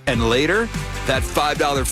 And later, that $5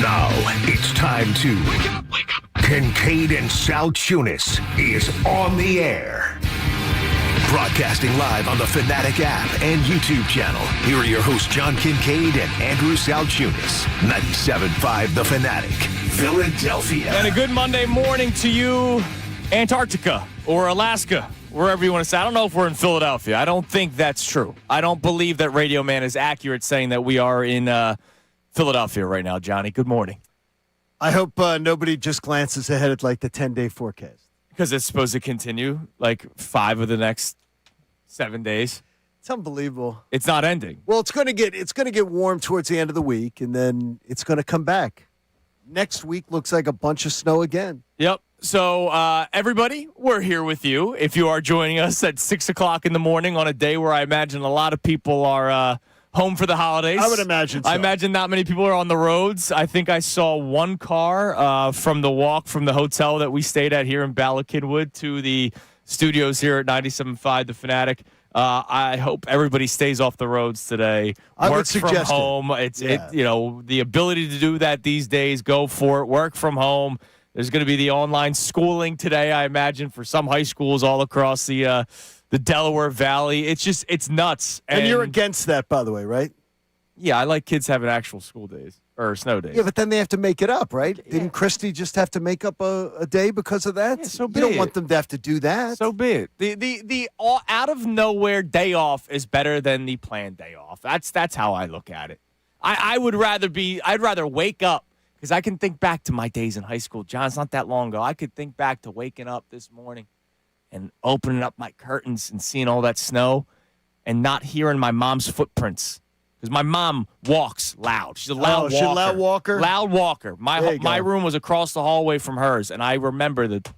Now it's time to wake up. Kincade Salciunas is on the air. Broadcasting live on the Fanatic app and YouTube channel. Here are your hosts, John Kincade and Andrew Salciunas. 97.5 The Fanatic, Philadelphia. And a good Monday morning to you, Antarctica or Alaska, wherever you want to say. I don't know if we're in Philadelphia. I don't think that's true. I don't believe that Radio Man is accurate saying that we are in Philadelphia right now, Johnny. Good morning. I hope nobody just glances ahead at like the 10-day forecast. Because it's supposed to continue like 5 of the next 7 days. It's unbelievable. It's not ending. Well, it's going to get warm towards the end of the week, and then it's going to come back. Next week looks like a bunch of snow again. Yep. So everybody, we're here with you. If you are joining us at 6 o'clock in the morning on a day where I imagine a lot of people are home for the holidays. I would imagine so. I imagine not many people are on the roads. I think I saw one car from the walk from the hotel that we stayed at here in Bala Kidwood to the studios here at 97.5 The Fanatic. I hope everybody stays off the roads today. I would Works from suggest it. home. The ability to do that these days, go for it. Work from home. There's going to be the online schooling today, I imagine, for some high schools all across the Delaware Valley. It's nuts. And you're against that, by the way, right? Yeah, I like kids having actual school days or snow days. Yeah, but then they have to make it up, right? Yeah. Didn't Christy just have to make up a day because of that? Yeah, so be You don't it. want them to have to do that. So be it. The all out of nowhere day off is better than the planned day off. That's how I look at it. I'd rather wake up because I can think back to my days in high school. John, it's not that long ago. I could think back to waking up this morning and opening up my curtains and seeing all that snow and not hearing my mom's footprints. Because my mom walks loud. She's a loud walker. She's a loud walker? Loud walker. My room was across the hallway from hers, and I remember that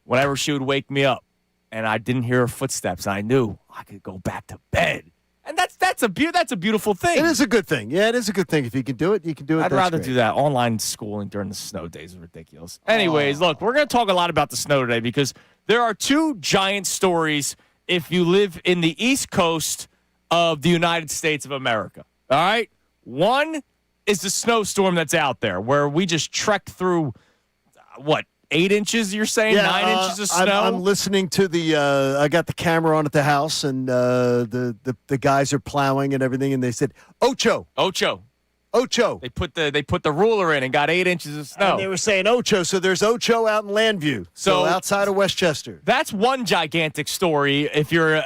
whenever she would wake me up and I didn't hear her footsteps, I knew I could go back to bed. And that's a beautiful thing. It is a good thing. Yeah, it is a good thing. If you can do it, you can do it. I'd rather do that. Online schooling during the snow days is ridiculous. Anyways, look, we're going to talk a lot about the snow today because there are two giant stories if you live in the East Coast of the United States of America. All right? One is the snowstorm that's out there where we just trekked through, 8 inches, you're saying? Yeah, 9 inches of snow? I'm listening to I got the camera on at the house, and the guys are plowing and everything, and they said, Ocho. They put the ruler in and got 8 inches of snow. And they were saying Ocho, so there's Ocho out in Landview, so outside of Westchester. That's one gigantic story if you're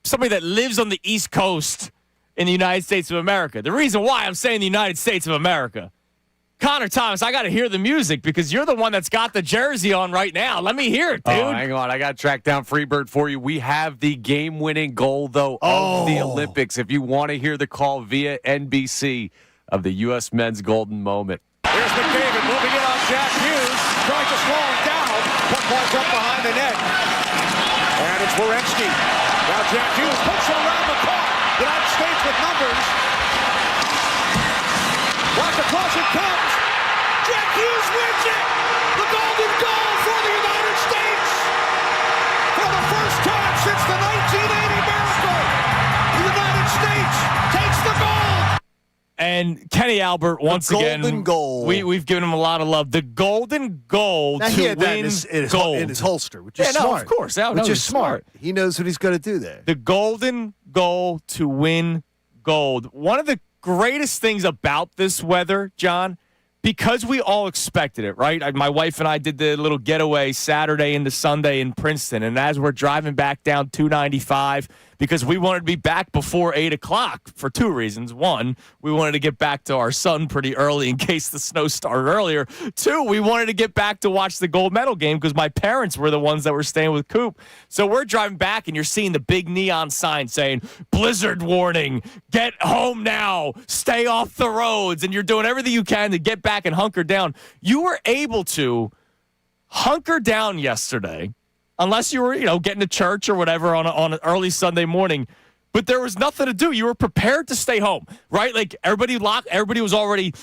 somebody that lives on the East Coast in the United States of America. The reason why I'm saying the United States of America Connor Thomas, I got to hear the music because you're the one that's got the jersey on right now. Let me hear it, dude. Oh, hang on. I got to track down Freebird for you. We have the game-winning goal, though, of the Olympics. If you want to hear the call via NBC of the U.S. men's golden moment. Here's McDavid moving in on Jack Hughes, trying to slow him down. Puck ball's up behind the net. And it's Werenski. Now Jack Hughes puts it around the corner. United States with numbers. Watch across it comes. Jack Hughes wins it. The golden goal for the United States. For the first time since the 1980 miracle, the United States takes the gold. And Kenny Albert, once again, golden goal. We've given him a lot of love. The golden goal Now, to he had that win gold. in his holster, which is Yeah, smart. no, of course. No, which is he's smart. He knows what he's going to do there. The golden goal to win gold. One of the greatest things about this weather, John, because we all expected it, right? My wife and I did the little getaway Saturday into Sunday in Princeton, and as we're driving back down 295, because we wanted to be back before 8 o'clock for two reasons. One, we wanted to get back to our son pretty early in case the snow started earlier. Two, we wanted to get back to watch the gold medal game because my parents were the ones that were staying with Coop. So we're driving back, and you're seeing the big neon sign saying, blizzard warning, get home now, stay off the roads, and you're doing everything you can to get back and hunker down. You were able to hunker down yesterday, unless you were, getting to church or whatever on an early Sunday morning. But there was nothing to do. You were prepared to stay home, right? Like everybody was already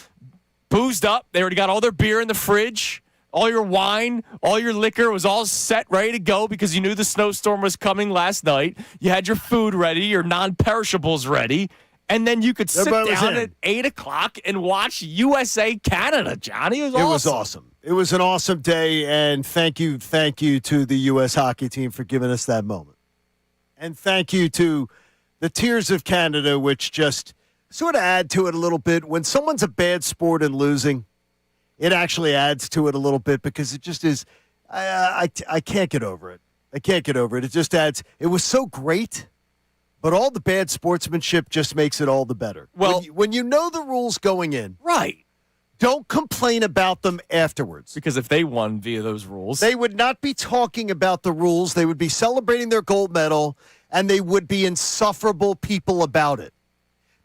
boozed up. They already got all their beer in the fridge, all your wine, all your liquor was all set, ready to go because you knew the snowstorm was coming last night. You had your food ready, your non-perishables ready. And then you could sit down at 8 o'clock and watch USA Canada, Johnny. It was awesome. It was an awesome day, and thank you to the U.S. hockey team for giving us that moment. And thank you to the Tears of Canada, which just sort of add to it a little bit. When someone's a bad sport and losing, it actually adds to it a little bit because it just is I can't get over it. I can't get over it. It just adds. It was so great. But all the bad sportsmanship just makes it all the better. Well, when you know the rules going in, right, don't complain about them afterwards. because if they won via those rules, They would not be talking about the rules. They would be celebrating their gold medal, and they would be insufferable people about it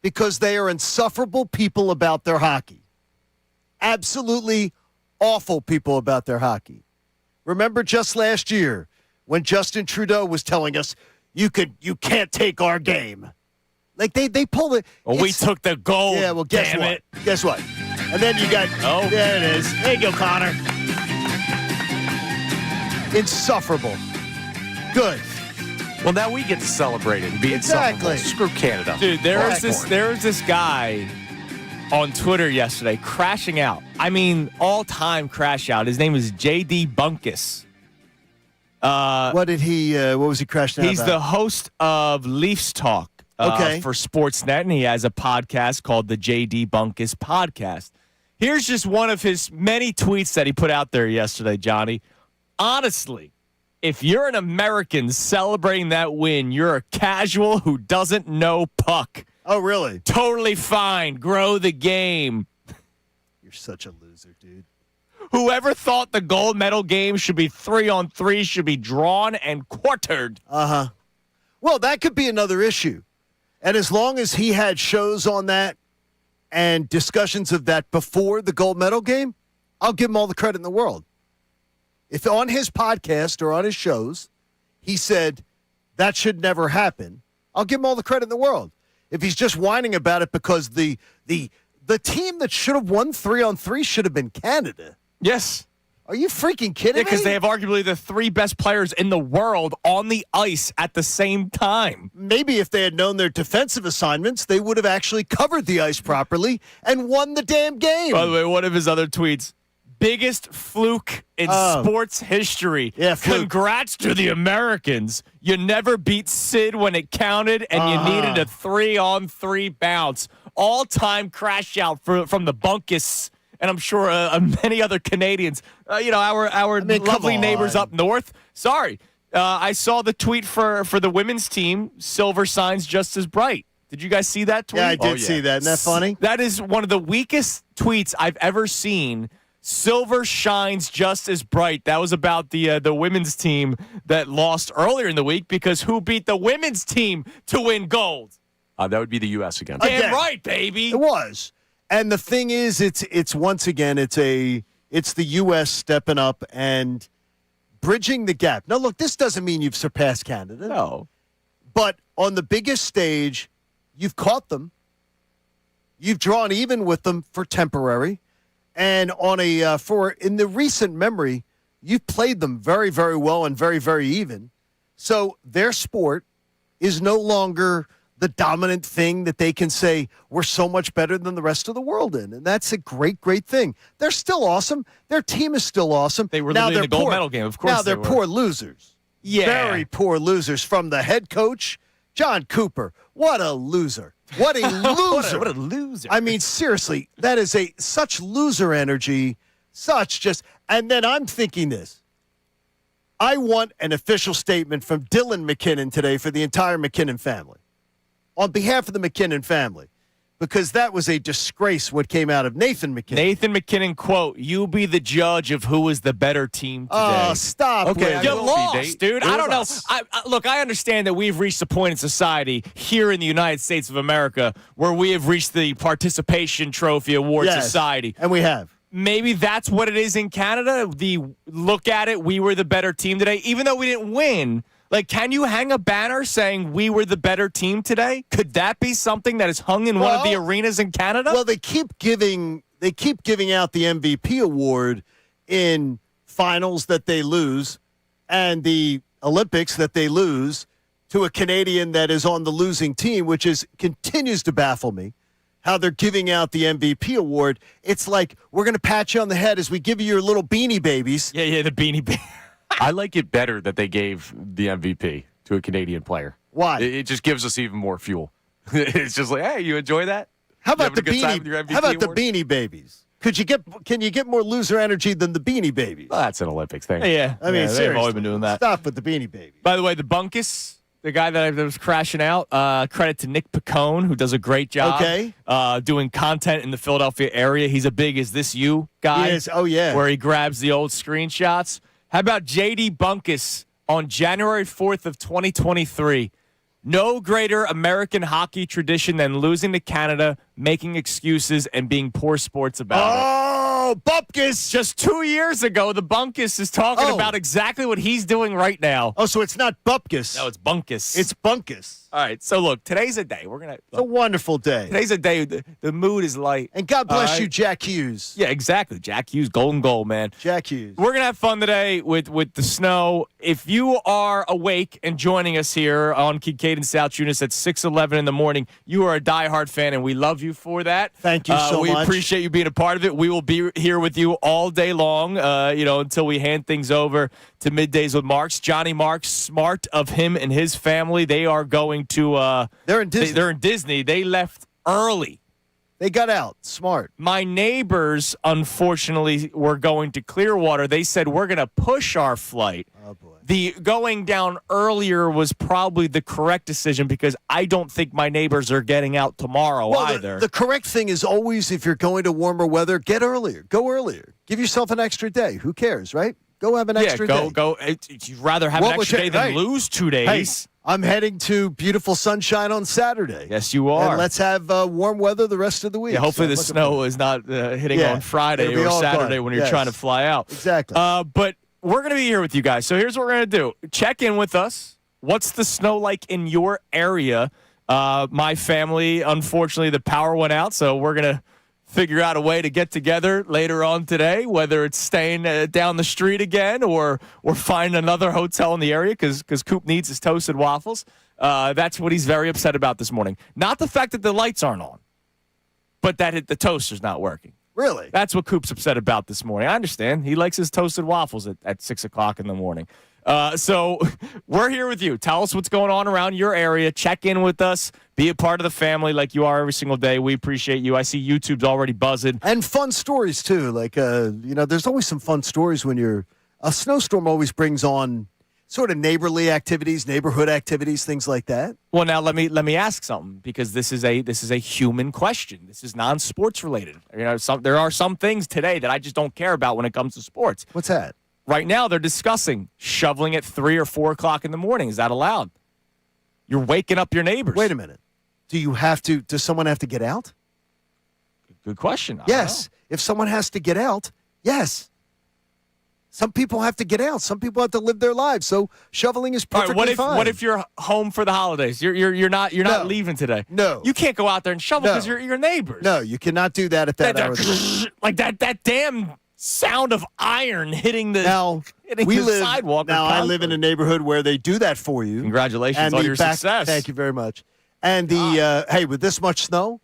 because they are insufferable people about their hockey. Absolutely awful people about their hockey. Remember just last year when Justin Trudeau was telling us, you can't take our game. Like they pull it. well, we took the gold. Yeah, well, guess damn what? it. Guess what? And then you got. Oh. There it is. There you go, Connor. Insufferable. Good. Well, now we get to celebrate it and be Exactly. insufferable. Screw Canada. Dude, there was this guy on Twitter yesterday crashing out. I mean, all-time crash out. His name is J.D. Bunkus. What was he crashing out He's about? the host of Leafs Talk for Sportsnet, and he has a podcast called the J.D. Bunkus Podcast. Here's just one of his many tweets that he put out there yesterday, Johnny. Honestly, if you're an American celebrating that win, you're a casual who doesn't know puck. Oh, really? Totally fine. Grow the game. You're such a loser, dude. Whoever thought the gold medal game should be 3-on-3 should be drawn and quartered. Uh-huh. Well, that could be another issue. And as long as he had shows on that and discussions of that before the gold medal game, I'll give him all the credit in the world. If on his podcast or on his shows, he said that should never happen, I'll give him all the credit in the world. If he's just whining about it because the team that should have won 3-on-3 should have been Canada. Yes. Are you freaking kidding me? Because they have arguably the three best players in the world on the ice at the same time. Maybe if they had known their defensive assignments, they would have actually covered the ice properly and won the damn game. By the way, one of his other tweets, biggest fluke in sports history. Yeah, fluke. Congrats to the Americans. You never beat Sid when it counted, and you needed a 3-on-3 bounce. All-time crash out from the Bunkus, and I'm sure many other Canadians. Our lovely neighbors up north. Sorry. I saw the tweet for the women's team, silver signs just as bright. Did you guys see that tweet? Yeah, I did see that. Isn't that funny? That is one of the weakest tweets I've ever seen. Silver shines just as bright. That was about the women's team that lost earlier in the week because who beat the women's team to win gold? That would be the U.S. again. Damn right, baby. It was. And the thing is, it's once again, it's the U.S. stepping up and bridging the gap. Now, look, this doesn't mean you've surpassed Canada. No. But on the biggest stage, you've caught them. You've drawn even with them for temporary. And on in the recent memory, you've played them very, very well and very, very even. So their sport is no longer the dominant thing that they can say we're so much better than the rest of the world in. And that's a great, great thing. They're still awesome. Their team is still awesome. They were literally in the gold medal game, of course. Now they're poor losers. Yeah. Very poor losers from the head coach, John Cooper. What a loser. What a loser. What a loser. I mean, seriously, that is such loser energy, and then I'm thinking this. I want an official statement from Dylan McKinnon today for the entire McKinnon family. On behalf of the McKinnon family, because that was a disgrace what came out of Nathan McKinnon. Nathan McKinnon, quote, you be the judge of who is the better team today. Oh, stop. Okay, with You it. lost, dude. I don't know. us. Look, I understand that we've reached a point in society here in the United States of America where we have reached the participation trophy award Yes, society. and we have. Maybe that's what it is in Canada. The look at it, we were the better team today, even though we didn't win. Like, can you hang a banner saying we were the better team today? Could that be something that is hung in one of the arenas in Canada? Well, they keep giving out the MVP award in finals that they lose and the Olympics that they lose to a Canadian that is on the losing team, which continues to baffle me. How they're giving out the MVP award. It's like we're going to pat you on the head as we give you your little beanie babies. Yeah, the Beanie Baby. I like it better that they gave the MVP to a Canadian player. Why? It just gives us even more fuel. It's just like, hey, you enjoy that? How about You the having a good time with your MVP How about the award? beanie babies? Can you get more loser energy than the beanie babies? Well, that's an Olympics thing. Yeah, I mean, yeah, seriously, they've always been doing that. Stop with the beanie babies. By the way, the Bunkus, the guy that was crashing out, credit to Nick Picone, who does a great job doing content in the Philadelphia area. He's a big Is This You guy. Yes. Oh, yeah. Where he grabs the old screenshots. How about J.D. Bunkus on January 4th of 2023? No greater American hockey tradition than losing to Canada, making excuses, and being poor sports about it. Oh, Bupkis. Just 2 years ago, the Bunkus is talking about exactly what he's doing right now. Oh, so it's not Bupkis. No, it's Bunkus. It's Bunkus. All right, so look, today's a day. It's a wonderful day. Today's a day. The mood is light. And God bless All right? you, Jack Hughes. Yeah, exactly. Jack Hughes, golden goal, man. Jack Hughes. We're going to have fun today with the snow. If you are awake and joining us here on Kincade Salciunas at 6:11 in the morning, you are a diehard fan, and we love you for that. Thank you so we much. We appreciate you being a part of it. We will be here with you all day long, until we hand things over to Middays with Marks. Johnny Marks, smart of him and his family. They are going to They're in Disney. they're in Disney. They left early. They got out. Smart. My neighbors, unfortunately, were going to Clearwater. They said, we're going to push our flight. Oh, boy. The going down earlier was probably the correct decision because I don't think my neighbors are getting out tomorrow either. The correct thing is always, if you're going to warmer weather, get earlier. Go earlier. Give yourself an extra day. Who cares, right? Go have an extra day. Go. You'd rather have What an was extra day it? than Hey. lose 2 Hey, days. I'm heading to beautiful sunshine on Saturday. Yes, you are. And let's have warm weather the rest of the week. Yeah, hopefully So the I'm looking snow forward- is not hitting Yeah, on Friday it'll be or all Saturday gone. when you're Yes. trying to fly out. Exactly. But we're going to be here with you guys. So here's what we're going to do. Check in with us. What's the snow like in your area? My family, unfortunately, the power went out, so we're going to figure out a way to get together later on today, whether it's staying down the street again or find another hotel in the area because Coop needs his toasted waffles. That's what he's very upset about this morning. Not the fact that the lights aren't on, but that the toaster's not working. Really? That's what Coop's upset about this morning. I understand. He likes his toasted waffles at 6 o'clock in the morning. So we're here with you. Tell us what's going on around your area. Check in with us. Be a part of the family like you are every single day. We appreciate you. I see YouTube's already buzzing. And fun stories, too. Like, there's always some fun stories when a snowstorm always brings on sort of neighborly activities, neighborhood activities, things like that. Well, now let me ask something, because this is a human question. This is non-sports related. There are some things today that I just don't care about when it comes to sports. What's that? Right now, they're discussing shoveling at 3 or 4 o'clock in the morning. Is that allowed? You're waking up your neighbors. Wait a minute. Does someone have to get out? Good question. Yes. If someone has to get out, yes. Some people have to get out. Some people have to live their lives. So shoveling is perfectly fine. What if you're home for the holidays? You're not leaving today. No. You can't go out there and shovel because you're your neighbors. No, you cannot do that at that hour. Like that damn sound of iron hitting the sidewalk. Now I live in a neighborhood where they do that for you. Congratulations on your success. Thank you very much. And hey, with this much snow,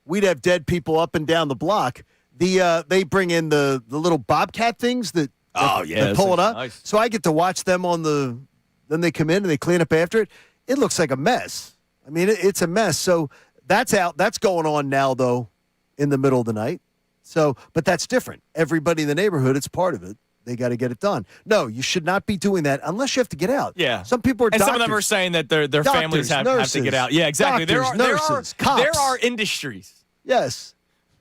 we'd have dead people up and down the block. They bring in the little bobcat things that pull it up. Nice. So I get to watch them then they come in and they clean up after it. It looks like a mess. I mean, it's a mess. So that's out. That's going on now, though, in the middle of the night. So, but that's different. Everybody in the neighborhood, it's part of it. They got to get it done. No, you should not be doing that unless you have to get out. Yeah. Some people are and doctors. some of them are saying that their families have to get out. Yeah, exactly. Nurses, cops. There are industries. Yes.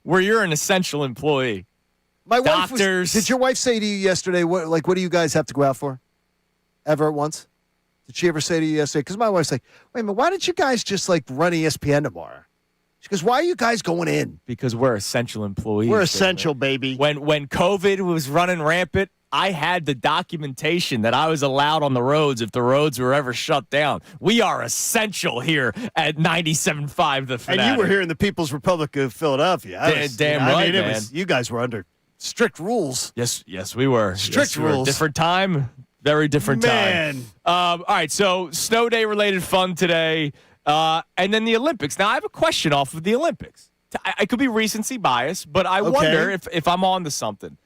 Where you're an essential employee. My Doctors. Did your wife say to you yesterday, what do you guys have to go out for? Ever once? Did she ever say to you yesterday? Because my wife's like, wait a minute, why don't you guys just run ESPN tomorrow? She goes, why are you guys going in? Because we're essential employees. We're essential, baby. When COVID was running rampant, I had the documentation that I was allowed on the roads if the roads were ever shut down. We are essential here at 97.5 The Fanatic. And you were here in the People's Republic of Philadelphia. You guys were under strict rules. Yes, we were. Strict rules. Different time, very different time. All right, so snow day related fun today. And then the Olympics. Now, I have a question off of the Olympics. I could be recency bias, but I wonder if I'm on to something.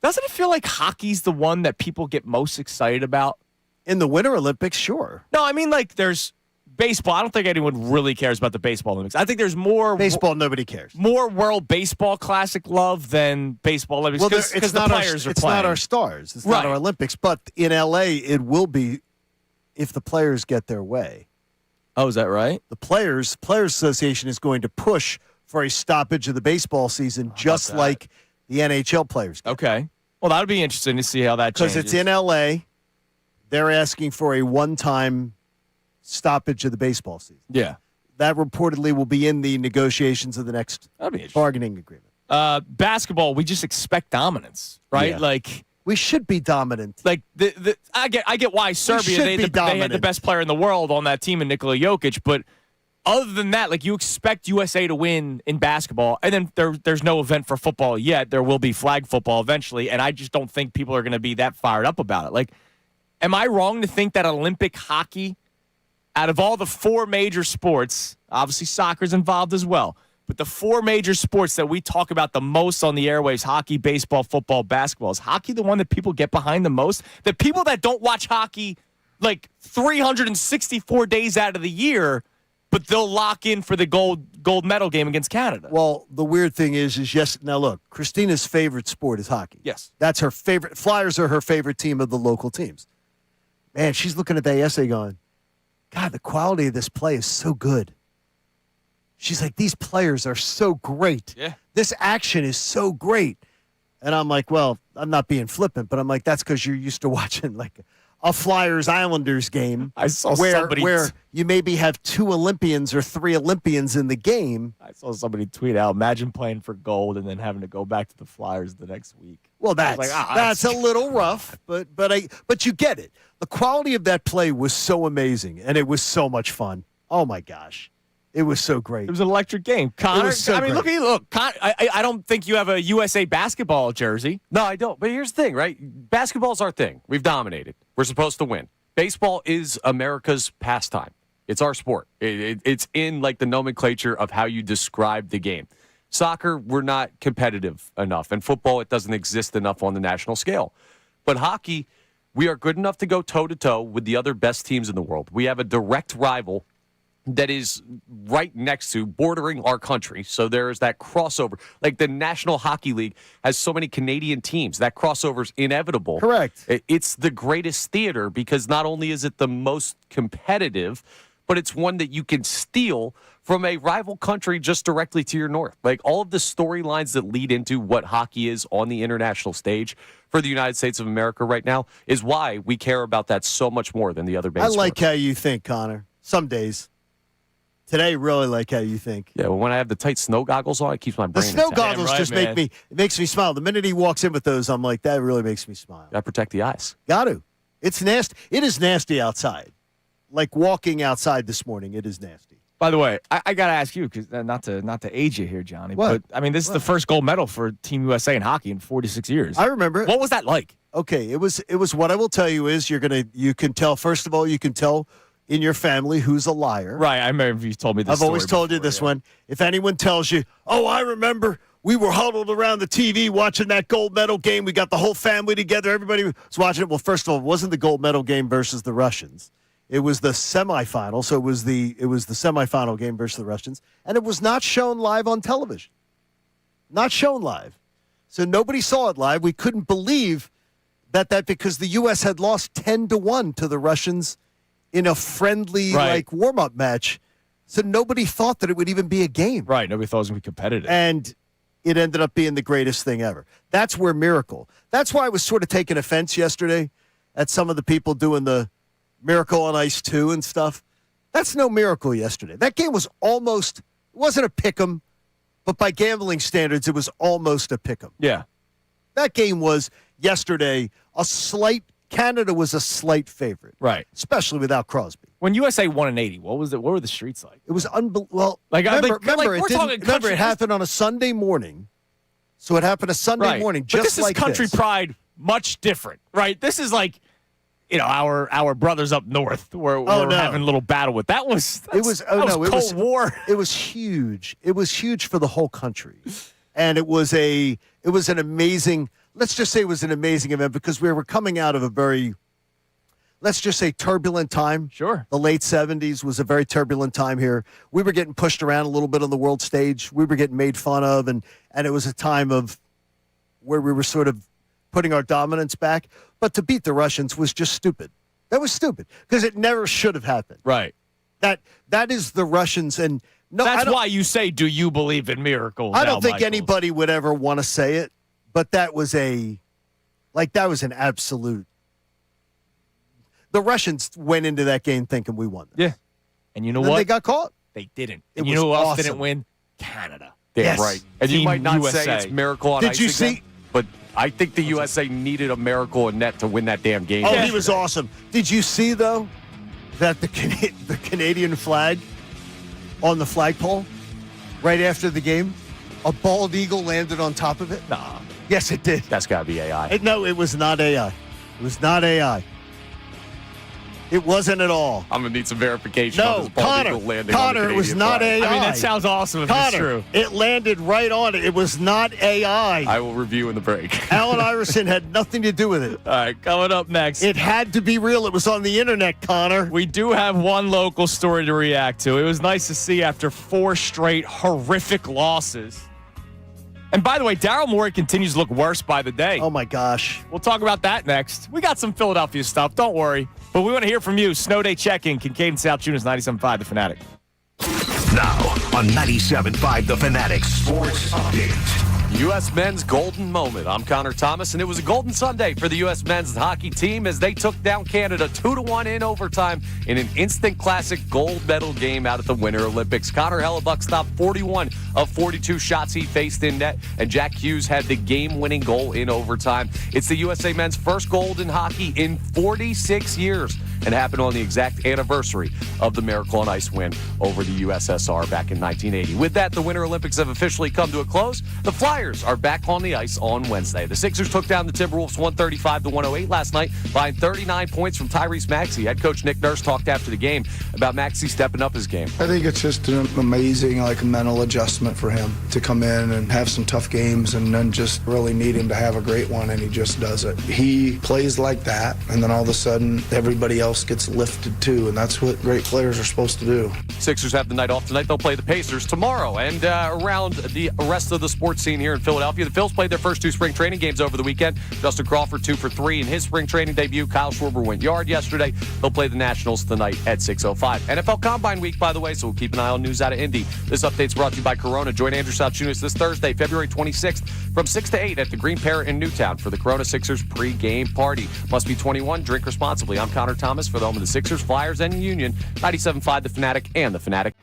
Doesn't it feel like hockey's the one that people get most excited about? In the Winter Olympics, sure. No, I mean, there's baseball. I don't think anyone really cares about the baseball Olympics. I think there's more baseball. Nobody cares. More World Baseball Classic love than baseball Olympics because the players are playing. It's not our stars. It's not our Olympics. But in LA, it will be if the players get their way. Oh, is that right? The Players Association is going to push for a stoppage of the baseball season, just like the NHL players get. Okay. Well, that would be interesting to see how that changes. Because it's in LA. They're asking for a one-time stoppage of the baseball season. Yeah. That reportedly will be in the negotiations of the next bargaining agreement. Basketball, we just expect dominance, right? Yeah. We should be dominant. I get why Serbia, they had the best player in the world on that team in Nikola Jokic, but other than that, you expect USA to win in basketball, and then there's no event for football yet. There will be flag football eventually, and I just don't think people are going to be that fired up about it. Am I wrong to think that Olympic hockey, out of all the 4 major sports, obviously soccer's involved as well, but the 4 major sports that we talk about the most on the airwaves, hockey, baseball, football, basketball, is hockey the one that people get behind the most? The people that don't watch hockey 364 days out of the year, but they'll lock in for the gold medal game against Canada. Well, the weird thing is yes. Now look, Christina's favorite sport is hockey. Yes, that's her favorite. Flyers are her favorite team of the local teams. Man, she's looking at that essay going, God, the quality of this play is so good. She's like, these players are so great. Yeah, this action is so great. And I'm like, well, I'm not being flippant, but I'm like, that's because you're used to watching a Flyers-Islanders game. I saw where you maybe have 2 Olympians or 3 Olympians in the game. I saw somebody tweet out, imagine playing for gold and then having to go back to the Flyers the next week. Well, that's a little rough, but you get it. The quality of that play was so amazing, and it was so much fun. Oh, my gosh. It was so great. It was an electric game. Connor, look at you. Look, I don't think you have a USA basketball jersey. No, I don't. But here's the thing, right? Basketball's our thing. We've dominated. We're supposed to win. Baseball is America's pastime. It's our sport. It's in the nomenclature of how you describe the game. Soccer, we're not competitive enough. And football, it doesn't exist enough on the national scale. But hockey, we are good enough to go toe-to-toe with the other best teams in the world. We have a direct rival that is right next to, bordering our country. So there is that crossover. Like the National Hockey League has so many Canadian teams. That crossover is inevitable. Correct. It's the greatest theater because not only is it the most competitive, but it's one that you can steal from a rival country just directly to your north. Like all of the storylines that lead into what hockey is on the international stage for the United States of America right now is why we care about that so much more than the other base I like sports. how you think, Connor. Some days. Today, really like how you think. Yeah, well, when I have the tight snow goggles on, it keeps my The brain snow intact. goggles right, just man. makes me smile. The minute he walks in with those, I'm like, that really makes me smile. I protect the eyes. Got to. It's nasty. It is nasty outside. Like walking outside this morning, it is nasty. By the way, I got to ask you, because not to age you here, Johnny, What? but I mean, this is the first gold medal for Team USA in hockey in 46 years. I remember it. What was that like? Okay, it was what I will tell you is you can tell, first of all, you can tell in your family who's a liar. Right, I remember you told me this I've always story told you before, this yeah. one. If anyone tells you, oh, I remember we were huddled around the TV watching that gold medal game. We got the whole family together. Everybody was watching it. Well, first of all, it wasn't the gold medal game versus the Russians. It was the semifinal. So it was the semifinal game versus the Russians. And it was not shown live on television. Not shown live. So nobody saw it live. We couldn't believe that because the U.S. had lost 10-1 to the Russians in a friendly, Right. warm-up match. So nobody thought that it would even be a game. Right, nobody thought it was going to be competitive. And it ended up being the greatest thing ever. That's where miracle. That's why I was sort of taking offense yesterday at some of the people doing the Miracle on Ice 2 and stuff. That's no miracle yesterday. That game was almost, it wasn't a pick'em, but by gambling standards, it was almost a pick'em. Yeah. That game was yesterday Canada was a slight favorite. Right. Especially without Crosby. When USA won in 80, what were the streets like? It was unbelievable. Well, Like, remember, we're talking country- it happened on a Sunday morning. So it happened a Sunday morning, But just this is like country this. pride, much different, right? This is like, our brothers up north where we're no. having a little battle with. That was Cold War. It was huge. It was huge for the whole country, and it was an amazing. Let's just say it was an amazing event because we were coming out of a very, let's just say, turbulent time. Sure. The late 70s was a very turbulent time here. We were getting pushed around a little bit on the world stage. We were getting made fun of, and it was a time of where we were sort of putting our dominance back. But to beat the Russians was just stupid. That was stupid because it never should have happened. Right. That is the Russians, and no, That's why you say, do you believe in miracles? I don't think Michaels? anybody would ever want to say it, but that was an absolute. The Russians went into that game thinking we won. Yeah. And you know And what? they got caught. They didn't. It And you was know who else awesome. didn't win? Canada. Damn Yes. right. And you Team might not USA. say it's miracle on Did ice you again, see- but I think the USA needed a miracle in net to win that damn game. Oh, he was awesome. Did you see though that the Canadian flag on the flagpole right after the game, a bald eagle landed on top of it? Nah. Yes, it did. That's got to be AI. No, it was not AI. It was not AI. It wasn't at all. I'm going to need some verification on No, this bald eagle landing on the Connor, it was Canadian not flag. AI. I mean, that sounds awesome if it's Connor, true. it landed right on it. It was not AI. I will review in the break. Allen Iverson had nothing to do with it. All right, coming up next. It had to be real. It was on the internet, Connor. We do have one local story to react to. It was nice to see after 4 straight horrific losses. And by the way, Daryl Morey continues to look worse by the day. Oh, my gosh. We'll talk about that next. We got some Philadelphia stuff. Don't worry. But we want to hear from you. Snow Day check-in. Kincade Salciunas, 97.5, The Fanatic. Now on 97.5 The Fanatic Sports Update. U.S. men's golden moment. I'm Connor Thomas, and it was a golden Sunday for the U.S. men's hockey team as they took down Canada 2-1 in overtime in an instant classic gold medal game out at the Winter Olympics. Connor Hellebuck stopped 41 of 42 shots he faced in net, and Jack Hughes had the game-winning goal in overtime. It's the USA men's first gold in hockey in 46 years and happened on the exact anniversary of the Miracle on Ice win over the USSR back in 1980. With that, the Winter Olympics have officially come to a close. The Flyers are back on the ice on Wednesday. The Sixers took down the Timberwolves 135-108 last night, buying 39 points from Tyrese Maxey. Head coach Nick Nurse talked after the game about Maxey stepping up his game. I think it's just an amazing mental adjustment for him to come in and have some tough games and then just really need him to have a great one, and he just does it. He plays like that, and then all of a sudden everybody else else gets lifted too, and that's what great players are supposed to do. Sixers have the night off tonight. They'll play the Pacers tomorrow. And around the rest of the sports scene here in Philadelphia, the Phils played their first 2 spring training games over the weekend. Justin Crawford 2 for 3 in his spring training debut. Kyle Schwarber went yard yesterday. They'll play the Nationals tonight at 6:05. NFL Combine Week, by the way, so we'll keep an eye on news out of Indy. This update's brought to you by Corona. Join Andrew Salciunas this Thursday, February 26th from 6 to 8 at the Green Parrot in Newtown for the Corona Sixers pre-game party. Must be 21. Drink responsibly. I'm Connor Thomas for the home of the Sixers, Flyers, and Union. 97.5 The Fanatic and The Fanatic.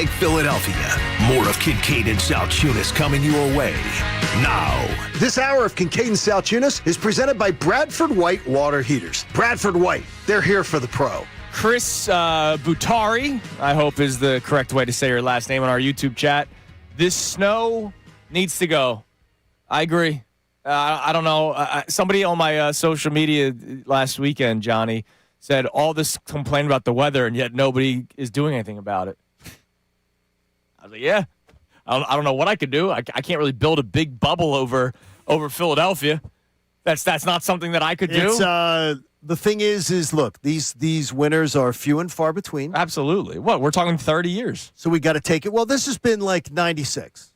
Philadelphia. More of Kincade and Salciunas coming your way now. This hour of Kincade and Salciunas is presented by Bradford White Water Heaters. Bradford White, they're here for the pro. Chris Butari, I hope is the correct way to say your last name on our YouTube chat. This snow needs to go. I agree. I don't know. Somebody on my social media last weekend, Johnny, said all this complaint about the weather, and yet nobody is doing anything about it. I was like, yeah. I don't know what I could do. I can't really build a big bubble over Philadelphia. That's not something that I could do. It's, the thing is look, these winters are few and far between. Absolutely. What? We're talking 30 years. So we got to take it. Well, this has been like 96.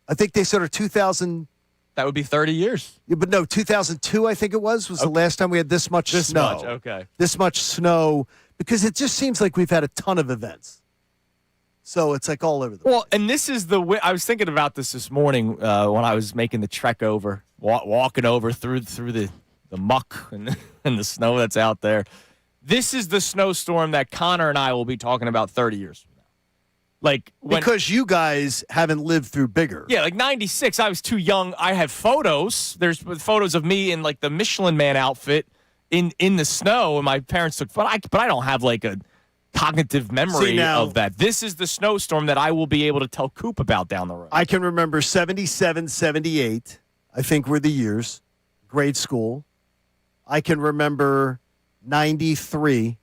I think they sort of 2000. That would be 30 years. Yeah, but no, 2002, I think it was the last time we had this much snow. Much, okay. This much snow, because it just seems like we've had a ton of events. So it's like all over the place. Well, and this is I was thinking about this morning when I was making the trek over, walking over through the muck and the snow that's out there. This is the snowstorm that Connor and I will be talking about 30 years from now. Like because you guys haven't lived through bigger. Yeah, like 96, I was too young. I have photos. There's photos of me in like the Michelin Man outfit in the snow, and my parents took photos. But I don't have like a cognitive memory of that. This is the snowstorm that I will be able to tell Coop about down the road. I can remember 77, 78, I think were the years, grade school. I can remember 93,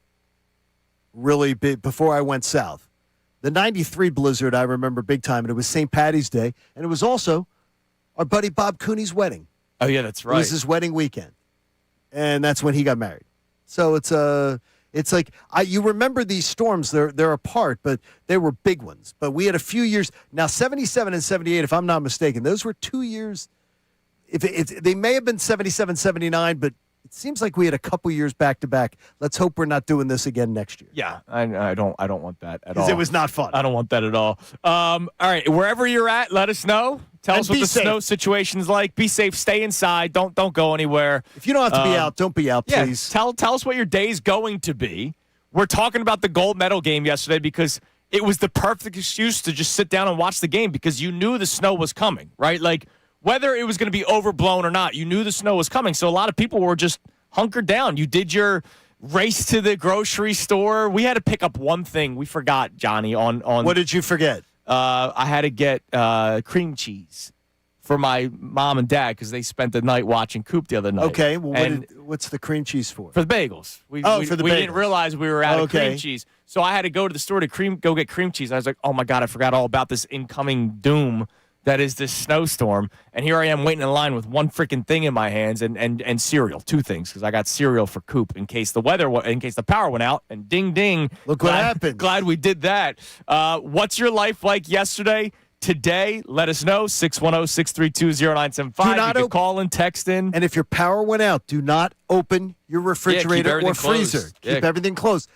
really big, before I went south. The 93 blizzard I remember big time, and it was St. Patty's Day, and it was also our buddy Bob Cooney's wedding. Oh, yeah, that's right. It was his wedding weekend, and that's when he got married. So it's like you remember these storms. They're apart, but they were big ones. But we had a few years. Now, 77 and 78, if I'm not mistaken, those were 2 years. They may have been 77, 79, but it seems like we had a couple years back to back. Let's hope we're not doing this again next year. Yeah, I don't want that at all. Because it was not fun. I don't want that at all. All right, wherever you're at, let us know. Tell us what the snow situation's like. Be safe. Stay inside. Don't go anywhere. If you don't have to be out, don't be out, please. Tell us what your day's going to be. We're talking about the gold medal game yesterday because it was the perfect excuse to just sit down and watch the game because you knew the snow was coming, right? Like, whether it was going to be overblown or not, you knew the snow was coming. So a lot of people were just hunkered down. You did your race to the grocery store. We had to pick up one thing. We forgot, Johnny, on What did you forget? I had to get cream cheese for my mom and dad because they spent the night watching Coop the other night. Okay, well, what's the cream cheese for? For the bagels. We bagels. Didn't realize we were out of cream cheese. So I had to go to the store to go get cream cheese. I was like, oh, my God, I forgot all about this incoming doom that is this snowstorm. And here I am waiting in line with one freaking thing in my hands and cereal. Two things, because I got cereal for Coop in case the power went out. And ding, ding. Look what happened. Glad we did that. What's your life like yesterday? Today, let us know, 610-632-0975. You can call in, text in. And if your power went out, do not open your refrigerator or freezer. Keep everything closed.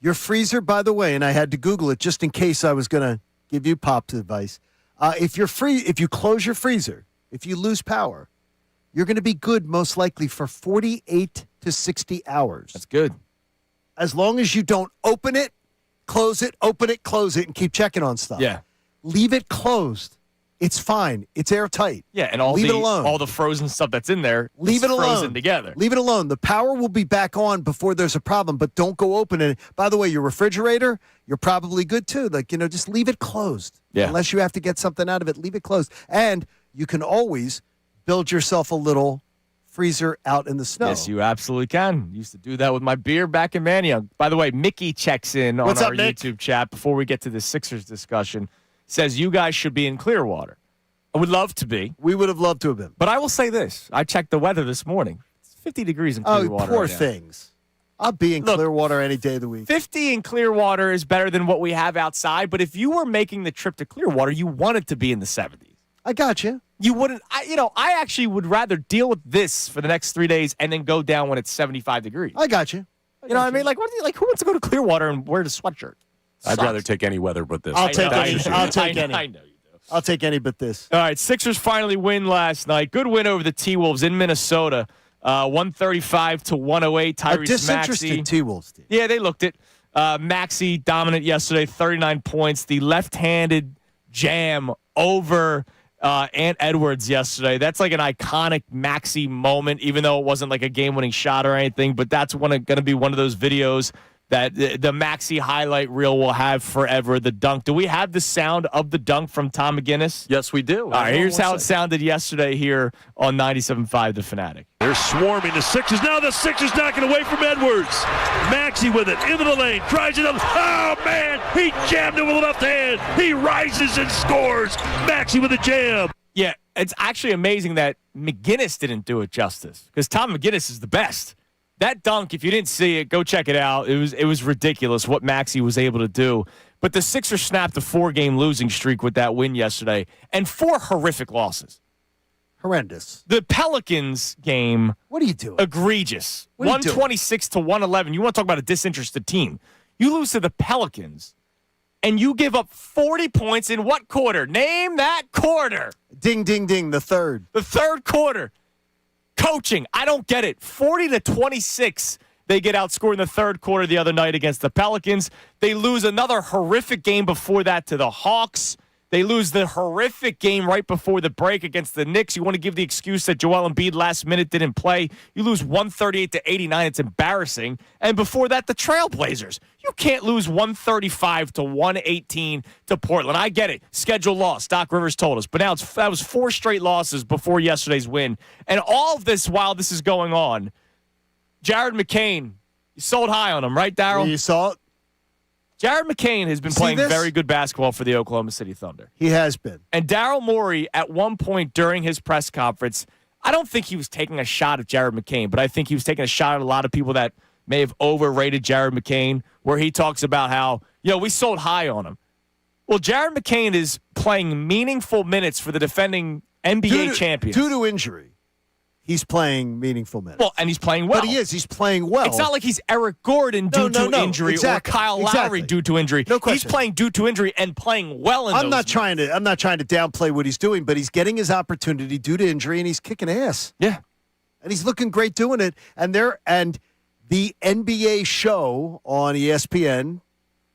Your freezer, by the way, and I had to Google it just in case I was going to give you Pop's advice. If you close your freezer, if you lose power, you're going to be good most likely for 48 to 60 hours. That's good. As long as you don't open it, close it, open it, close it, and keep checking on stuff. Yeah. Leave it closed. It's fine. It's airtight. Yeah, and leave it alone. All the frozen stuff that's in there, leave it alone. Frozen together. Leave it alone. The power will be back on before there's a problem, but don't go open it. By the way, your refrigerator, you're probably good too. Just leave it closed. Yeah. Unless you have to get something out of it, leave it closed. And you can always build yourself a little freezer out in the snow. Yes, you absolutely can. Used to do that with my beer back in Manioc. By the way, Mickey checks in on our YouTube chat before we get to the Sixers discussion. Says you guys should be in Clearwater. I would love to be. We would have loved to have been. But I will say this. I checked the weather this morning. It's 50 degrees in Clearwater. Oh, poor right now. things. I'll be in Clearwater any day of the week. 50 in Clearwater is better than what we have outside. But if you were making the trip to Clearwater, you want it to be in the 70s. I got you. You wouldn't. I actually would rather deal with this for the next 3 days and then go down when it's 75 degrees. I got you. You know what I mean? Like, who wants to go to Clearwater and wear the sweatshirt? I'd rather take any weather but this. I'll take any. I know you do. I'll take any but this. All right, Sixers finally win last night. Good win over the T-Wolves in Minnesota, 135 to 108. Tyrese Disinterested Maxey. T-Wolves team. Yeah, they looked it. Maxey dominant yesterday, 39 points. The left-handed jam over Ant Edwards yesterday. That's like an iconic Maxey moment, even though it wasn't like a game-winning shot or anything. But that's going to be one of those videos that the Maxey highlight reel will have forever, the dunk. Do we have the sound of the dunk from Tom McGinnis? Yes, we do. All right, here's how it sounded yesterday here on 97.5 The Fanatic. They're swarming the Sixers. Now the Sixers knocking away from Edwards. Maxey with it, into the lane, tries it up. Oh, man, he jammed it with the left hand. He rises and scores. Maxey with a jam. Yeah, it's actually amazing that McGinnis didn't do it justice, because Tom McGinnis is the best. That dunk, if you didn't see it, go check it out. It was ridiculous what Maxey was able to do. But the Sixers snapped a 4-game losing streak with that win yesterday, and 4 horrific losses. Horrendous. The Pelicans game, What are you doing? egregious. What are you doing? 126 to 111. You want to talk about a disinterested team. You lose to the Pelicans, and you give up 40 points in what quarter? Name that quarter. Ding, ding, ding, the third. The third quarter. Coaching, I don't get it. 40 to 26, they get outscored in the third quarter the other night against the Pelicans. They lose another horrific game before that to the Hawks. They lose the horrific game right before the break against the Knicks. You want to give the excuse that Joel Embiid last minute didn't play. You lose 138 to 89. It's embarrassing. And before that, the Trailblazers. You can't lose 135 to 118 to Portland. I get it. Schedule loss. Doc Rivers told us. But now that was 4 straight losses before yesterday's win. And all of this while this is going on, Jared McCain, you sold high on him, right, Daryl? You saw it? Jared McCain has been playing very good basketball for the Oklahoma City Thunder. He has been. And Daryl Morey, at one point during his press conference, I don't think he was taking a shot at Jared McCain, but I think he was taking a shot at a lot of people that may have overrated Jared McCain, where he talks about how, we sold high on him. Well, Jared McCain is playing meaningful minutes for the defending NBA champions. Due to injury, he's playing meaningful minutes. Well, and he's playing well. But he is. He's playing well. It's not like he's Eric Gordon due to injury or Kyle Lowry due to injury. No question. He's playing due to injury and playing well in I'm not trying to downplay what he's doing, but he's getting his opportunity due to injury, and he's kicking ass. Yeah. And he's looking great doing it. And the NBA show on ESPN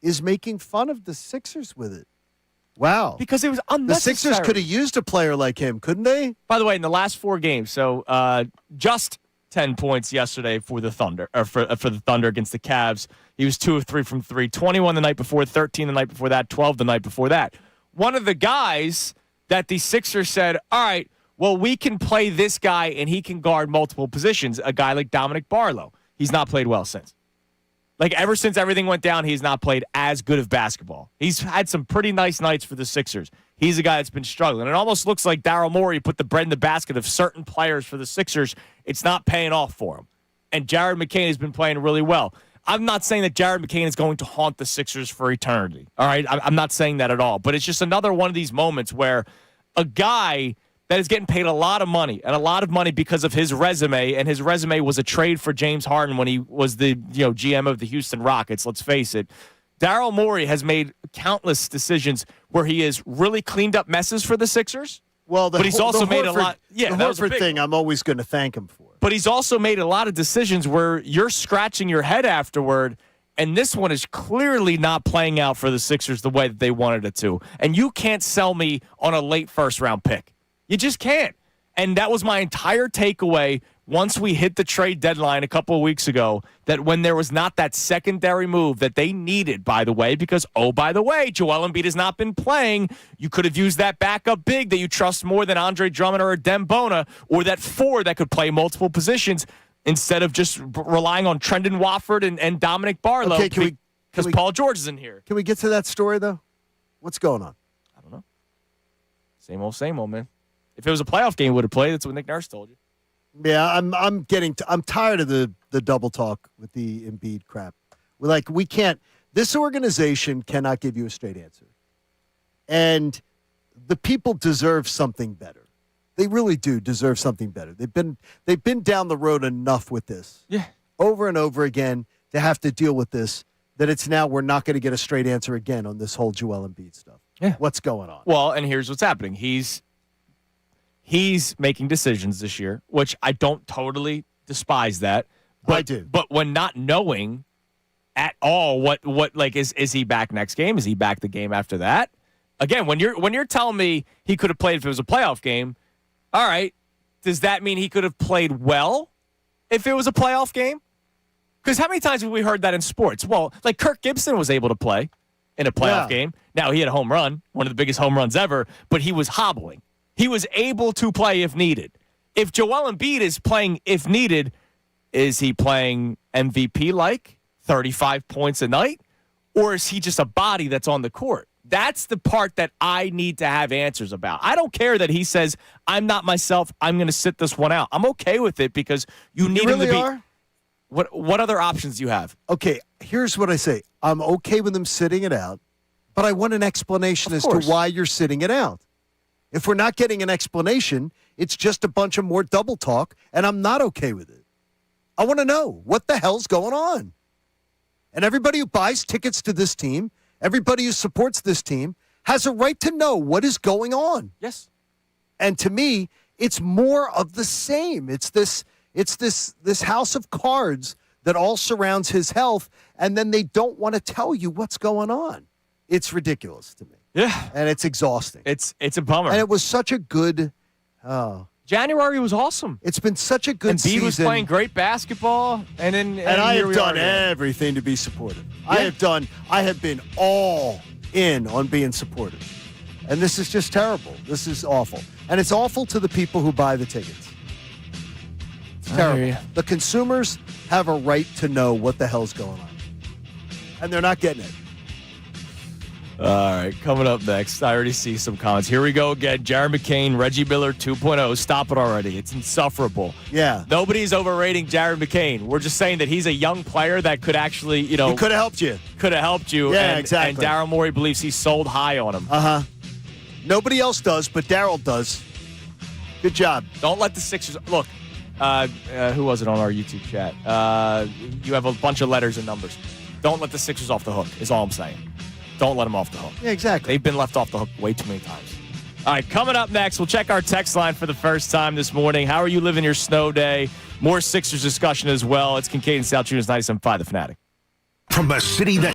is making fun of the Sixers with it. Wow. Because it was unnecessary. The Sixers could have used a player like him, couldn't they? By the way, in the last 4 games, so just 10 points yesterday for the Thunder, or for the Thunder against the Cavs. He was 2 of 3 from 3, 21 the night before, 13 the night before that, 12 the night before that. One of the guys that the Sixers said, all right, well, we can play this guy and he can guard multiple positions, a guy like Dominic Barlow. He's not played well since. Like, ever since everything went down, he's not played as good of basketball. He's had some pretty nice nights for the Sixers. He's a guy that's been struggling. It almost looks like Daryl Morey put the bread in the basket of certain players for the Sixers. It's not paying off for him. And Jared McCain has been playing really well. I'm not saying that Jared McCain is going to haunt the Sixers for eternity. All right? I'm not saying that at all. But it's just another one of these moments where a guy that is getting paid a lot of money, and a lot of money because of his resume, and his resume was a trade for James Harden when he was the GM of the Houston Rockets, let's face it. Daryl Morey has made countless decisions where he has really cleaned up messes for the Sixers. Well, but he's also made a lot. Yeah, the that was a Horford big thing, one. I'm always going to thank him for. But he's also made a lot of decisions where you're scratching your head afterward, and this one is clearly not playing out for the Sixers the way that they wanted it to. And you can't sell me on a late first-round pick. You just can't. And that was my entire takeaway once we hit the trade deadline a couple of weeks ago, that when there was not that secondary move that they needed, by the way, because, by the way, Joel Embiid has not been playing. You could have used that backup big that you trust more than Andre Drummond or Adem Bona, or that 4 that could play multiple positions instead of just relying on Trendon Watford and Dominic Barlow. Okay, because Paul George is in here. Can we get to that story, though? What's going on? I don't know. Same old, man. If it was a playoff game, would have played. That's what Nick Nurse told you. Yeah, I'm tired of the double talk with the Embiid crap. We can't. This organization cannot give you a straight answer, and the people deserve something better. They really do deserve something better. They've been down the road enough with this, over and over again, to have to deal with this. That it's now we're not going to get a straight answer again on this whole Joel Embiid stuff. Yeah. What's going on? Well, and here's what's happening. He's making decisions this year, which I don't totally despise that. But, I do. But when not knowing at all what like is he back next game? Is he back the game after that? Again, when you're telling me he could have played if it was a playoff game, all right, does that mean he could have played well if it was a playoff game? Because how many times have we heard that in sports? Well, like Kirk Gibson was able to play in a playoff game. Now, he had a home run, one of the biggest home runs ever, but he was hobbling. He was able to play if needed. If Joel Embiid is playing if needed, is he playing MVP-like, 35 points a night? Or is he just a body that's on the court? That's the part that I need to have answers about. I don't care that he says, I'm not myself, I'm going to sit this one out. I'm okay with it because you need really him to be. Are? What other options do you have? Okay, here's what I say. I'm okay with them sitting it out, but I want an explanation as to why you're sitting it out. If we're not getting an explanation, it's just a bunch of more double talk, and I'm not okay with it. I want to know what the hell's going on. And everybody who buys tickets to this team, everybody who supports this team, has a right to know what is going on. Yes. And to me, it's more of the same. It's this house of cards that all surrounds his health, and then they don't want to tell you what's going on. It's ridiculous to me. Yeah. And it's exhausting. It's a bummer. And it was such a good January was awesome. It's been such a good season. Embiid was playing great basketball, and I have done everything to be supportive. Yeah. I have been all in on being supportive. And this is just terrible. This is awful. And it's awful to the people who buy the tickets. It's terrible. The consumers have a right to know what the hell's going on. And they're not getting it. All right, coming up next, I already see some comments. Here we go again. Jared McCain, Reggie Miller 2.0. Stop it already. It's insufferable. Yeah. Nobody's overrating Jared McCain. We're just saying that he's a young player that could actually, He could have helped you. Could have helped you. Yeah, exactly. And Daryl Morey believes he's sold high on him. Uh-huh. Nobody else does, but Daryl does. Good job. Don't let the Sixers – look, who was it on our YouTube chat? You have a bunch of letters and numbers. Don't let the Sixers off the hook is all I'm saying. Don't let them off the hook. Yeah, exactly. They've been left off the hook way too many times. All right, coming up next, we'll check our text line for the first time this morning. How are you living your snow day? More Sixers discussion as well. It's Kincade and Salciunas 97.5, The Fanatic. From the city that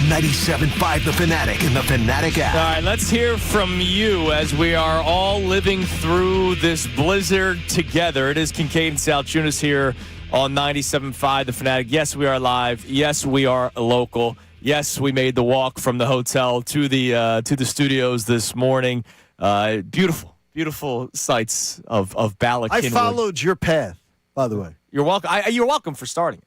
97.5 The Fanatic and the Fanatic app. All right, let's hear from you as we are all living through this blizzard together. It is Kincade and Salciunas here on 97.5 The Fanatic. Yes, we are live. Yes, we are local. Yes, we made the walk from the hotel to the studios this morning. Beautiful, beautiful sights of Bala. I followed your path, by the way. You're welcome. You're welcome for starting.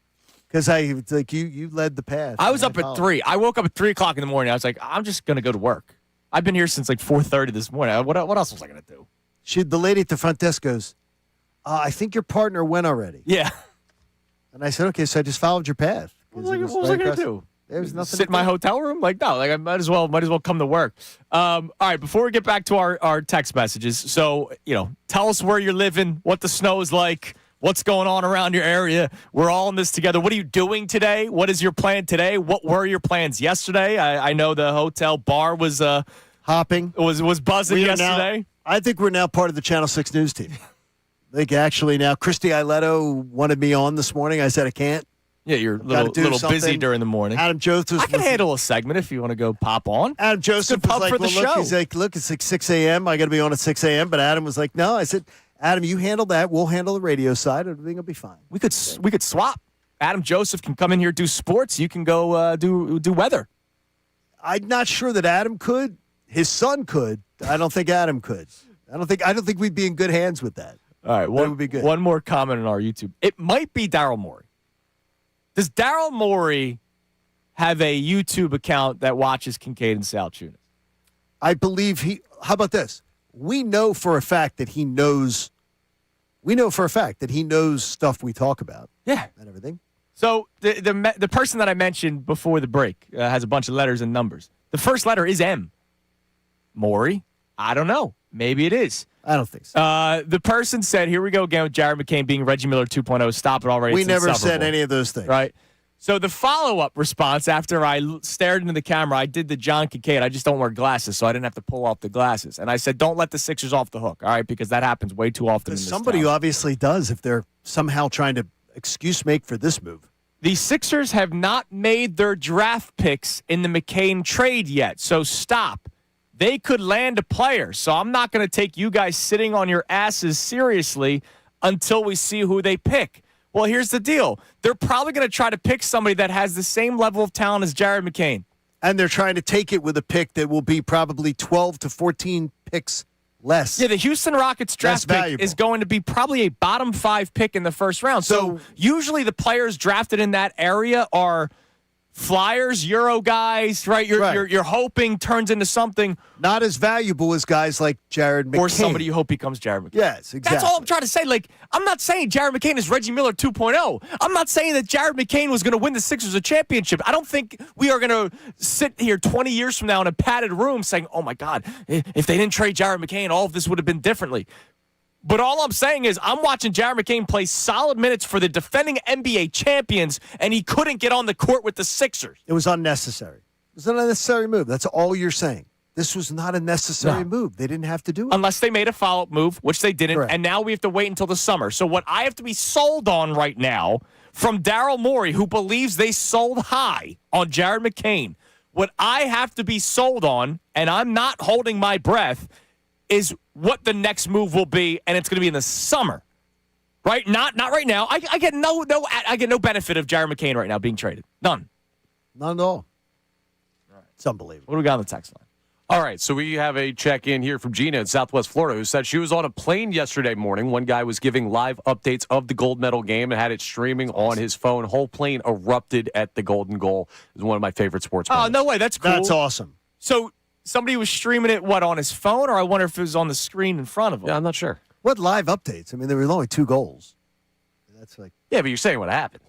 Because you led the path. I was up at 3. I woke up at 3 o'clock in the morning. I was like, I'm just gonna go to work. I've been here since like 4:30 this morning. What else was I gonna do? The lady at the front desk goes, I think your partner went already. Yeah. And I said, okay, so I just followed your path. What was I gonna do? There was nothing. Sit in my hotel room? Like, no, like I might as well come to work. All right, before we get back to our text messages, so tell us where you're living, what the snow is like, what's going on around your area. We're all in this together. What are you doing today? What is your plan today? What were your plans yesterday? I know the hotel bar was hopping. Was buzzing yesterday. I think we're now part of the Channel 6 News team. I think actually now Christy Ailetto wanted me on this morning. I said I can't. Yeah, you're a little busy during the morning. Adam Joseph. I can handle a segment if you want to go pop on. Adam Joseph was like, for the show. He's like, look, it's like 6 a.m. I got to be on at 6 a.m. But Adam was like, no. I said, Adam, you handle that. We'll handle the radio side. Everything will be fine. We could swap. Adam Joseph can come in here, do sports. You can go do weather. I'm not sure that Adam could. His son could. I don't think Adam could. I don't think we'd be in good hands with that. All right, it would be good. One more comment on our YouTube. It might be Daryl Morey. Does Daryl Morey have a YouTube account that watches Kincade and Salciunas? I believe he. How about this? We know for a fact that he knows. We know for a fact that he knows stuff we talk about. Yeah, and everything. So the person that I mentioned before the break has a bunch of letters and numbers. The first letter is M. Morey? I don't know. Maybe it is. I don't think so. The person said, here we go again with Jared McCain being Reggie Miller 2.0. Stop it already. We it's never insufferable. said any of those things. Right. So the follow-up response after I stared into the camera, I did the John Kincade. I just don't wear glasses, so I didn't have to pull off the glasses. And I said, don't let the Sixers off the hook, all right, because that happens way too often in this somebody town. obviously does if they're somehow trying to excuse make for this move. The Sixers have not made their draft picks in the McCain trade yet, so stop. They could land a player, so I'm not going to take you guys sitting on your asses seriously until we see who they pick. Well, here's the deal. They're probably going to try to pick somebody that has the same level of talent as Jared McCain. And they're trying to take it with a pick that will be probably 12 to 14 picks less. Yeah, the Houston Rockets draft pick valuable. is going to be probably a bottom 5 pick in the first round. So usually the players drafted in that area are Flyers, Euro guys, right? You're hoping turns into something. Not as valuable as guys like Jared McCain. Or somebody you hope becomes Jared McCain. Yes, exactly. That's all I'm trying to say. Like, I'm not saying Jared McCain is Reggie Miller 2.0. I'm not saying that Jared McCain was going to win the Sixers a championship. I don't think we are going to sit here 20 years from now in a padded room saying, oh, my God, if they didn't trade Jared McCain, all of this would have been differently. But all I'm saying is I'm watching Jared McCain play solid minutes for the defending NBA champions, and he couldn't get on the court with the Sixers. It was unnecessary. It was an unnecessary move. That's all you're saying. This was not a necessary move. They didn't have to do it. Unless they made a follow-up move, which they didn't, Correct. And now we have to wait until the summer. So what I have to be sold on right now from Daryl Morey, who believes they sold high on Jared McCain, what I have to be sold on, and I'm not holding my breath, is what the next move will be, and it's going to be in the summer, right? Not right now. I get no benefit of Jared McCain right now being traded. None. None at all. It's unbelievable. What do we got on the text line? All right, so we have a check-in here from Gina in Southwest Florida who said she was on a plane yesterday morning. One guy was giving live updates of the gold medal game and had it streaming on his phone. Whole plane erupted at the Golden Goal. It was one of my favorite sports moments. Oh, no way. That's cool. That's awesome. So somebody was streaming it, on his phone? Or I wonder if it was on the screen in front of him. Yeah, I'm not sure. What live updates? I mean, there were only 2 goals. That's like... Yeah, but you're saying what happened.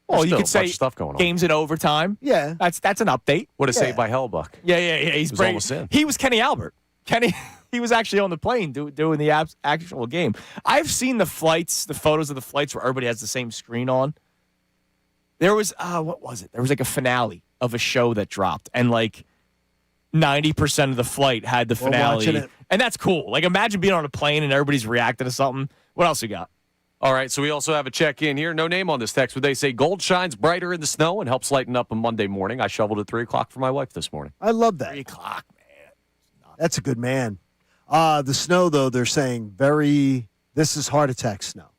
Well, There's you still could a say bunch of stuff going on. Games in overtime. Yeah. That's an update. What a save by Hellbuck. Yeah. He's was brave. almost in. He was Kenny Albert. He was actually on the plane doing the actual game. I've seen the photos of the flights where everybody has the same screen on. There was, what was it? There was like a finale of a show that dropped, and like 90% of the flight had the finale. Watching it. And that's cool. Like, imagine being on a plane and everybody's reacting to something. What else you got? All right, so we also have a check-in here. No name on this text, but they say gold shines brighter in the snow and helps lighten up a Monday morning. I shoveled at 3 o'clock for my wife this morning. I love that. 3 o'clock, man. That's a good man. The snow, though, they're saying this is heart attack snow.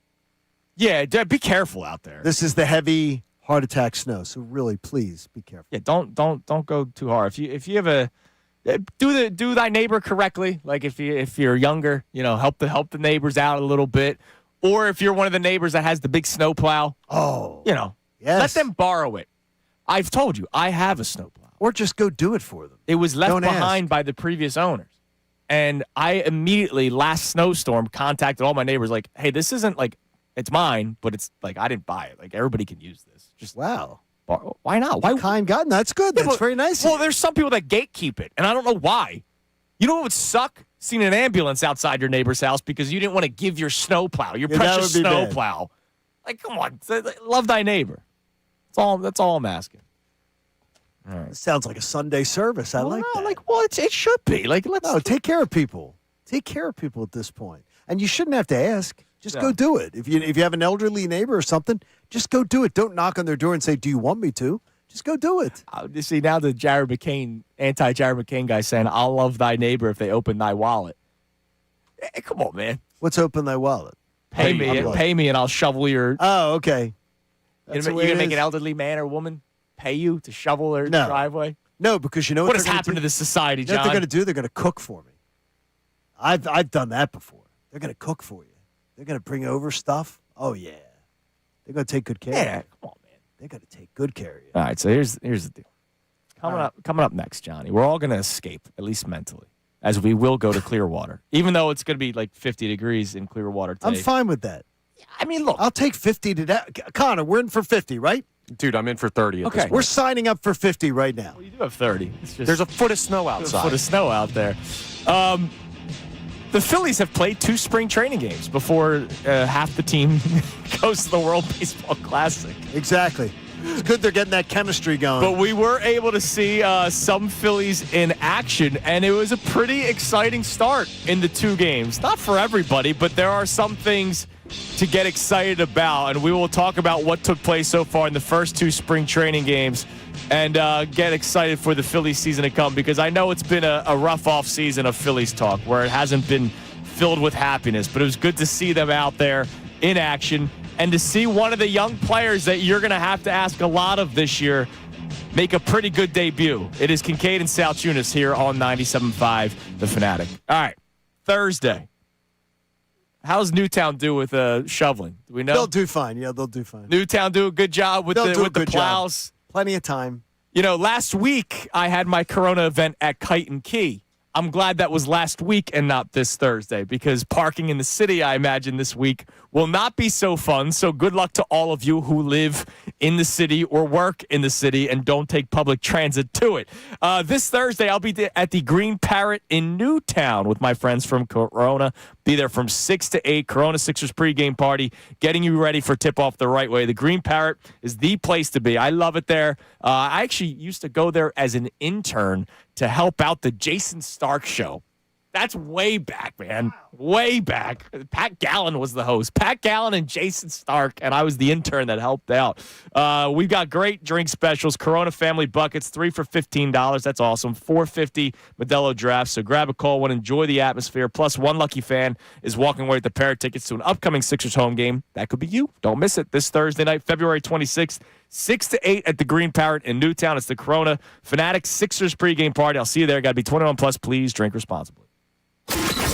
Yeah, be careful out there. This is the heavy heart attack snow. So really, please be careful. Yeah, don't go too hard. If you have do thy neighbor correctly. Like if you're younger, help the neighbors out a little bit. Or if you're one of the neighbors that has the big snowplow, yes. let them borrow it. I've told you, I have a snowplow. Or just go do it for them. It was left Don't behind ask. by the previous owners. And I immediately, last snowstorm, contacted all my neighbors like, hey, this isn't like, it's mine, but it's like, I didn't buy it. Like, everybody can use this. Just Wow. why not? Why? Kind God. That's good. That's very nice. Well, there's some people that gatekeep it, and I don't know why. You know what would suck? Seeing an ambulance outside your neighbor's house because you didn't want to give your snowplow, your precious that would be bad. snowplow. Like, come on. Love thy neighbor. That's all I'm asking. All right. Sounds like a Sunday service. I like that. It should be. Like, let's. No, take care of people. Take care of people at this point. And you shouldn't have to ask. Just go do it. If you have an elderly neighbor or something, just go do it. Don't knock on their door and say, do you want me to? Just go do it. You see, now the Jared McCain, anti-Jared McCain guy saying, I'll love thy neighbor if they open thy wallet. Hey, come on, man. What's open thy wallet? Pay me and I'll shovel your... Oh, okay. You're going to make an elderly man or woman pay you to shovel their driveway? No, because you know what has happened to this society, John? You know what they're going to do? They're going to cook for me. I've done that before. They're going to cook for you. They're going to bring over stuff. Oh, yeah. They're going to take good care of you. Yeah, come on, man. They're going to take good care of you. All right, so here's the deal. Coming up next, Johnny, we're all going to escape, at least mentally, as we will go to Clearwater, even though it's going to be like 50 degrees in Clearwater today. I'm fine with that. I mean, look. I'll take 50 today. Connor, we're in for 50, right? Dude, I'm in for 30 at this point. We're signing up for 50 right now. Well, you do have 30. There's a foot of snow outside. A foot of snow out there. The Phillies have played 2 spring training games before half the team goes to the World Baseball Classic. Exactly. It's good they're getting that chemistry going. But we were able to see some Phillies in action, and it was a pretty exciting start in the 2 games. Not for everybody, but there are some things to get excited about, and we will talk about what took place so far in the first 2 spring training games and get excited for the Phillies season to come, because I know it's been a rough off season of Phillies talk where it hasn't been filled with happiness, but it was good to see them out there in action and to see one of the young players that you're going to have to ask a lot of this year make a pretty good debut. It is Kincade and Salciunas here on 97.5 The Fanatic. All right, Thursday. How's Newtown do with shoveling? Do we know? They'll do fine. Yeah, they'll do fine. Newtown do a good job with the plows. Plenty of time. Last week I had my Corona event at Kite and Key. I'm glad that was last week and not this Thursday, because parking in the city, I imagine, this week will not be so fun. So good luck to all of you who live in the city or work in the city and don't take public transit to it. This Thursday, I'll be at the Green Parrot in Newtown with my friends from Corona. Be there from 6 to 8, Corona Sixers pregame party, getting you ready for tip-off the right way. The Green Parrot is the place to be. I love it there. I actually used to go there as an intern to help out the Jason Stark show. That's way back, man. Way back. Pat Gallen was the host. Pat Gallen and Jason Stark, and I was the intern that helped out. We've got great drink specials. Corona Family Buckets, 3 for $15. That's awesome. $4.50 Modelo Draft. So grab a cold one. Enjoy the atmosphere. Plus, one lucky fan is walking away with the pair of tickets to an upcoming Sixers home game. That could be you. Don't miss it. This Thursday night, February 26th, 6 to 8 at the Green Parrot in Newtown. It's the Corona Fanatic Sixers pregame party. I'll see you there. Got to be 21 plus. Please drink responsibly.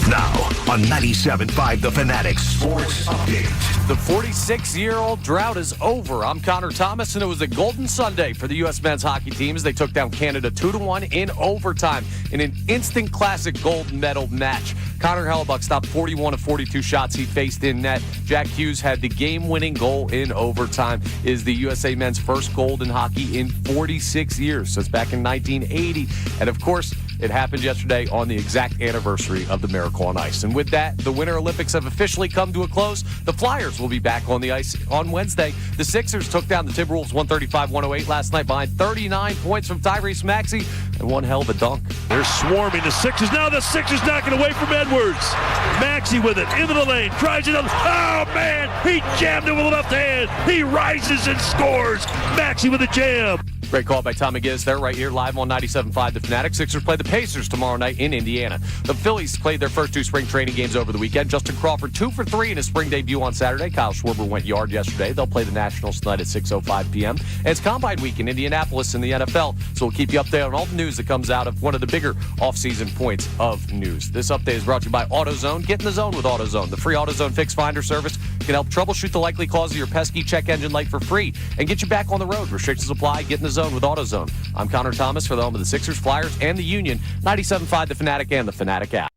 Now on 97.5 The Fanatic Sports Update. The 46-year-old drought is over. I'm Connor Thomas, and it was a golden Sunday for the U.S. men's hockey team as they took down Canada 2-1 in overtime in an instant classic gold medal match. Connor Hellebuck stopped 41 of 42 shots he faced in net. Jack Hughes had the game-winning goal in overtime. It is the USA men's first gold in hockey in 46 years. So it's back in 1980. And, of course, It happened yesterday on the exact anniversary of the Miracle on Ice. And with that, the Winter Olympics have officially come to a close. The Flyers will be back on the ice on Wednesday. The Sixers took down the Timberwolves 135-108 last night behind 39 points from Tyrese Maxey and one hell of a dunk. They're swarming the Sixers. Now the Sixers knocking away from Edwards. Maxey with it into the lane. Tries it up. Oh, man. He jammed it with a left hand. He rises and scores. Maxey with a jam. Great call by Tom McGinnis there, right here, live on 97.5 The Fanatic. Sixers play the Pacers tomorrow night in Indiana. The Phillies played their first 2 spring training games over the weekend. Justin Crawford 2 for 3 in his spring debut on Saturday. Kyle Schwarber went yard yesterday. They'll play the Nationals tonight at 6:05 p.m. And it's Combine Week in Indianapolis in the NFL, so we'll keep you updated on all the news that comes out of one of the bigger offseason points of news. This update is brought to you by AutoZone. Get in the zone with AutoZone. The free AutoZone Fix Finder service can help troubleshoot the likely cause of your pesky check engine light for free and get you back on the road. Restrictions apply. Get in the zone with AutoZone. I'm Connor Thomas for the home of the Sixers, Flyers, and the Union. 97.5 The Fanatic and the Fanatic app.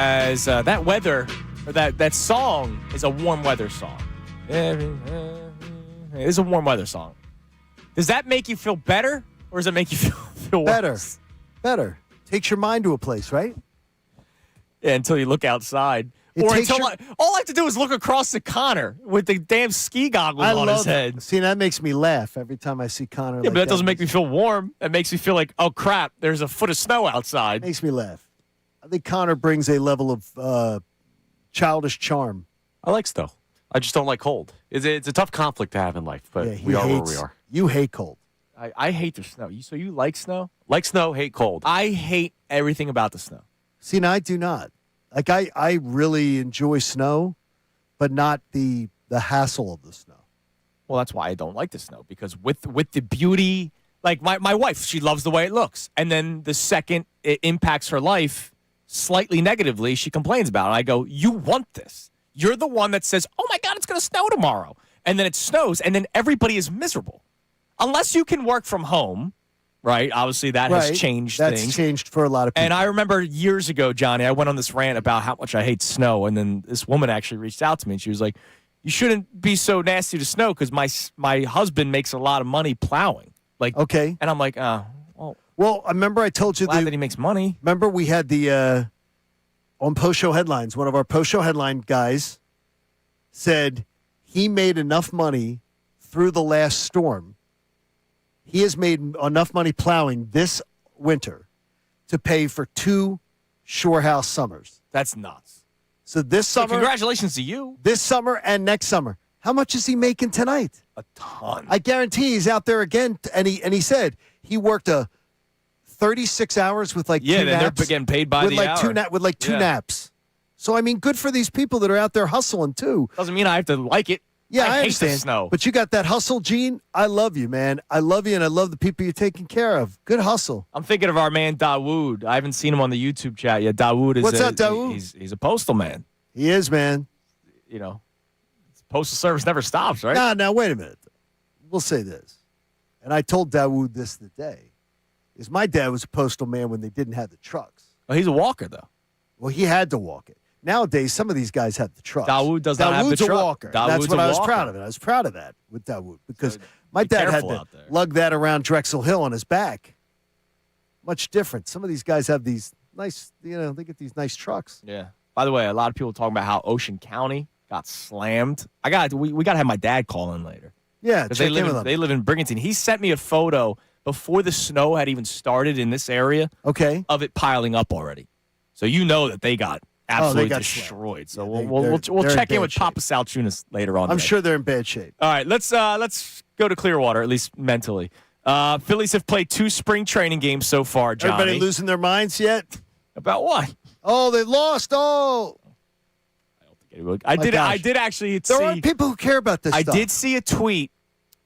As that weather, or that song is a warm weather song. It is a warm weather song. Does that make you feel better, or does it make you feel worse? Better. Takes your mind to a place, right? Yeah, until you look outside. Or until all I have to do is look across to Connor with the damn ski goggles on his head. See, that makes me laugh every time I see Connor. Yeah, but that doesn't make me feel warm. It makes me feel like, oh, crap, there's a foot of snow outside. Makes me laugh. I think Connor brings a level of childish charm. I like snow. I just don't like cold. It's a tough conflict to have in life, but we are where we are. You hate cold. I hate the snow. So you like snow? Like snow, hate cold. I hate everything about the snow. See, now I do not. Like, I really enjoy snow, but not the hassle of the snow. Well, that's why I don't like the snow, because with the beauty, like my wife, she loves the way it looks. And then the second it impacts her life slightly negatively, she complains about it. I go, you want this. You're the one that says, oh, my God, it's going to snow tomorrow. And then it snows, and then everybody is miserable. Unless you can work from home, right? Obviously, that has changed things. That's changed for a lot of people. And I remember years ago, Johnny, I went on this rant about how much I hate snow, and then this woman actually reached out to me, and she was like, you shouldn't be so nasty to snow because my husband makes a lot of money plowing. Like, okay. And I'm like, well, I remember I told you that he makes money. Remember we had the on post-show headlines, one of our post-show headline guys said he made enough money through the last storm. He has made enough money plowing this winter to pay for 2 shore house summers. That's nuts. So this summer, congratulations to you. This summer and next summer. How much is he making tonight? A ton. I guarantee he's out there again. And he said he worked 36 hours with like 2 naps. Yeah, they're getting paid by the hour. With like 2 naps. So, I mean, good for these people that are out there hustling, too. Doesn't mean I have to like it. Yeah, I hate understand. the snow. But you got that hustle, Gene. I love you, man. I love you, and I love the people you're taking care of. Good hustle. I'm thinking of our man Dawood. I haven't seen him on the YouTube chat yet. Dawood is What's up, Dawood? He's a postal man. He is, man. You know, postal service never stops, right? Now, wait a minute. We'll say this. And I told Dawood this the day. Is my dad was a postal man when they didn't have the trucks. Well, he's a walker, though. Well, he had to walk it. Nowadays, some of these guys have the trucks. Dawood does not have the Dawood's a truck. walker. Dawood's That's what a I was walker. proud of it. I was proud of that with Dawood because my be dad had careful to out there. lug that around Drexel Hill on his back. Much different. Some of these guys have these nice, they get these nice trucks. Yeah. By the way, a lot of people talking about how Ocean County got slammed. We got to have my dad call in later. Yeah, Because check they in with live them. in Brigantine. He sent me a photo before the snow had even started in this area Okay. of it piling up already. So you know that they got absolutely got destroyed. So Yeah, we'll they're in check in bad with shape. Papa Salciunas later on. I'm today. sure they're in bad shape. All right, let's go to Clearwater, at least mentally. Phillies have played 2 spring training games so far, Johnny. Everybody losing their minds yet? About what? Oh, they lost. Oh. I gosh. did actually There see. are people who care about this I stuff. did see a tweet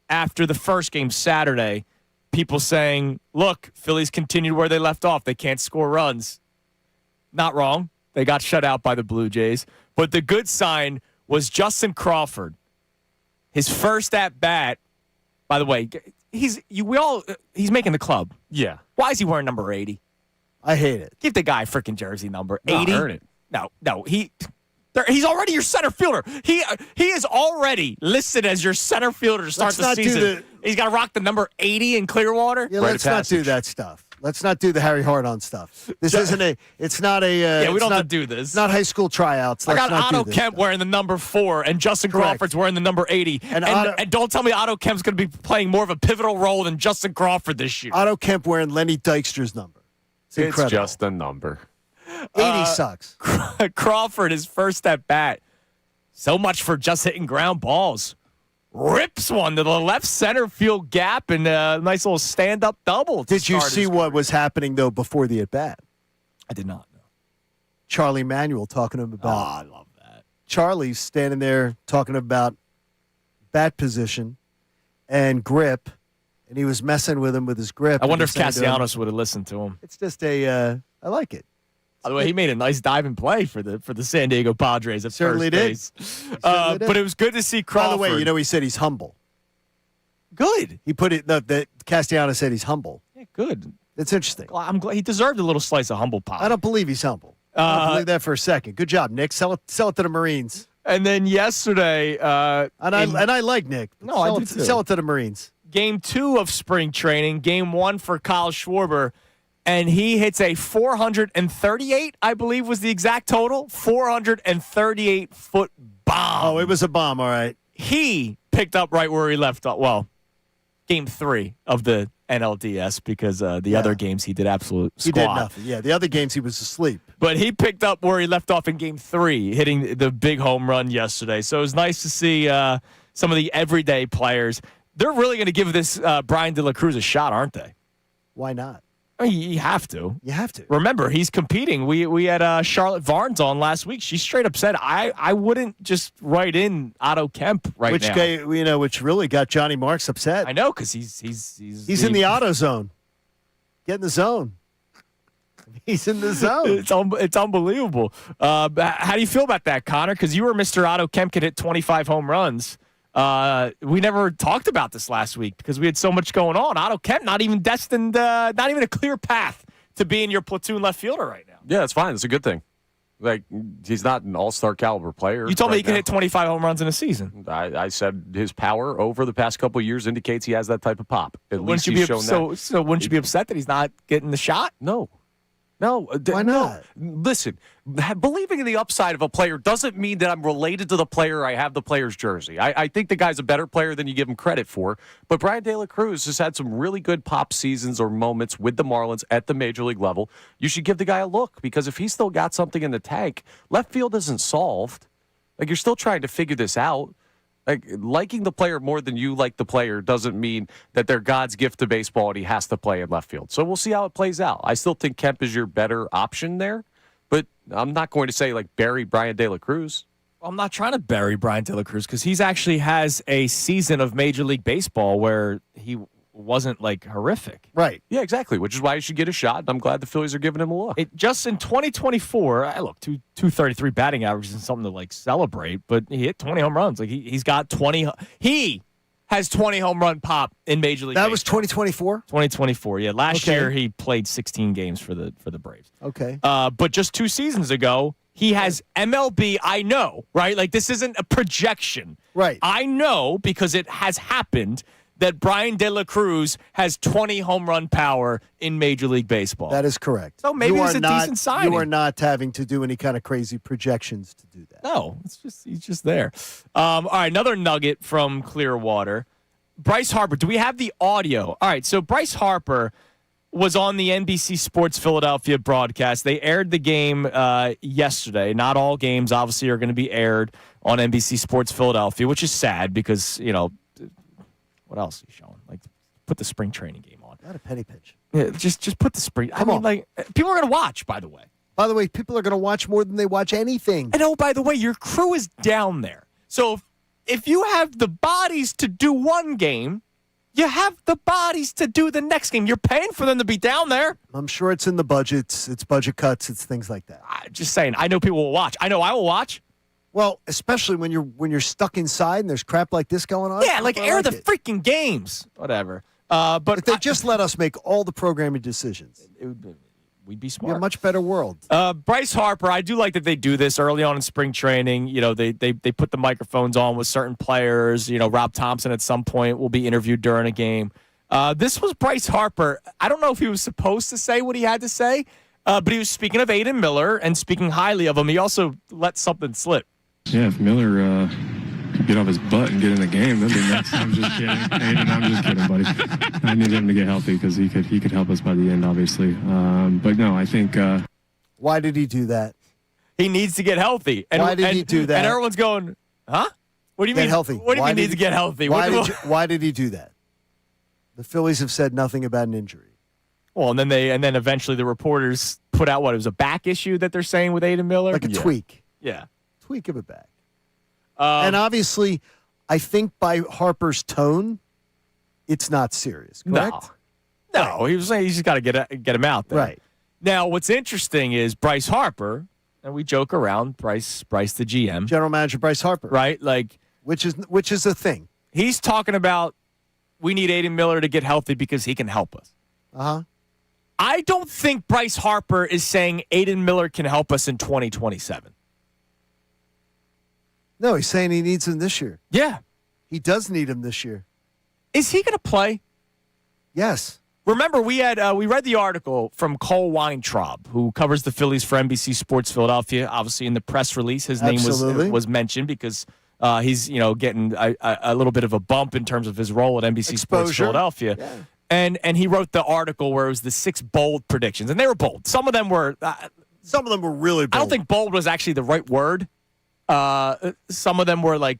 after the first game Saturday, people saying, look, Phillies continued where they left off. They can't score runs. Not wrong. They got shut out by the Blue Jays. But the good sign was Justin Crawford. His first at bat, by the way, he's making the club. Yeah. Why is he wearing number 80? I hate it. Give the guy a freaking jersey number. No, 80. earn it. No, he's already your center fielder. He is already listed as your center fielder to start Let's the not do season. He's got to rock the number 80 in Clearwater. Yeah, Rite let's of not do passage. that stuff. Let's not do the Harry Hardon stuff. This isn't a. It's not a. Yeah, we it's don't not, have to do this. It's not high school tryouts. I Let's got not do Otto this Kemp stuff. wearing the number 4, and Justin Correct. Crawford's wearing the number 80. And And don't tell me Otto Kemp's going to be playing more of a pivotal role than Justin Crawford this year. Otto Kemp wearing Lenny Dykstra's number. It's It's incredible. just a number. 80 sucks. Crawford, his first at bat. So much for just hitting ground balls. Rips one to the left center field gap and a nice little stand-up double. to Did you start see his what career. was happening though before the at bat? I did not know. Charlie Manuel talking to him about. I love that. Charlie's standing there talking about bat position and grip, and he was messing with him with his grip. I wonder and if he was saying to him, Castellanos would have listened to him. It's just a. I like it. By the way, he made a nice diving play for the San Diego Padres at Certainly first did. base. certainly did. But it was good to see By Crawford. the way, he said he's humble. good. He put it. The Castellanos said he's humble. Yeah, good. It's interesting. I'm glad he deserved a little slice of humble pie. I don't believe he's humble. I don't believe that for a second. Good job, Nick. Sell it to the Marines. And then yesterday, And I like Nick. No, I sell do it, too. Sell it to the Marines. game 2 of spring training, game 1 for Kyle Schwarber, and he hits a 438, I believe was the exact total, 438-foot bomb. Oh, it was a bomb. All right. He picked up right where he left off. Well, game 3 of the NLDS because the other games he did absolute He squat. did nothing. Yeah, the other games he was asleep. But he picked up where he left off in game 3, hitting the big home run yesterday. So it was nice to see some of the everyday players. They're really going to give this Brian De La Cruz a shot, aren't they? Why not? I mean, you have to. You have to. Remember, he's competing. We had Charlotte Varnes on last week. She straight up said, I wouldn't just write in Otto Kemp now. Which really got Johnny Marks upset. I know, because he's in the auto zone. Get in the zone. He's in the zone. It's unbelievable. How do you feel about that, Connor? Because you were Mr. Otto Kemp could hit 25 home runs. We never talked about this last week because we had so much going on. Otto Kemp not even destined, not even a clear path to being your platoon left fielder right now. Yeah, it's fine. It's a good thing. Like, he's not an all-star caliber player. You told me he right could now. hit 25 home runs in a season. I said his power over the past couple of years indicates he has that type of pop. At least he's shown that. So wouldn't you be upset that he's not getting the shot? No. Why not? No. Listen, believing in the upside of a player doesn't mean that I'm related to the player. I have the player's jersey. I think the guy's a better player than you give him credit for. But Brian De La Cruz has had some really good pop seasons or moments with the Marlins at the major league level. You should give the guy a look because if he's still got something in the tank, left field isn't solved. Like, you're still trying to figure this out. Like, liking the player more than you like the player doesn't mean that they're God's gift to baseball and he has to play in left field. So we'll see how it plays out. I still think Kemp is your better option there, but I'm not going to say, like, bury Brian De La Cruz. I'm not trying to bury Brian De La Cruz because he's actually has a season of Major League Baseball where he wasn't like horrific. Right. Yeah, exactly, which is why he should get a shot. I'm glad the Phillies are giving him a look. Just in 2024, look, 233 batting average isn't something to like celebrate, but he hit 20 home runs. Like he's got 20. He has 20 home run pop in Major League. That Baseball. was 2024. 2024. Yeah, last year he played 16 games for the Braves. Okay. But just 2 seasons ago, he has MLB. I know, right? Like this isn't a projection. Right. I know because it has happened that Brian De La Cruz has 20 home run power in Major League Baseball. That is correct. So maybe it's a decent signing. You are not having to do any kind of crazy projections to do that. No, he's just there. All right, another nugget from Clearwater. Bryce Harper. Do we have the audio? All right, so Bryce Harper was on the NBC Sports Philadelphia broadcast. They aired the game yesterday. Not all games, obviously, are going to be aired on NBC Sports Philadelphia, which is sad because, what else are you showing? Like, put the spring training game on. Not a penny pinch. Yeah, just put the spring. Come on. Like, people are going to watch, by the way. By the way, people are going to watch more than they watch anything. And by the way, your crew is down there. So if you have the bodies to do one game, you have the bodies to do the next game. You're paying for them to be down there. I'm sure it's in the budgets. It's budget cuts. It's things like that. Just saying. I know people will watch. I know I will watch. Well, especially when you're stuck inside and there's crap like this going on. Yeah, like air the freaking games. Whatever. But if they just let us make all the programming decisions, we'd be be smart. a much better world. Bryce Harper, I do like that they do this early on in spring training. They put the microphones on with certain players. Rob Thompson at some point will be interviewed during a game. This was Bryce Harper. I don't know if he was supposed to say what he had to say, but he was speaking of Aiden Miller and speaking highly of him. He also let something slip. Yeah, if Miller could get off his butt and get in the game, that'd be nice. I'm just kidding. Aiden, I'm just kidding, buddy. I need him to get healthy because he could help us by the end, obviously. But no, I think. Why did he do that? He needs to get healthy. And, why did he do that? And everyone's going, huh? What do you mean? Healthy. What do you mean needs to get healthy? Why did he do that? The Phillies have said nothing about an injury. Well, and then eventually the reporters put out what it was a back issue that they're saying with Aiden Miller, like a tweak. Yeah. Tweak of it back. And obviously, I think by Harper's tone, it's not serious, correct? No. He was saying he's just got to get him out there. Right. Now, what's interesting is Bryce Harper, and we joke around, Bryce the GM. General Manager Bryce Harper. Right? Like, which is a thing. He's talking about we need Aiden Miller to get healthy because he can help us. Uh-huh. I don't think Bryce Harper is saying Aiden Miller can help us in 2027. No, he's saying he needs him this year. Yeah. He does need him this year. Is he going to play? Yes. Remember, we read the article from Cole Weintraub, who covers the Phillies for NBC Sports Philadelphia. Obviously, in the press release, his name was mentioned because he's getting a little bit of a bump in terms of his role at NBC Sports Philadelphia. Yeah. And he wrote the article where it was the 6 bold predictions, and they were bold. Some of them were really bold. I don't think bold was actually the right word. Some of them were like,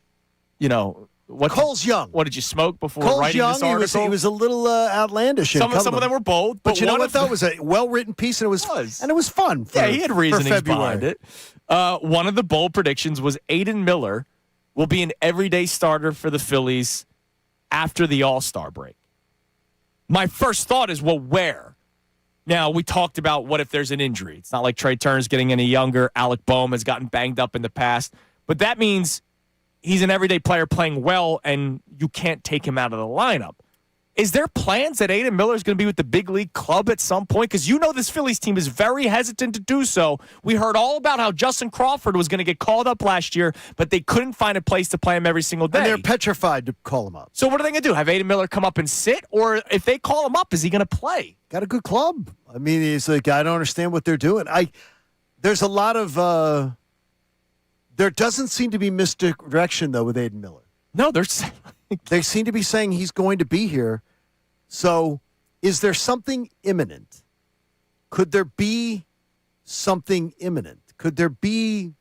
Cole's young. What did you smoke before Cole's writing young. this article? He was a little outlandish. Some of them were bold, but you know what? Though it was a well-written piece, and it was fun. He had reasonings behind it. One of the bold predictions was Aiden Miller will be an everyday starter for the Phillies after the All-Star break. My first thought is, well, where? Now, we talked about what if there's an injury. It's not like Trey Turner's getting any younger. Alec Boehm has gotten banged up in the past. But that means he's an everyday player playing well, and you can't take him out of the lineup. Is there plans that Aiden Miller is going to be with the big league club at some point? Because this Phillies team is very hesitant to do so. We heard all about how Justin Crawford was going to get called up last year, but they couldn't find a place to play him every single day. And they're petrified to call him up. So what are they going to do? Have Aiden Miller come up and sit? Or if they call him up, is he going to play? Got a good club. I mean, he's like, I don't understand what they're doing. There's a lot of there doesn't seem to be misdirection, though, with Aiden Miller. No, they seem to be saying he's going to be here. So is there something imminent? Could there be something imminent? Could there be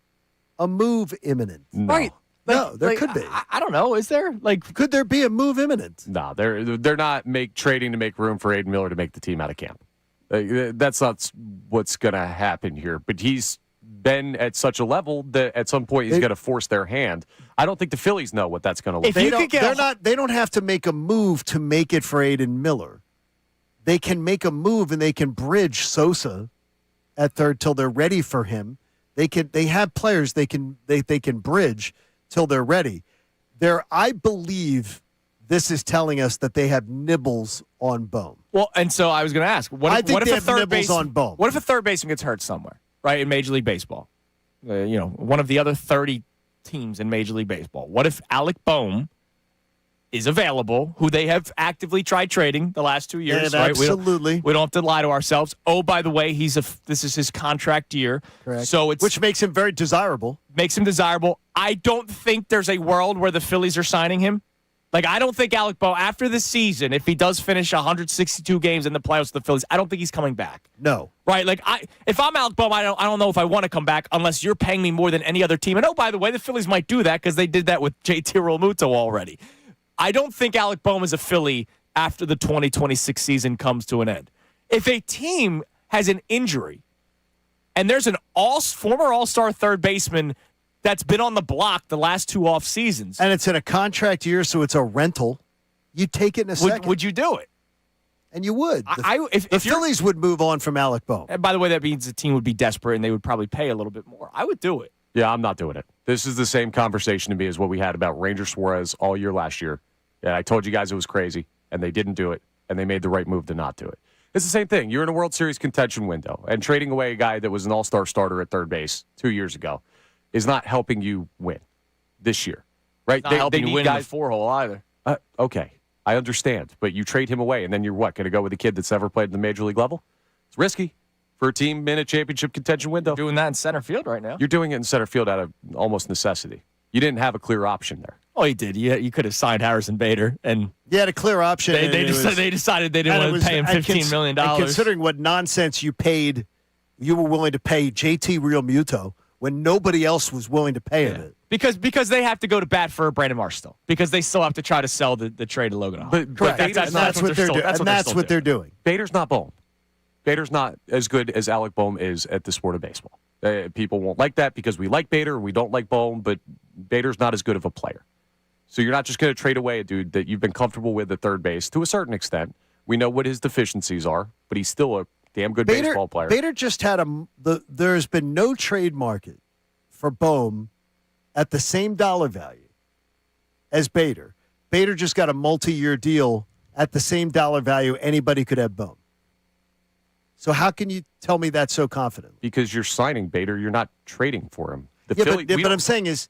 a move imminent? No. Right. No, there could be. I don't know. Is there? Could there be a move imminent? No, they're not trading to make room for Aiden Miller to make the team out of camp. That's not what's going to happen here. But he's been at such a level that at some point he's going to force their hand. I don't think the Phillies know what that's going to look like. They don't have to make a move to make it for Aiden Miller. They can make a move and they can bridge Sosa at third till they're ready for him. They have players they can bridge till they're ready. I believe this is telling us that they have nibbles on Bohm. Well, and so I was going to ask, what if a third baseman on Bohm? What if a third baseman gets hurt somewhere, right, in Major League Baseball? One of the other 30 teams in Major League Baseball. What if Alec Bohm is available, who they have actively tried trading the last 2 years? Yeah, right? Absolutely. We don't have to lie to ourselves. Oh, by the way, this is his contract year. Correct. So which makes him very desirable. Makes him desirable. I don't think there's a world where the Phillies are signing him. Like, I don't think Alec Bohm, after this season, if he does finish 162 games in the playoffs with the Phillies, I don't think he's coming back. No. Right? Like, if I'm Alec Bohm, I don't know if I want to come back unless you're paying me more than any other team. And, oh, by the way, the Phillies might do that because they did that with JT Realmuto already. I don't think Alec Bohm is a Philly after the 2026 season comes to an end. If a team has an injury and there's an former all-star third baseman that's been on the block the last 2 off seasons, and it's in a contract year, so it's a rental, you take it in a second. Would you do it? And you would. If the Phillies would move on from Alec Bohm. And by the way, that means the team would be desperate and they would probably pay a little bit more. I would do it. Yeah, I'm not doing it. This is the same conversation to me as what we had about Ranger Suarez all year last year. Yeah, I told you guys it was crazy, and they didn't do it, and they made the right move to not do it. It's the same thing. You're in a World Series contention window, and trading away a guy that was an all-star starter at third base 2 years ago is not helping you win this year, right? It's not helping you win in the 4-hole either. Okay, I understand, but you trade him away, and then you're what, going to go with a kid that's never played at the major league level? It's risky for a team in a championship contention window. You're doing that in center field right now. You're doing it in center field out of almost necessity. You didn't have a clear option there. Oh, he did. You could have signed Harrison Bader, and you had a clear option. They decided they didn't want to pay him $15 million. And considering what nonsense you were willing to pay JT Realmuto when nobody else was willing to pay him it. Because they have to go to bat for Brandon Marsh still. Because they still have to try to sell the trade to Logan Hall. But that's what they're doing. That's what they're doing. Bader's not Bohm. Bader's not as good as Alec Bohm is at the sport of baseball. People won't like that because we like Bader, we don't like Bohm, but Bader's not as good of a player. So you're not just going to trade away a dude that you've been comfortable with at third base to a certain extent. We know what his deficiencies are, but he's still a damn good baseball player. Bader just had there's been no trade market for Bohm at the same dollar value as Bader. Bader just got a multi-year deal at the same dollar value anybody could have Bohm. So how can you tell me that so confidently? Because you're signing Bader, you're not trading for him. But I'm saying is,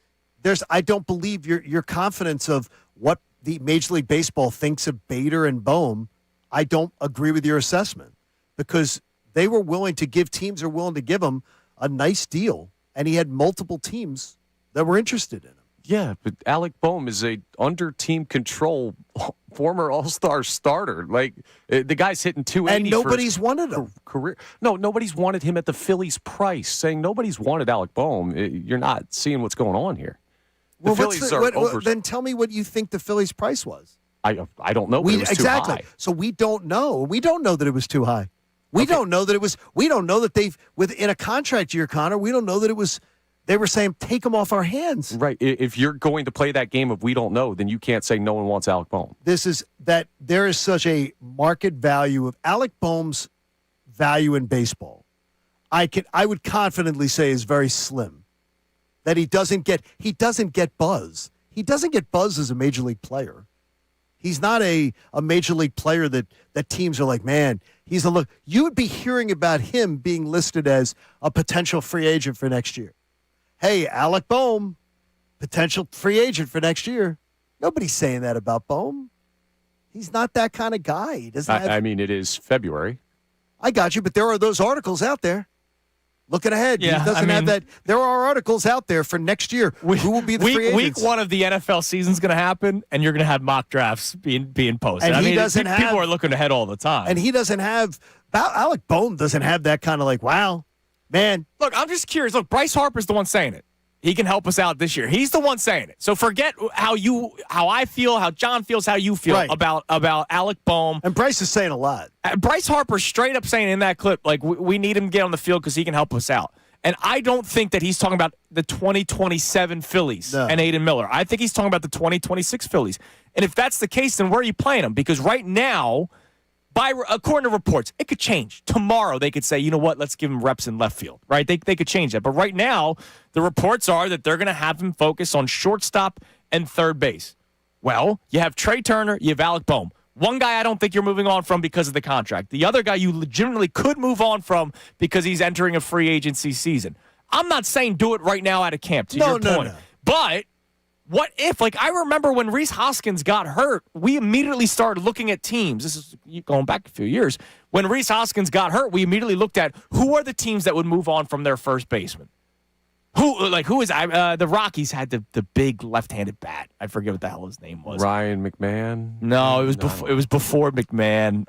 I don't believe your confidence of what the Major League Baseball thinks of Bader and Bohm. I don't agree with your assessment because teams are willing to give him a nice deal, and he had multiple teams that were interested in him. Yeah, but Alec Bohm is a under team control former all-star starter. Like the guy's hitting 280 and nobody's wanted him. Career. No, nobody's wanted him at the Phillies price. Saying nobody's wanted Alec Bohm, you're not seeing what's going on here. Then tell me what you think the Phillies price was. I don't know. But it was exactly. Too high. So we don't know. We don't know that it was too high. We don't know that it was. We don't know that they've within a contract year, Connor. We don't know that it was. They were saying, take them off our hands. Right. If you're going to play that game of we don't know, then you can't say no one wants Alec Bohm. There is such a market value of Alec Bohm's value in baseball. I would confidently say is very slim. That he doesn't get buzz. He doesn't get buzz as a major league player. He's not a major league player that teams are like, man, he's a look. You would be hearing about him being listed as a potential free agent for next year. Hey, Alec Bohm, potential free agent for next year. Nobody's saying that about Bohm. He's not that kind of guy. He doesn't have, I mean, it is February. I got you, but there are those articles out there. Looking ahead, yeah, he doesn't have that. There are articles out there for next year. Who will be the free agents? Week 1 of the NFL season's going to happen, and you're going to have mock drafts being posted. And people are looking ahead all the time. And he doesn't have Alec Bohm doesn't have that kind of like, wow, man. Look, I'm just curious. Look, Bryce Harper's the one saying it. He can help us out this year. He's the one saying it. So forget how I feel, how John feels, how you feel about Alec Bohm. And Bryce is saying a lot. Bryce Harper straight up saying in that clip, like, we need him to get on the field because he can help us out. And I don't think that he's talking about the 2027 Phillies and Aiden Miller. I think he's talking about the 2026 Phillies. And if that's the case, then where are you playing him? Because right now, according to reports, it could change. Tomorrow, they could say, you know what, let's give him reps in left field, right? They could change that. But right now, the reports are that they're going to have him focus on shortstop and third base. Well, you have Trey Turner, you have Alec Boehm. One guy I don't think you're moving on from because of the contract. The other guy you legitimately could move on from because he's entering a free agency season. I'm not saying do it right now out of camp, to your point. No. But what if, I remember when Reese Hoskins got hurt, we immediately started looking at teams. This is going back a few years. When Reese Hoskins got hurt, we immediately looked at who are the teams that would move on from their first baseman. Who is the Rockies had the big left-handed bat. I forget what the hell his name was. Ryan McMahon? No, it was before McMahon.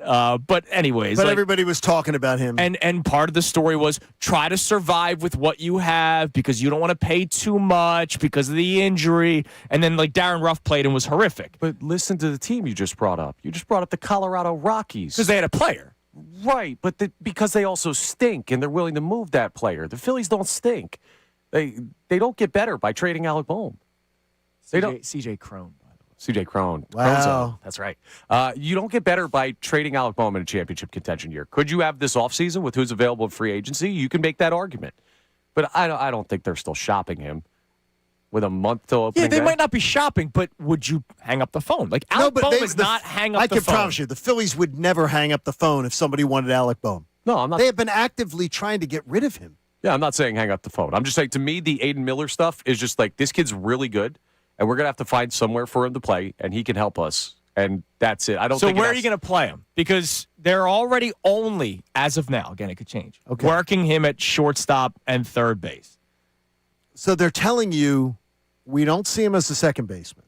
But anyways, but everybody was talking about him. And part of the story was try to survive with what you have because you don't want to pay too much because of the injury. And then Darren Ruff played and was horrific. But listen to the team you just brought up. You just brought up the Colorado Rockies because they had a player. Right, but because they also stink and they're willing to move that player. The Phillies don't stink. They don't get better by trading Alec Boehm. CJ Crone, by the way. CJ Crone. Wow. That's right. You don't get better by trading Alec Boehm in a championship contention year. Could you have this offseason with who's available in free agency? You can make that argument. But I don't think they're still shopping him with a month till opening they day. might not be shopping, but would you hang up the phone? Alec Boehm is not hang up the phone. I can promise you, the Phillies would never hang up the phone if somebody wanted Alec Boehm. No, I'm not. They have been actively trying to get rid of him. Yeah, I'm not saying hang up the phone. I'm just saying, to me, the Aiden Miller stuff is just this kid's really good, and we're going to have to find somewhere for him to play, and he can help us. And that's it. So where are you going to play him? Because they're already only, as of now, again, it could change, working him at shortstop and third base. So they're telling you we don't see him as a second baseman.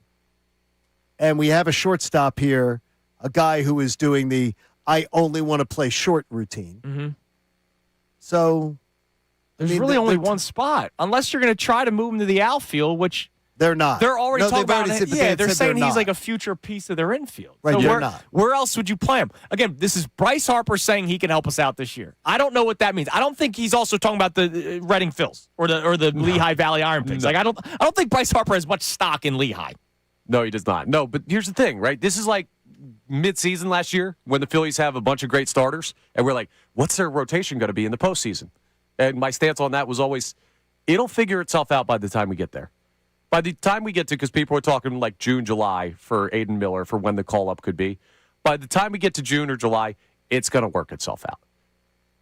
And we have a shortstop here, a guy who is doing the I only want to play short routine. Mm-hmm. So there's really only one spot, unless you're going to try to move him to the outfield, which they're not. They're already talking about it. Yeah, they're saying he's not. A future piece of their infield. Right, so they're not. Where else would you play him? Again, this is Bryce Harper saying he can help us out this year. I don't know what that means. I don't think he's also talking about the Reading Phils or the Lehigh Valley Iron Pigs. No. I don't think Bryce Harper has much stock in Lehigh. No, he does not. No, but here's the thing, right? This is mid-season last year when the Phillies have a bunch of great starters, and we're like, what's their rotation going to be in the postseason? And my stance on that was always, it'll figure itself out by the time we get there. By the time we get to, because people are talking June, July for Aiden Miller for when the call-up could be. By the time we get to June or July, it's going to work itself out.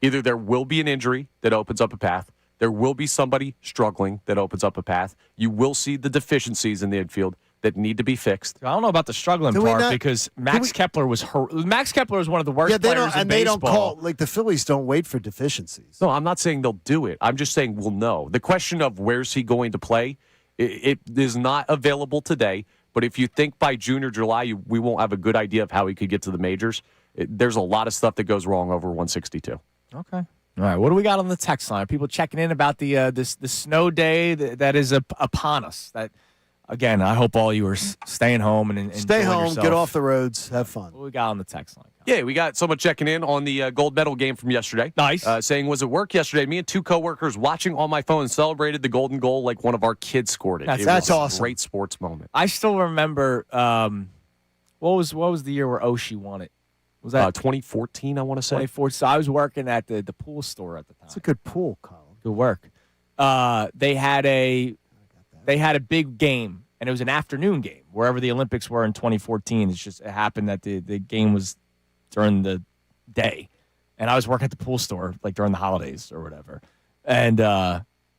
Either there will be an injury that opens up a path. There will be somebody struggling that opens up a path. You will see the deficiencies in the infield that need to be fixed. I don't know about the struggling part because Max Kepler was one of the worst players in baseball. They don't call the Phillies don't wait for deficiencies. No, I'm not saying they'll do it. I'm just saying we'll know. The question of where's he going to play, it is not available today. But if you think by June or July we won't have a good idea of how he could get to the majors, there's a lot of stuff that goes wrong over 162. Okay. All right. What do we got on the text line? Are people checking in about the snow day that is upon us? That. Again, I hope all you are staying home and stay home, yourself. Get off the roads, have fun. What we got on the text line? Yeah, we got someone checking in on the gold medal game from yesterday. Nice. Saying, was at work yesterday. Me and two coworkers watching on my phone celebrated the golden goal like one of our kids scored it. That's awesome. A great sports moment. I still remember what was the year where Oshie won it? Was that 2014, I want to say? 2014. So I was working at the pool store at the time. It's a good pool, Colin. Good work. They had a big game. And it was an afternoon game, wherever the Olympics were in 2014. It happened that the game was during the day. And I was working at the pool store, during the holidays or whatever. And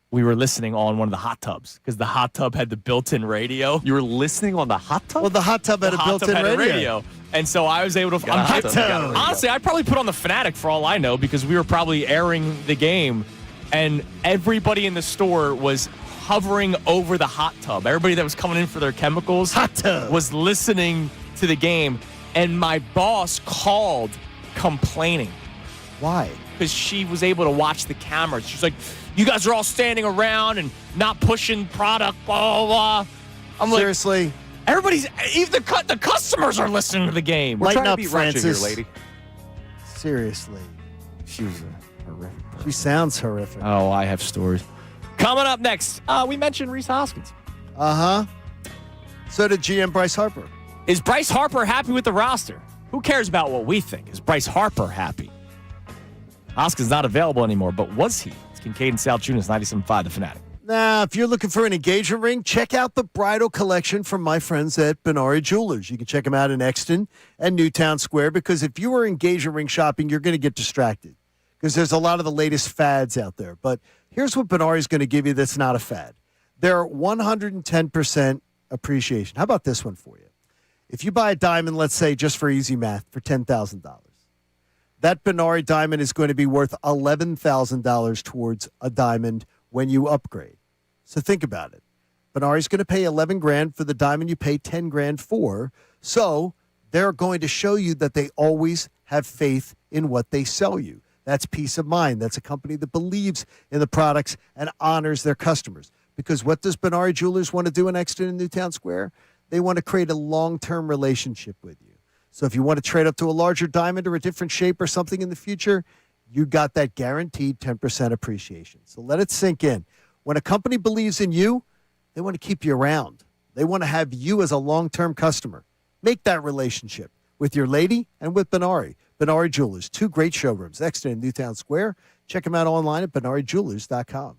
we were listening on one of the hot tubs because the hot tub had the built-in radio. You were listening on the hot tub? Well, the hot tub had a built-in radio. And so I was able to... Honestly, I probably put on the Fanatic for all I know because we were probably airing the game. And everybody in the store was hovering over the hot tub. Everybody that was coming in for their chemicals was listening to the game. And my boss called complaining. Why? Because she was able to watch the cameras. She's like, you guys are all standing around and not pushing product, blah, blah, blah. I'm Seriously? Even the customers are listening to the game. We're Lighten trying up, to be Francis. here, lady. Seriously. She was horrific. She sounds horrific. Oh, I have stories. Coming up next, we mentioned Reese Hoskins. So did GM Bryce Harper. Is Bryce Harper happy with the roster? Who cares about what we think? Is Bryce Harper happy? Hoskins not available anymore, but was he? It's Kincade and Salciunas, 97.5, The Fanatic. Now, if you're looking for an engagement ring, check out the bridal collection from my friends at Benari Jewelers. You can check them out in Exton and Newtown Square, because if you are engagement ring shopping, you're going to get distracted because there's a lot of the latest fads out there. But here's what Benari is going to give you that's not a fad. They're 110% appreciation. How about this one for you? If you buy a diamond, let's say, just for easy math, for $10,000, that Benari diamond is going to be worth $11,000 towards a diamond when you upgrade. So think about it. Benari's going to pay $11,000 for the diamond you pay $10,000 for. So they're going to show you that they always have faith in what they sell you. That's peace of mind. That's a company that believes in the products and honors their customers. Because what does Benari Jewelers want to do in Exton and Newtown Square? They want to create a long-term relationship with you. So if you want to trade up to a larger diamond or a different shape or something in the future, you got that guaranteed 10% appreciation. So let it sink in. When a company believes in you, they want to keep you around. They want to have you as a long-term customer. Make that relationship with your lady and with Benari. Benari Jewelers, 2 great showrooms, Exton and Newtown Square. Check them out online at benarijewelers.com.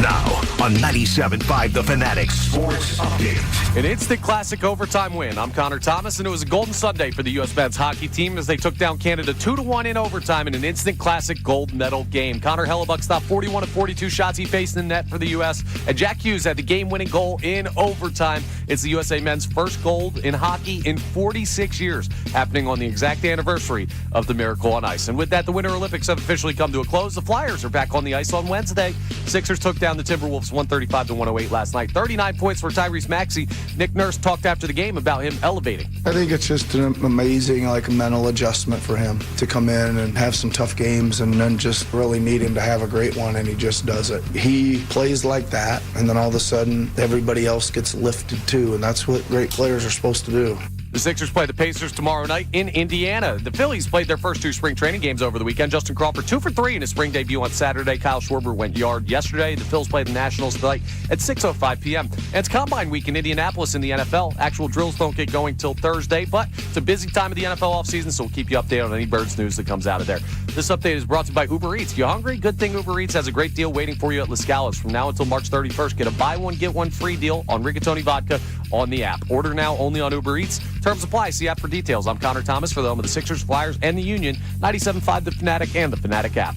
Now on 97.5 The Fanatic Sports Update. An instant classic overtime win. I'm Connor Thomas, and it was a golden Sunday for the U.S. men's hockey team as they took down Canada 2-1 in overtime in an instant classic gold medal game. Connor Hellebuck stopped 41 of 42 shots he faced in the net for the U.S., and Jack Hughes had the game-winning goal in overtime. It's the USA men's first gold in hockey in 46 years, happening on the exact anniversary of the Miracle on Ice. And with that, the Winter Olympics have officially come to a close. The Flyers are back on the ice on Wednesday. Sixers took down the Timberwolves 135-108 last night. 39 points for Tyrese Maxey. Nick Nurse talked after the game about him elevating. I think it's just an amazing mental adjustment for him to come in and have some tough games and then just really need him to have a great one, and he just does it. He plays like that, and then all of a sudden everybody else gets lifted too, and that's what great players are supposed to do. The Sixers play the Pacers tomorrow night in Indiana. The Phillies played their first 2 spring training games over the weekend. Justin Crawford 2 for 3 in his spring debut on Saturday. Kyle Schwarber went yard yesterday. The Phils play the Nationals tonight at 6:05 p.m. And it's Combine Week in Indianapolis in the NFL. Actual drills don't get going till Thursday, but it's a busy time of the NFL offseason, so we'll keep you updated on any Birds news that comes out of there. This update is brought to you by Uber Eats. You hungry? Good thing Uber Eats has a great deal waiting for you at La Scala's. From now until March 31st, get a buy one, get one free deal on Rigatoni Vodka on the app. Order now only on Uber Eats. Terms apply. See app for details. I'm Connor Thomas for the home of the Sixers, Flyers, and the Union. 97.5 The Fanatic and the Fanatic app.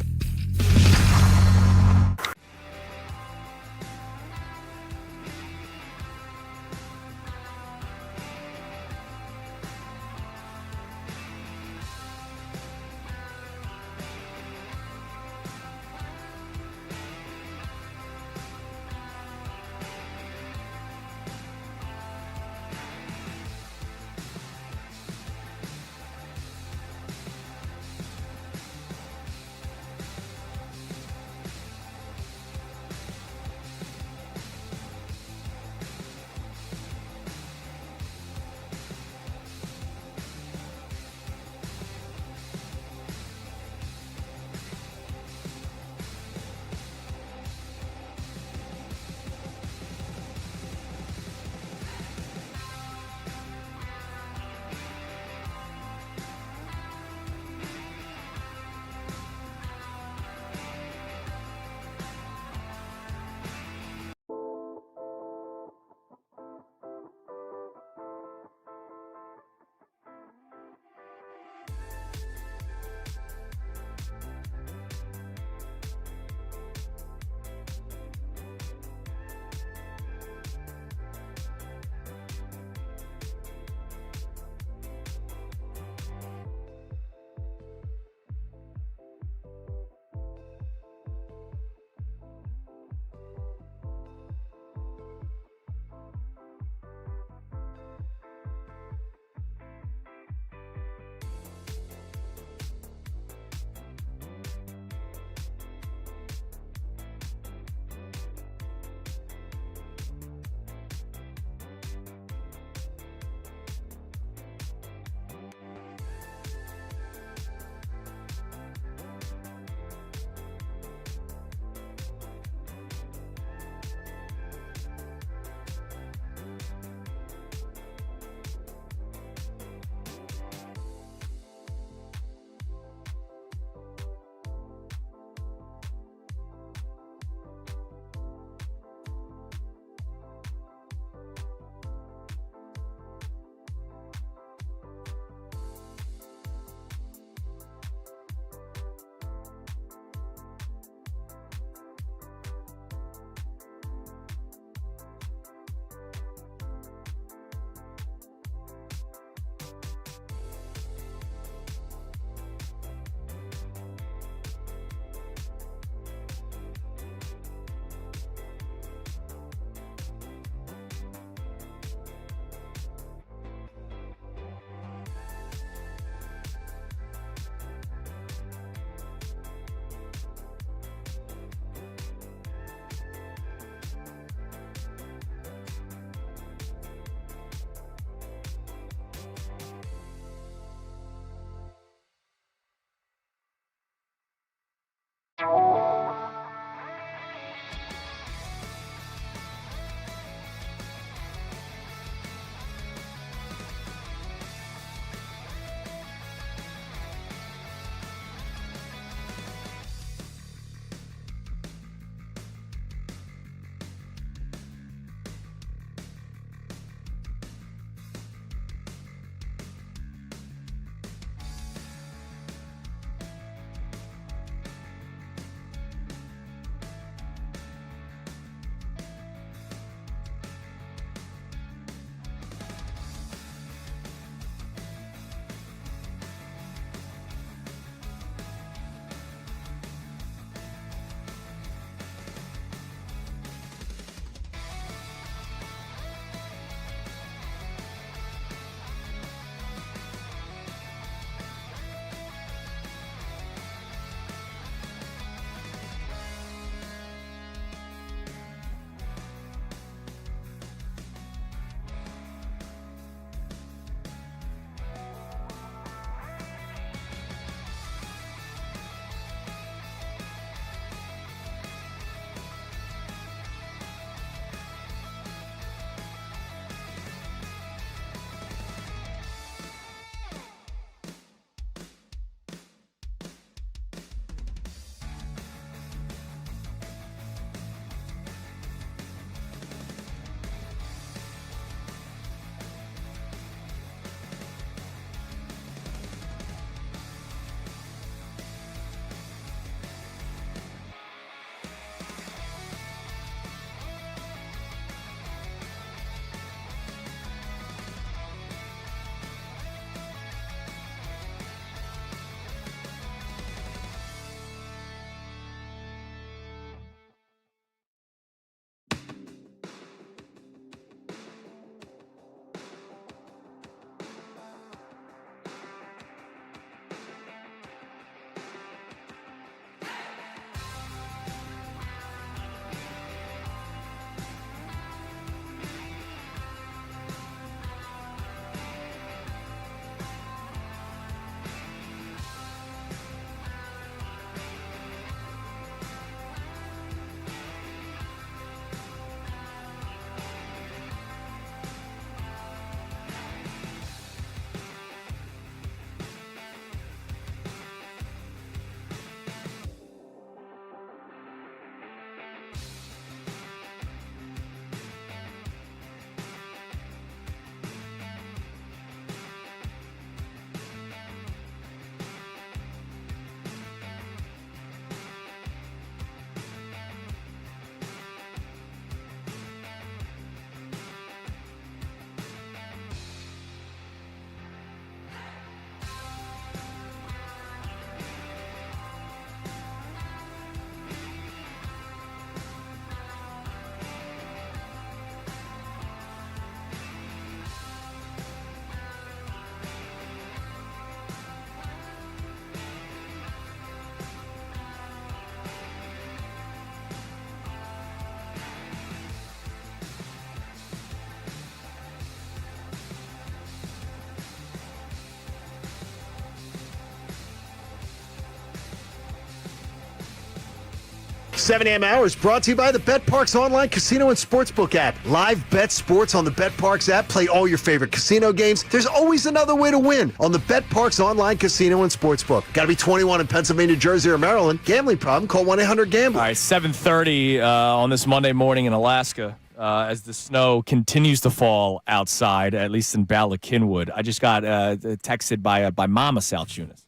7 a.m. hour is brought to you by the BetParks online casino and sportsbook app. Live bet sports on the BetParks app. Play all your favorite casino games. There's always another way to win on the BetParks online casino and sportsbook. Got to be 21 in Pennsylvania, Jersey, or Maryland. Gambling problem? Call 1-800-GAMBLER. All right, 7:30 on this Monday morning in Alaska. As the snow continues to fall outside, at least in Bala Cynwyd. I just got texted by Mama Salciunas.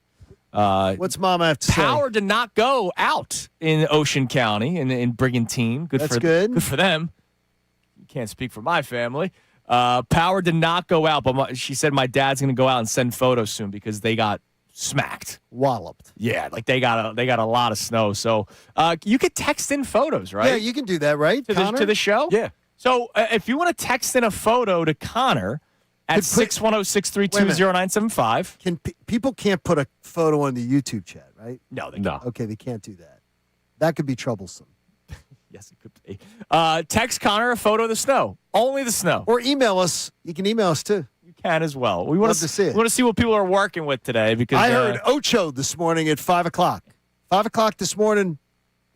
What's Mama have to say? Power did not go out in Ocean County in Brigantine. That's good. Good for them. You can't speak for my family. Power did not go out, but she said my dad's going to go out and send photos soon because they got smacked. Walloped. Yeah, like they got a lot of snow. So you could text in photos, right? Yeah, you can do that, right, to the show? Yeah. So if you want to text in a photo to Connor at 610-632-0975. People can't put a photo on the YouTube chat, right? No, they No. Okay, they can't do that. That could be troublesome. Yes, it could be. Text Connor a photo of the snow. Only the snow. Or email us. You can email us, too. You can as well. We want Love to see it. We want to see what people are working with today because I heard Ocho this morning at 5 o'clock. 5 o'clock this morning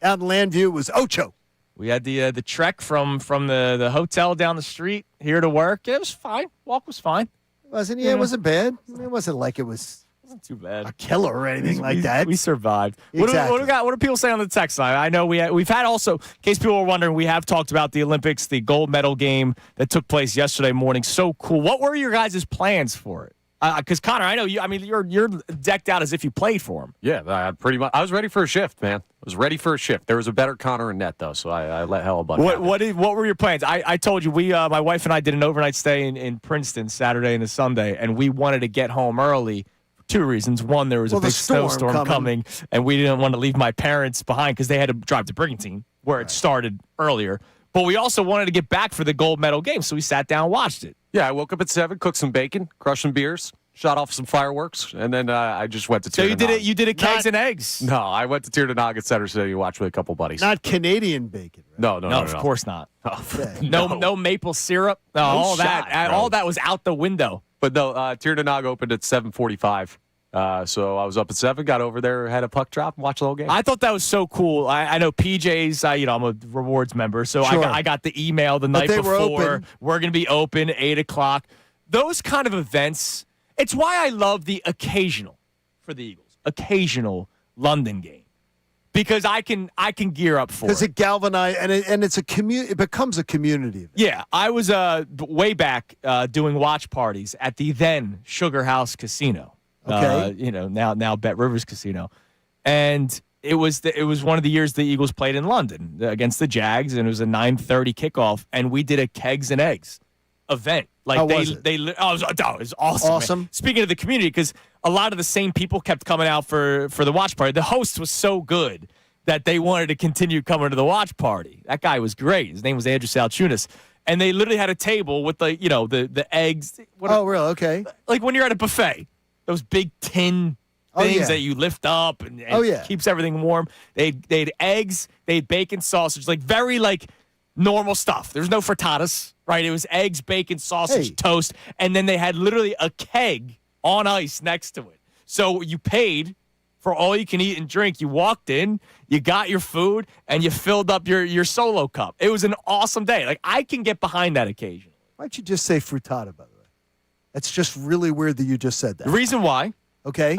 out in Landview, it was Ocho. we had the trek from the hotel down the street here to work. It was fine. Walk was fine. Wasn't he? It wasn't bad. It wasn't like it was Wasn't too bad. a killer or anything like that. We survived. Exactly. What do people say on the text line? I know we've had also, in case people are wondering, we have talked about the Olympics, the gold medal game that took place yesterday morning. So cool. What were your guys' plans for it? Because Connor, I know you. I mean, you're decked out as if you played for him. Yeah, pretty much. I was ready for a shift, man. I was ready for a shift. There was a better Connor in net, though, so I let Hellebug. What were your plans? I told you my wife and I did an overnight stay in Princeton Saturday and a Sunday, and we wanted to get home early. For 2 reasons. One, there was a big snowstorm coming, and we didn't want to leave my parents behind because they had to drive to Brigantine, where it started earlier. But we also wanted to get back for the gold medal game, so we sat down and watched it. Yeah, I woke up at 7, cooked some bacon, crushed some beers, shot off some fireworks, and then I just went to So Tirnanog. you did it kegs and eggs. No, I went to Tirnanog at Center City to watch with a couple buddies. Not Canadian bacon, right? No, Of course not. Okay. No maple syrup. No, all shot, that. bro. All that was out the window. But no, Tirnanog opened at 7:45. So I was up at 7, got over there, had a puck drop, and watched the whole game. I thought that was so cool. I know PJ's, I'm a rewards member, so Sure. I got the email the night they were before. open. We're going to be open 8 o'clock. Those kind of events, it's why I love the occasional, for the Eagles, occasional London game. Because I can gear up for it. Because it galvanized, and it's a community. It becomes a community event. Yeah, I was way back doing watch parties at the then Sugar House Casino. Okay. Now Bet Rivers Casino, and it was one of the years the Eagles played in London against the Jags, and it was a 9:30 kickoff, and we did a kegs and eggs event. Like How it was was awesome. Awesome. Man. Speaking of the community, because a lot of the same people kept coming out for the watch party. The host was so good that they wanted to continue coming to the watch party. That guy was great. His name was Andrew Salciunas. And they literally had a table with the eggs. Really? Okay. Like when you're at a buffet, those big tin things that you lift up and keeps everything warm. They had eggs, they had bacon, sausage, like very like normal stuff. There's no frittatas, right? It was eggs, bacon, sausage, toast, and then they had literally a keg on ice next to it. So you paid for all you can eat and drink. You walked in, you got your food, and you filled up your solo cup. It was an awesome day. Like I can get behind that occasionally. Why'd you just say frittata, by the way? That's just really weird that you just said that. The reason why, Okay.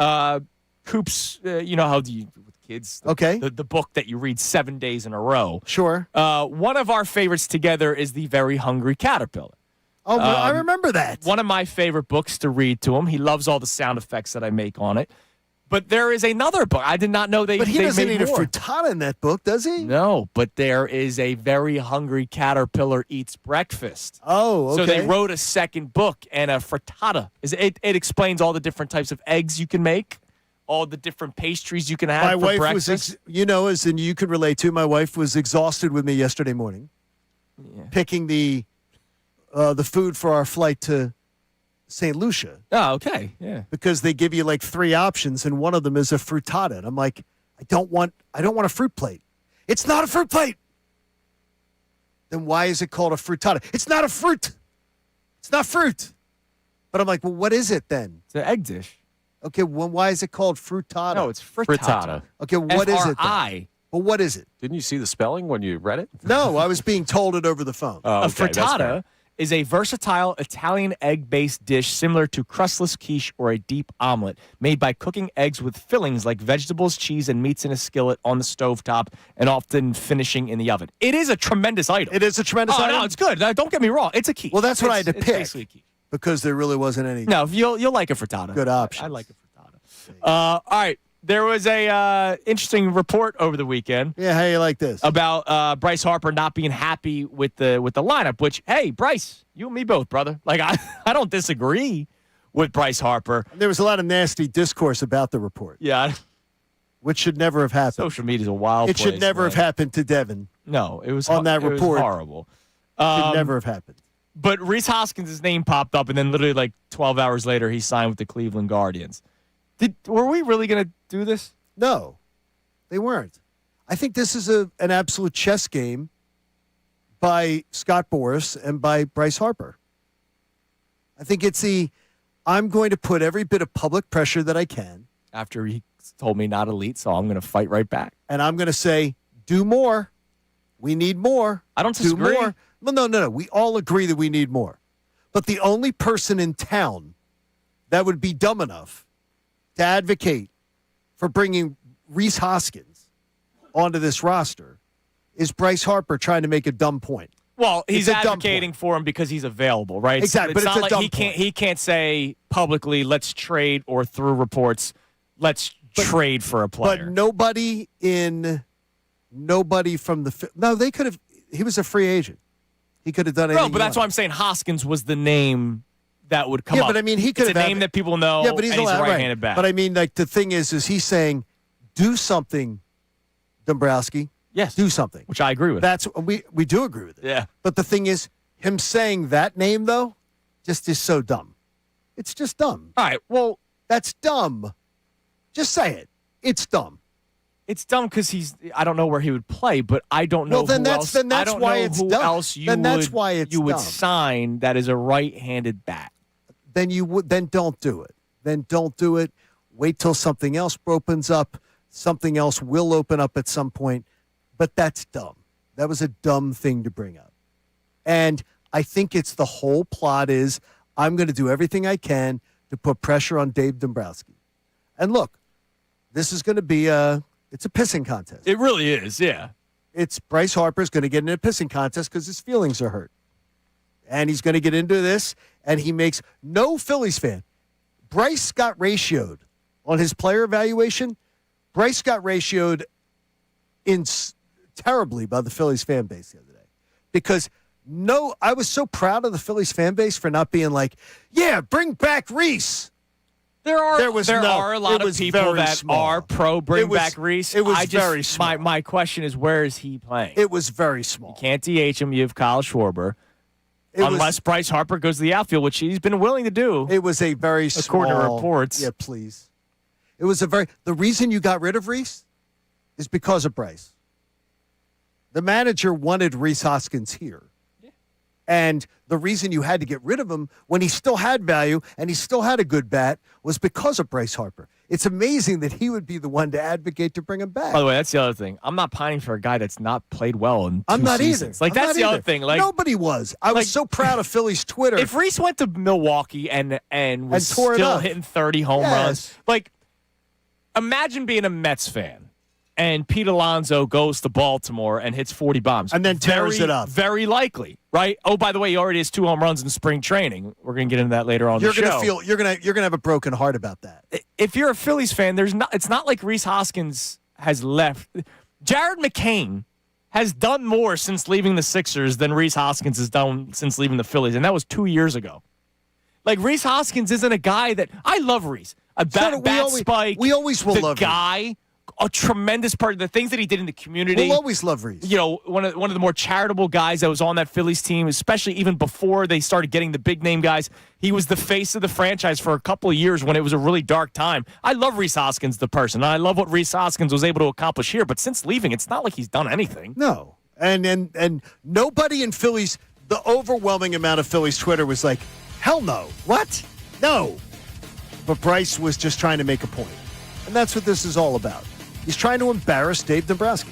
Coops, you know how with kids, the book that you read 7 days in a row. Sure. One of our favorites together is The Very Hungry Caterpillar. Oh, I remember that. One of my favorite books to read to him. He loves all the sound effects that I make on it. But there is another book. I did not know they. But he doesn't made eat more. a frittata in that book, does he? No, but there is a Very Hungry Caterpillar Eats Breakfast. Oh, okay. So they wrote a second book, and a frittata. It explains all the different types of eggs you can make, all the different pastries you can have My for wife breakfast. as in you could relate to, my wife was exhausted with me yesterday morning, picking the food for our flight to St. Lucia. Oh, okay. Yeah. Because they give you like 3 options, and one of them is a frittata. And I'm like, I don't want a fruit plate. It's not a fruit plate. Then why is it called a frittata? It's not a fruit. It's not fruit. But I'm like, well, what is it then? It's an egg dish. Okay, well, why is it called frittata? No, it's frittata. Frittata. Okay, what is it then? But what is it? Didn't you see the spelling when you read it? No, I was being told it over the phone. Oh, A okay, that's fair. frittata is a versatile Italian egg-based dish similar to crustless quiche or a deep omelet, made by cooking eggs with fillings like vegetables, cheese, and meats in a skillet on the stovetop, and often finishing in the oven. It is a tremendous item. It is a tremendous item? No, it's good. Don't get me wrong. It's a quiche. Well, that's what I had to It's pick. basically a quiche. Because there really wasn't any. No, you'll like a frittata. Good options. I like a frittata. All right. There was a interesting report over the weekend. Yeah, how you like this? About Bryce Harper not being happy with the lineup, which, hey, Bryce, you and me both, brother. Like, I don't disagree with Bryce Harper. There was a lot of nasty discourse about the report. Yeah. Which should never have happened. Social media is a wild It place, should never man. have happened to Devin. No, it was on that it was report. horrible. Should never have happened. But Reese Hoskins' name popped up, and then literally like 12 hours later, he signed with the Cleveland Guardians. Were we really going to do this? No, they weren't. I think this is an absolute chess game by Scott Boras and by Bryce Harper. I think it's I'm going to put every bit of public pressure that I can. After he told me not elite, so I'm going to fight right back. And I'm going to say, do more. We need more. I don't disagree. Do more. Well, no. We all agree that we need more. But the only person in town that would be dumb enough to advocate for bringing Reese Hoskins onto this roster is Bryce Harper trying to make a dumb point. Well, he's It's a dumb advocating for him because he's available, right? Exactly, but not it's a like dumb he can't say publicly, let's trade, or through reports, let's trade for a player. But nobody from the no, they could have. He was a free agent. He could have done anything. No, but that's why I'm saying Hoskins was the name that would come yeah, up. but I mean, he could it's have a name that people know. Yeah, but he's and allowed, a right-handed right. bat. But I mean, like the thing is he's saying, do something, Dombrowski. Yes, do something, which I agree with. That's we do agree with it. Yeah. But the thing is, him saying that name though, just is so dumb. It's just dumb. All right. Well, that's dumb. Just say it. It's dumb. It's dumb because I don't know where he would play, but I don't know. Well, then who that's else, then that's I don't why know it's who dumb. else you then that's would, why it's you would dumb. sign that is a right-handed bat. Then don't do it. Then don't do it. Wait till something else opens up. Something else will open up at some point. But that's dumb. That was a dumb thing to bring up. And I think it's the whole plot is I'm going to do everything I can to put pressure on Dave Dombrowski. And look, this is going to be it's a pissing contest. It really is, yeah. It's Bryce Harper's going to get in a pissing contest because his feelings are hurt. And he's going to get into this, and he makes no Phillies fan. Bryce got ratioed on his player evaluation. Bryce got ratioed terribly by the Phillies fan base the other day. Because I was so proud of the Phillies fan base for not being like, yeah, bring back Reese. There are a lot of people that small. are pro bring back Reese. It was very small. My question is, where is he playing? It was very small. You can't DH him. You have Kyle Schwarber. Unless Bryce Harper goes to the outfield, which he's been willing to do. It was a very small. According to reports. Yeah, please. It was the reason you got rid of Reese is because of Bryce. The manager wanted Reese Hoskins here. And the reason you had to get rid of him when he still had value and he still had a good bat was because of Bryce Harper. It's amazing that he would be the one to advocate to bring him back. By the way, that's the other thing. I'm not pining for a guy that's not played well in 2 I'm not seasons. either. Like, that's the other thing. Like, nobody was. I was so proud of Phillies Twitter. If Reese went to Milwaukee and was tore it still up. hitting 30 home runs, like, imagine being a Mets fan and Pete Alonso goes to Baltimore and hits 40 bombs. And then tears it up. Very likely, right? Oh, by the way, he already has 2 home runs in spring training. We're going to get into that later on You're the show. You're gonna have a broken heart about that. If you're a Phillies fan, it's not like Reese Hoskins has left. Jared McCain has done more since leaving the Sixers than Reese Hoskins has done since leaving the Phillies, and that was 2 years ago. Like, Reese Hoskins isn't a guy that – I love Reese. Spike. We always will love the guy – a tremendous part of the things that he did in the community. We'll always love Reese. You know, one of the more charitable guys that was on that Phillies team, especially even before they started getting the big name guys. He was the face of the franchise for a couple of years when it was a really dark time. I love Reese Hoskins, the person. I love what Reese Hoskins was able to accomplish here. But since leaving, it's not like he's done anything. No. And nobody in Phillies, the overwhelming amount of Phillies Twitter was like, hell no. What? No. But Bryce was just trying to make a point. And that's what this is all about. He's trying to embarrass Dave Dombrowski.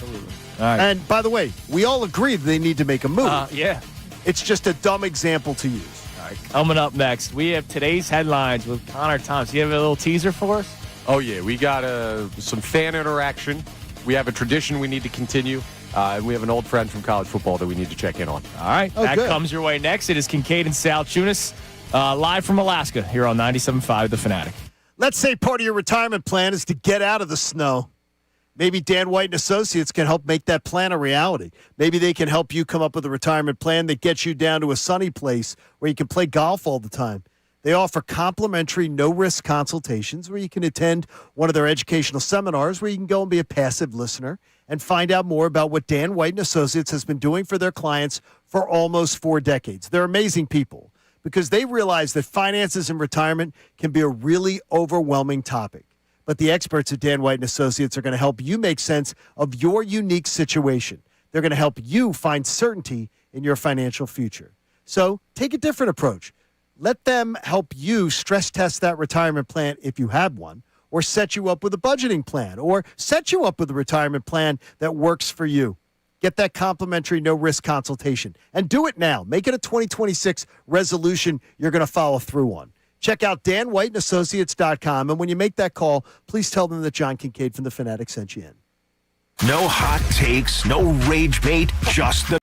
All right. And by the way, we all agree that they need to make a move. Yeah. It's just a dumb example to use. All right. Coming up next, we have today's headlines with Connor Thompson. You have a little teaser for us? Oh, yeah. We got some fan interaction. We have a tradition we need to continue. And we have an old friend from college football that we need to check in on. All right. Oh, that good. comes your way next. It is Kincade and Salciunas live from Alaska here on 97.5 The Fanatic. Let's say part of your retirement plan is to get out of the snow. Maybe Dan White and Associates can help make that plan a reality. Maybe they can help you come up with a retirement plan that gets you down to a sunny place where you can play golf all the time. They offer complimentary, no-risk consultations where you can attend one of their educational seminars where you can go and be a passive listener and find out more about what Dan White and Associates has been doing for their clients for almost 4 decades. They're amazing people because they realize that finances and retirement can be a really overwhelming topic. But the experts at Dan White and Associates are going to help you make sense of your unique situation. They're going to help you find certainty in your financial future. So take a different approach. Let them help you stress test that retirement plan if you have one, or set you up with a budgeting plan, or set you up with a retirement plan that works for you. Get that complimentary no-risk consultation. And do it now. Make it a 2026 resolution you're going to follow through on. Check out danwhiteandassociates.com, and when you make that call, please tell them that John Kincade from The Fanatic sent you in. No hot takes, no rage bait, just the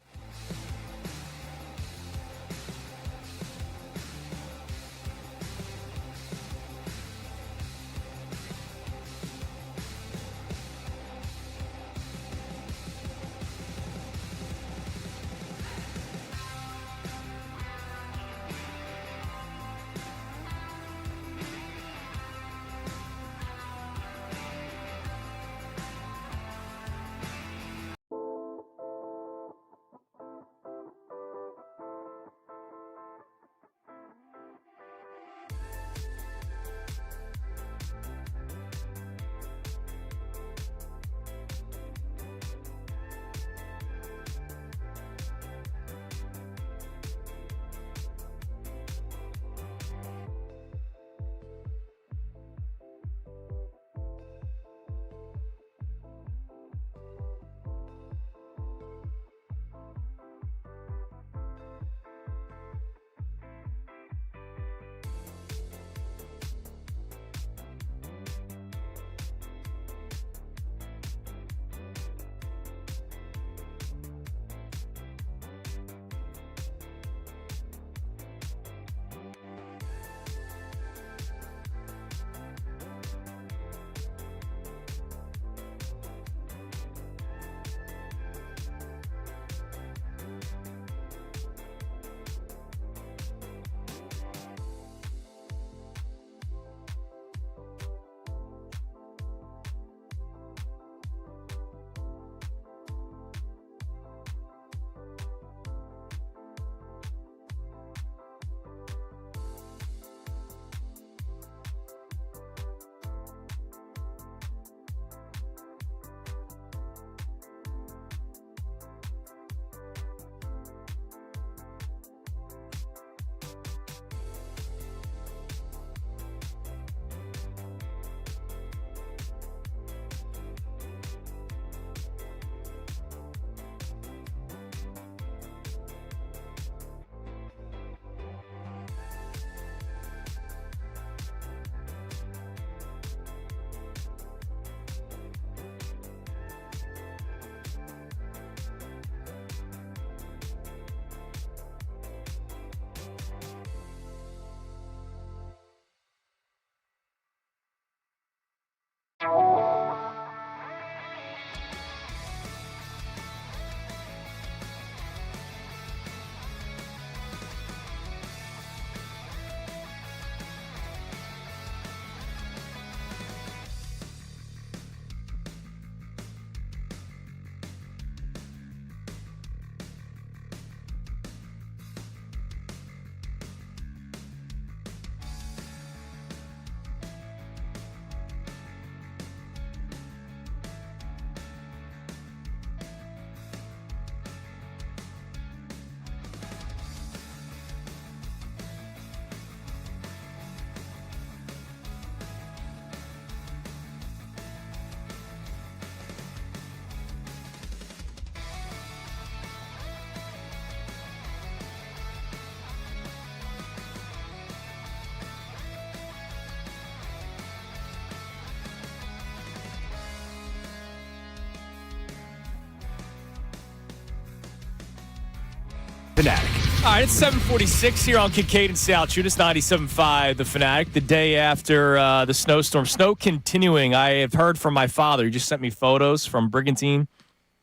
Fanatic. All right, it's 7:46 here on Kincade and Salciunas, 97.5 The Fanatic. The day after the snowstorm. Snow continuing. I have heard from my father. He just sent me photos from Brigantine.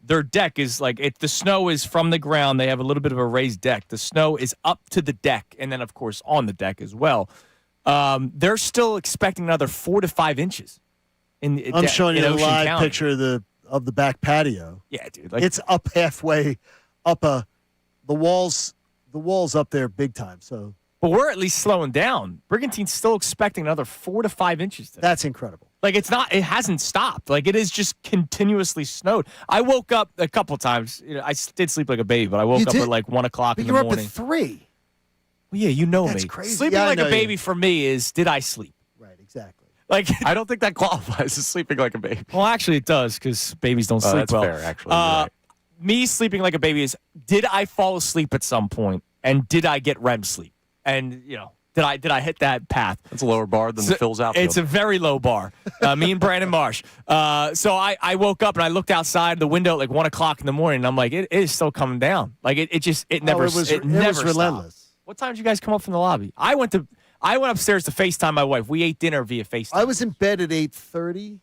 Their deck is the snow is from the ground. They have a little bit of a raised deck. The snow is up to the deck, and then, of course, on the deck as well. They're still expecting another 4 to 5 inches. I'm showing you a live County. picture of the back patio. Yeah, dude. It's up halfway, the walls up there big time. So, but we're at least slowing down. Brigantine's still expecting another 4 to 5 inches today. That's incredible. It hasn't stopped. It is just continuously snowed. I woke up a couple times. I did sleep like a baby, but I woke up at 1 o'clock in the morning. But you're up at 3. Well, yeah, you know That's me. crazy. Sleeping Yeah, like a I know baby you. for me is, did I sleep? Right, exactly. I don't think that qualifies as sleeping like a baby. Well, actually, it does because babies don't sleep That's well. fair, actually. You're right. Me sleeping like a baby is, did I fall asleep at some point, and did I get REM sleep? And, did I hit that path? That's a lower bar than the Phil's outfield. It's a very low bar. Me and Brandon Marsh. So I woke up and I looked outside the window at 1 o'clock in the morning, and I'm like, it is still coming down. It never was stopped. relentless. What time did you guys come up from the lobby? I went upstairs to FaceTime my wife. We ate dinner via FaceTime. I was in bed at 8:30,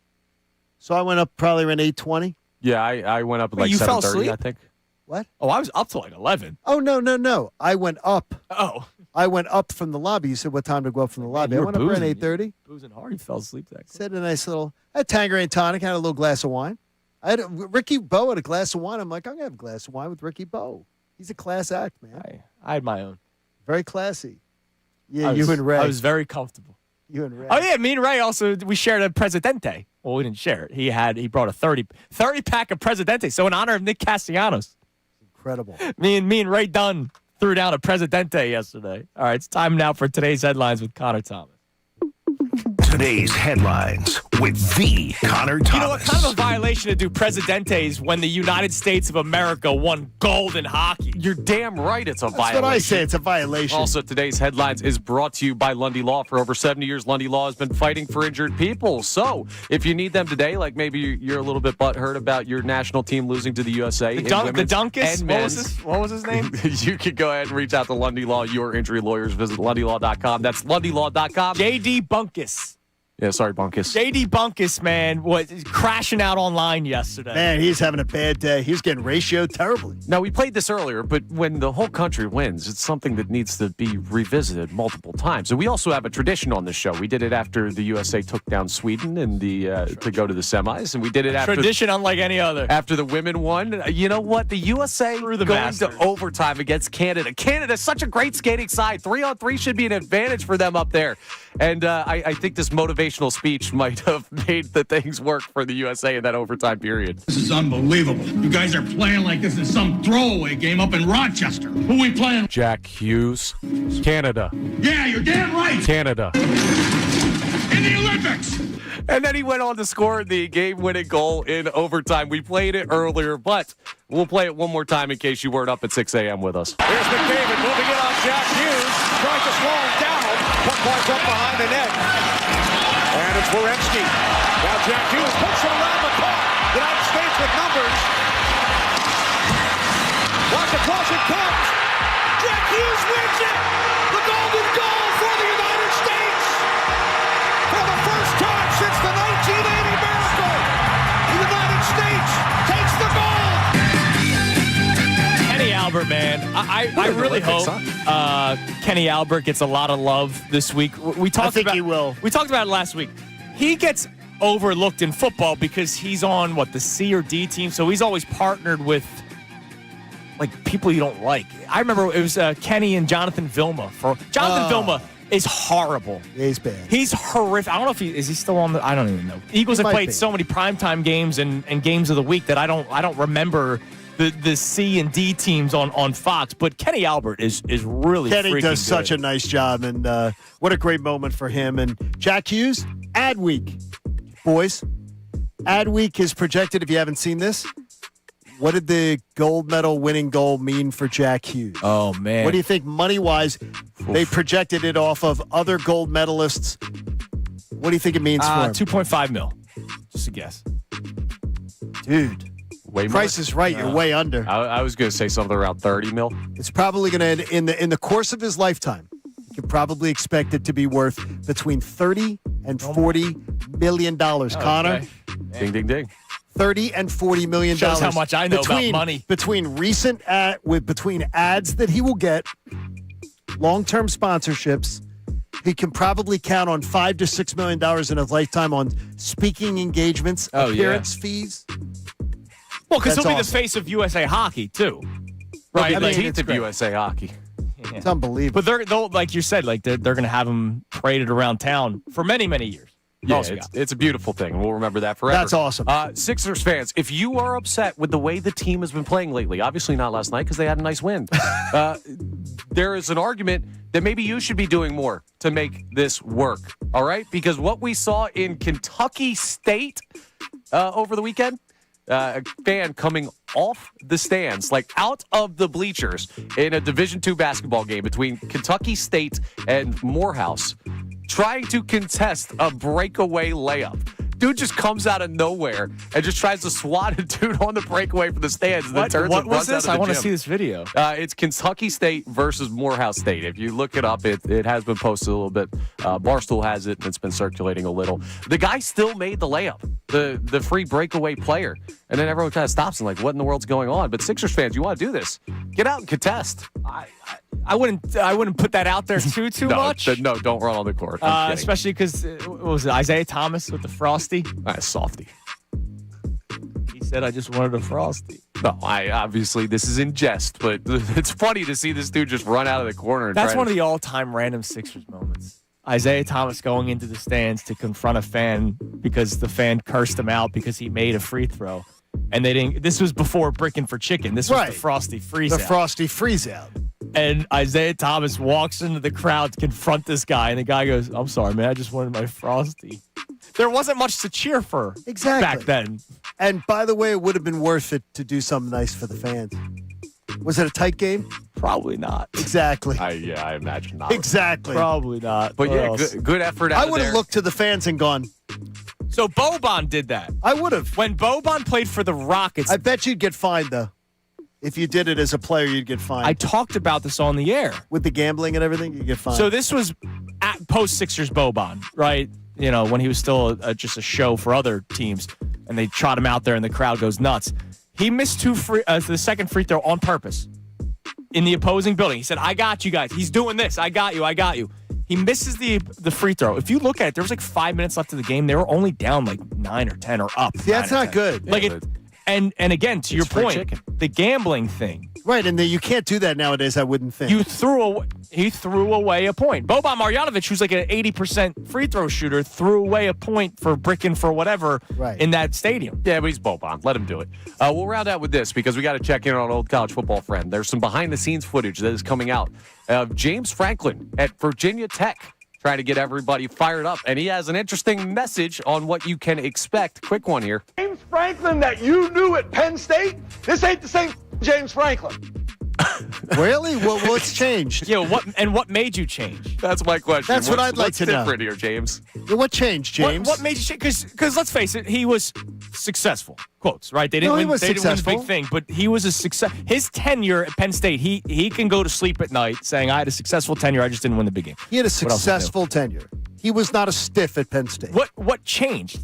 so I went up probably around 8:20. Yeah, I went up at you fell 7:30, asleep? I think. What? Oh, I was up till 11. Oh, no. I went up. Oh. I went up from the lobby. You said what time to go up from the lobby. You I were went up around boozing. 8:30. Boozing hard. You fell asleep that quick. Said a nice little. I had Tangerine tonic. Had a little glass of wine. Ricky Bowe had a glass of wine. I'm like, I'm gonna have a glass of wine with Ricky Bowe. He's a class act, man. I had my own. Very classy. Yeah, you and Ray. I was very comfortable. You and Ray. Oh, yeah, me and Ray also, we shared a Presidente. Well, we didn't share it. He brought a 30 pack of Presidente. So in honor of Nick Castellanos, Incredible. me and Ray Dunn threw down a Presidente yesterday. All right, it's time now for today's headlines with Connor Thomas. Today's headlines with the Connor Thomas. You know what? Kind of a violation to do Presidentes when the United States of America won gold in hockey. You're damn right it's a That's violation. what I say. It's a violation. Also, today's headlines is brought to you by Lundy Law. For over 70 years, Lundy Law has been fighting for injured people. So, if you need them today, like maybe you're a little bit butthurt about your national team losing to the USA. The Dunkus? And What was his name? You can go ahead and reach out to Lundy Law, your injury lawyers. Visit LundyLaw.com. That's LundyLaw.com. J.D. Bunkus. Yeah, sorry, Bunkus. J.D. Bunkus, man, was crashing out online yesterday. Man, he's having a bad day. He's getting ratioed terribly. Now, we played this earlier, but when the whole country wins, it's something that needs to be revisited multiple times. And we also have a tradition on this show. We did it after the USA took down Sweden in to go to the semis, and we did it after Tradition unlike any other. After the women won. You know what? The USA Through the going Masters. to overtime against Canada. Canada's such a great skating side. 3-on-3 should be an advantage for them up there. And I think this motivational speech might have made the things work for the USA in that overtime period. This is unbelievable. You guys are playing like this is some throwaway game up in Rochester. Who we playing? Jack Hughes, Canada. Yeah, you're damn right. Canada. In the Olympics. And then he went on to score the game-winning goal in overtime. We played it earlier, but we'll play it one more time in case you weren't up at 6 a.m. with us. Here's McDavid moving in on Jack Hughes. Tries to slow him down. Puck marks up behind the net. And it's Werenski. Now Jack Hughes puts it around the puck. United States with numbers. Watch across it comes. Jack Hughes wins it. The golden goal for the United States. For the first time since the 1980 miracle, the United States takes the gold. Kenny Albert, man. I really hope Kenny Albert gets a lot of love this week. We talked he will. We talked about it last week. He gets overlooked in football because he's on the C or D team, so he's always partnered with people you don't like. I remember it was Kenny and Jonathan Vilma. Jonathan Vilma is horrible. Yeah, he's bad. He's horrific. I don't know if is he still on the. I don't even know. Eagles have played so many primetime games and games of the week that I don't remember the C and D teams on Fox. But Kenny Albert is really Kenny freaking does such good. a nice job, and what a great moment for him. And Jack Hughes, ad week, boys. Ad week is projected. If you haven't seen this, what did the gold medal winning goal mean for Jack Hughes? Oh man, what do you think money wise? They projected it off of other gold medalists. What do you think it means for him? 2.5 mil. Just a guess. Dude, Way more? Price is right. You're way under. I was going to say something around 30 mil. It's probably going to end in the course of his lifetime. You can probably expect it to be worth between $30 and $40 million. Connor, Ding, ding, ding. $30 and $40 million. Shows how much I know about money. Between between ads that he will get, long-term sponsorships, he can probably count on $5 to $6 million in his lifetime on speaking engagements, appearance fees. Well, because he'll be That's the face of USA Hockey too, Right, right? the Like, teeth of USA Hockey. It's unbelievable. but they'll like you said, like they're going to have him paraded around town for many, many years. Yeah, it's a beautiful thing, and we'll remember that forever. That's awesome. Sixers fans, if you are upset with the way the team has been playing lately, obviously not last night because they had a nice win, there is an argument that maybe you should be doing more to make this work, all right? Because what we saw in Kentucky State over the weekend, a fan coming off the stands, like out of the bleachers in a Division II basketball game between Kentucky State and Morehouse, trying to contest a breakaway layup. Dude just comes out of nowhere and just tries to swat a dude on the breakaway from the stands and then turns What and runs was this? out of I the want to gym. see this video. It's Kentucky State versus Morehouse State. If you look it up, it has been posted a little bit. Barstool has it, and it's been circulating a little. The guy still made the layup, the free breakaway player. And then everyone kind of stops and like, what in the world's going on? But Sixers fans, you want to do this. Get out and contest. I wouldn't put that out there too much. No, don't run on the court. I'm kidding. Especially because what was it, Isaiah Thomas with the Frosty? Softy. He said, "I just wanted a Frosty." No, obviously this is in jest, but it's funny to see this dude just run out of the corner. And That's one of the all-time random Sixers moments. Isaiah Thomas going into the stands to confront a fan because the fan cursed him out because he made a free throw. And they didn't. This was before Brickin' for Chicken. This was Right. the Frosty freeze The out. Frosty freeze out. And Isaiah Thomas walks into the crowd to confront this guy, and the guy goes, "I'm sorry, man. I just wanted my Frosty." There wasn't much to cheer for back then. And by the way, it would have been worth it to do something nice for the fans. Was it a tight game? Probably not. Exactly. I imagine not. Exactly. Probably not. But What yeah, else? good effort out I of would there. have looked to the fans and gone, So Boban did that. I would have. When Boban played for the Rockets, I bet you'd get fined, though. If you did it as a player, you'd get fined. I talked about this on the air. With the gambling and everything, you'd get fined. So this was at post-Sixers Boban, right? You know, when he was still just a show for other teams, and they trot him out there and the crowd goes nuts. He missed the second free throw on purpose in the opposing building. He said, "I got you guys." He's doing this. I got you. He misses the free throw. If you look at it, there was like 5 minutes left of the game. They were only down like 9 or 10 or up. See, that's 9 or not 10. good. Like and again, to your free point, chicken. the gambling thing. Right, and you can't do that nowadays, I wouldn't think. He threw away a point. Boban Marjanovic, who's like an 80% free throw shooter, threw away a point for Brickin' for whatever in that stadium. Yeah, but he's Boban. Let him do it. We'll round out with this because we got to check in on an old college football friend. There's some behind-the-scenes footage that is coming out of James Franklin at Virginia Tech trying to get everybody fired up. And he has an interesting message on what you can expect. Quick one here. James Franklin that you knew at Penn State, this ain't the same James Franklin. Really? Well, what's changed? Yeah, what made you change? That's my question. That's what I'd like to know. What's different here, James? What changed, James? What made you change? Because let's face it, he was successful. Quotes, right? They didn't No, he win. was They didn't win the successful. big thing, but he was a success. His tenure at Penn State, he can go to sleep at night saying, "I had a successful tenure. I just didn't win the big game." He had a What else is new? successful tenure. He was not a stiff at Penn State. What changed?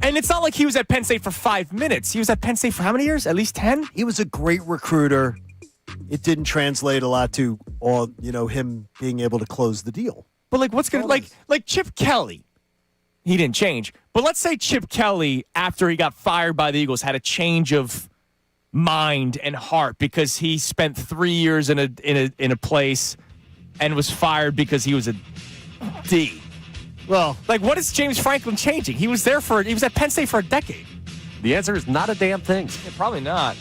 And it's not like he was at Penn State for 5 minutes. He was at Penn State for how many years? At least 10? He was a great recruiter. It didn't translate a lot to him being able to close the deal. But like, what's gonna like Chip Kelly? He didn't change. But let's say Chip Kelly, after he got fired by the Eagles, had a change of mind and heart because he spent 3 years in a place and was fired because he was a D. Well, Like, what is James Franklin changing? He was at Penn State for a decade. The answer is not a damn thing. Yeah, probably not.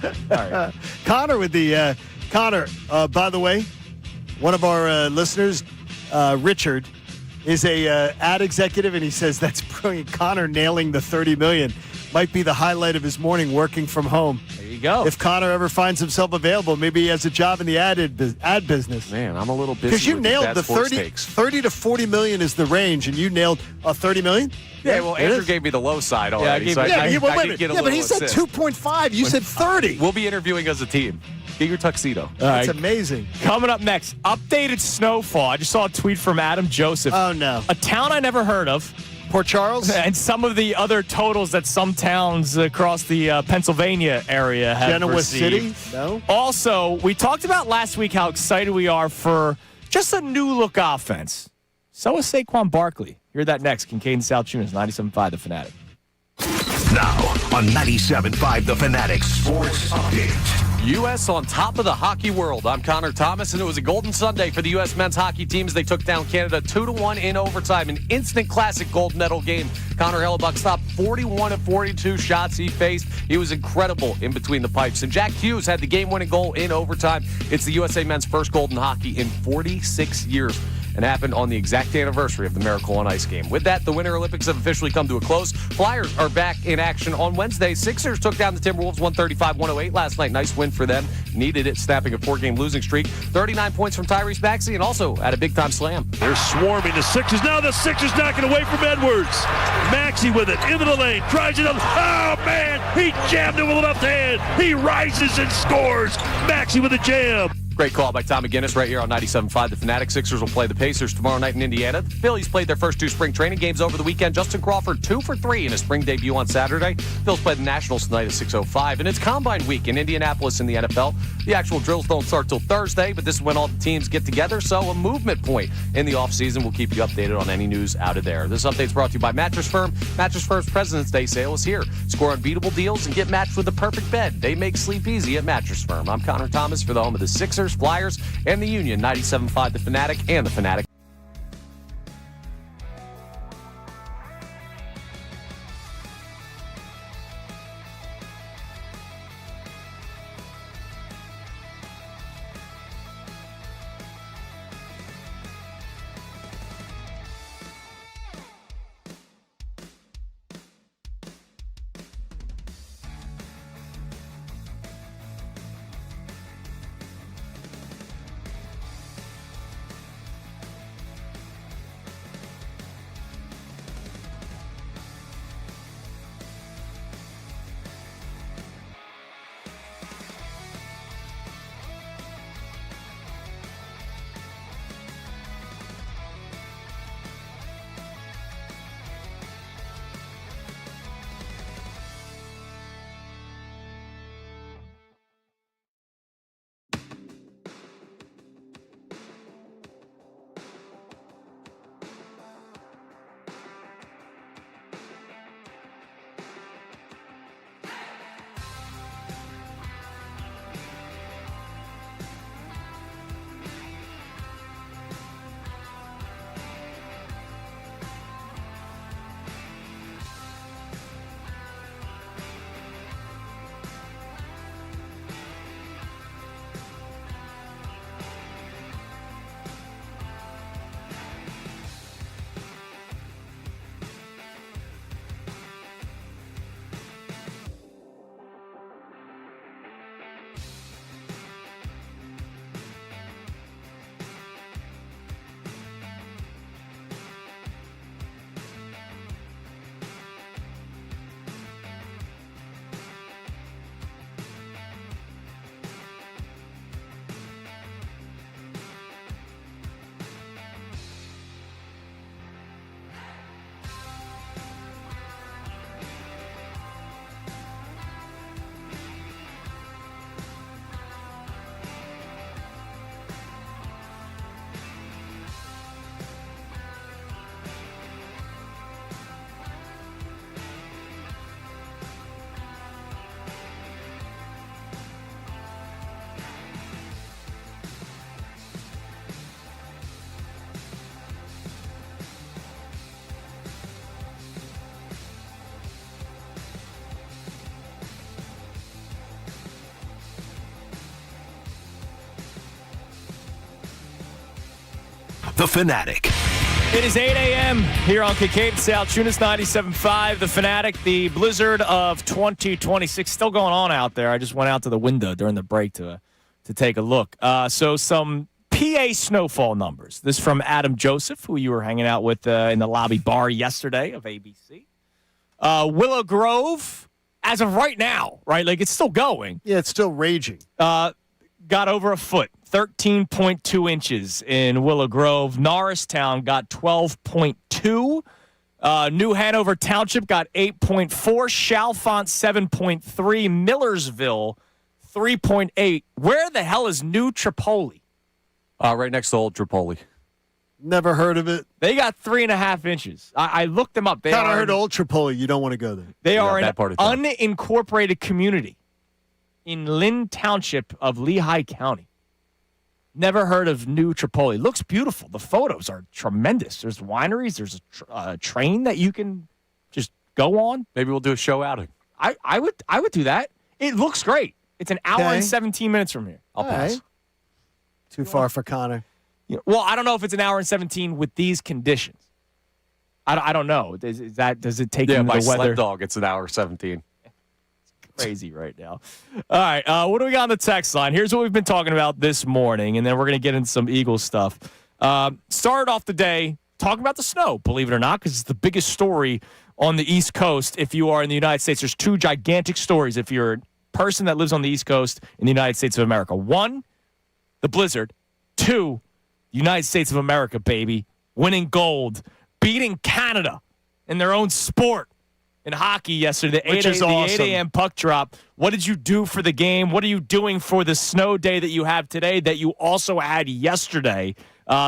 All right. Connor with the Connor. By the way, one of our listeners, Richard, is a ad executive, and he says that's brilliant. Connor nailing the $30 million might be the highlight of his morning working from home. There you go. If Connor ever finds himself available, maybe he has a job in the ad business. Man, I'm a little busy. Because you with nailed bad the sports 30 takes. to 40 million is the range, and you nailed 30 million? Yeah, well, it Andrew is. gave me the low side already. gave so you- I Wait a did minute. get a But little he said assist. 2.5. You said 30. We'll be interviewing as a team. Get your tuxedo. All That's right. amazing. Coming up next, updated snowfall. I just saw a tweet from Adam Joseph. Oh, no. A town I never heard of. Port Charles? And some of the other totals that some towns across the Pennsylvania area have Genoa received. City? No. Also, we talked about last week how excited we are for just a new look offense. So is Saquon Barkley. Hear that next. Kincade Salciunas, 97.5 The Fanatic. Now on 97.5 The Fanatic Sports Update. U.S. on top of the hockey world. I'm Connor Thomas, and it was a golden Sunday for the U.S. men's hockey teams. They took down Canada 2-1 in overtime. An instant classic gold medal game. Connor Hellebuck stopped 41 of 42 shots he faced. He was incredible in between the pipes. And Jack Hughes had the game-winning goal in overtime. It's the USA men's first gold in hockey in 46 years. And happened on the exact anniversary of the Miracle on Ice game. With that, the Winter Olympics have officially come to a close. Flyers are back in action on Wednesday. Sixers took down the Timberwolves 135-108 last night. Nice win for them. Needed it, snapping a 4-game losing streak. 39 points from Tyrese Maxey, and also had a big-time slam. They're swarming the Sixers. Now the Sixers knocking away from Edwards. Maxey with it into the lane. Tries it up. Oh, man. He jammed it with a left hand. He rises and scores. Maxey with a jam. Great call by Tom McGinnis right here on 97.5 The Fanatic. Sixers will play the Pacers tomorrow night in Indiana. The Phillies played their first 2 spring training games over the weekend. Justin Crawford 2 for 3 in his spring debut on Saturday. Phillies play the Nationals tonight at 6:05. And it's Combine Week in Indianapolis in the NFL. The actual drills don't start till Thursday, but this is when all the teams get together. So a movement point in the offseason. We'll keep you updated on any news out of there. This update's brought to you by Mattress Firm. Mattress Firm's President's Day sale is here. Score unbeatable deals and get matched with the perfect bed. They make sleep easy at Mattress Firm. I'm Connor Thomas for the home of the Sixers, Flyers, and the Union, 97.5 The Fanatic and The Fanatic. The Fanatic. It is 8 a.m. here on Kincade Salciunas 97.5. The Fanatic, the blizzard of 2026, still going on out there. I just went out to the window during the break to take a look. So some PA snowfall numbers. This from Adam Joseph, who you were hanging out with in the lobby bar yesterday of ABC. Willow Grove, as of right now, right? Like it's still going. Yeah, it's still raging. Got over a foot, 13.2 inches in Willow Grove. Norristown got 12.2. New Hanover Township got 8.4. Chalfont 7.3. Millersville 3.8. Where the hell is New Tripoli? Right next to Old Tripoli. Never heard of it. They got 3.5 inches. I looked them up. I heard Old Tripoli. You don't want to go there. They are an that part of town. unincorporated community in Lynn Township of Lehigh County. Never heard of New Tripoli. Looks beautiful. The photos are tremendous. There's wineries. There's a train that you can just go on. Maybe we'll do a show outing. I would do that. It looks great. It's an hour Okay. and 17 minutes from here. I'll pass. right. Too far for Connor. Well, I don't know if it's an hour and 17 with these conditions. I don't know. Does it take Yeah, into by the weather? sled dog, it's an hour 17. Crazy right now. All right, what do we got on the text line? Here's what we've been talking about this morning, and then we're going to get into some Eagles stuff. Started off the day talking about the snow, believe it or not, because it's the biggest story on the East Coast. If you are in the United States, there's two gigantic stories if you're a person that lives on the East Coast in the United States of America. One, the blizzard. Two, United States of America, baby, winning gold, beating Canada in their own sport. In hockey yesterday, the 8 a.m. puck drop. What did you do for the game? What are you doing for the snow day that you have today that you also had yesterday?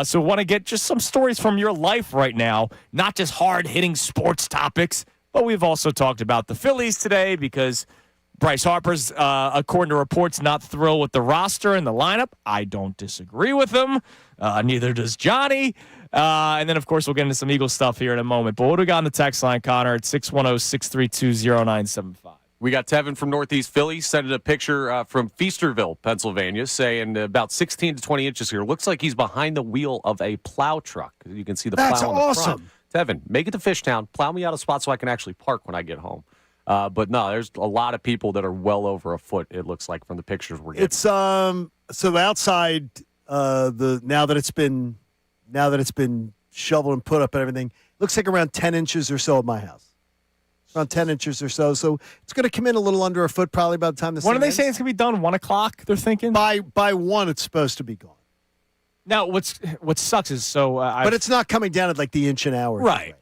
So want to get just some stories from your life right now, not just hard-hitting sports topics, but we've also talked about the Phillies today because Bryce Harper's, according to reports, not thrilled with the roster and the lineup. I don't disagree with him. Neither does Johnny. And then, of course, we'll get into some Eagles stuff here in a moment. But what do we got on the text line, Connor, at 610-632-0975? We got Tevin from Northeast Philly sending a picture from Feasterville, Pennsylvania, saying about 16 to 20 inches here. Looks like he's behind the wheel of a plow truck. You can see the That's plow on the awesome. front. Tevin, make it to Fishtown. Plow me out a spot so I can actually park when I get home. But no, there's a lot of people that are well over a foot, it looks like, from the pictures we're getting. It's so outside now that it's been shoveled and put up and everything, looks like around 10 inches or so at my house. Around 10 inches or so. So it's going to come in a little under a foot probably by the time this When are they ends. saying it's going to be done? 1 o'clock, they're thinking? By 1, it's supposed to be gone. Now, what sucks is But it's not coming down at like the inch an hour. Right.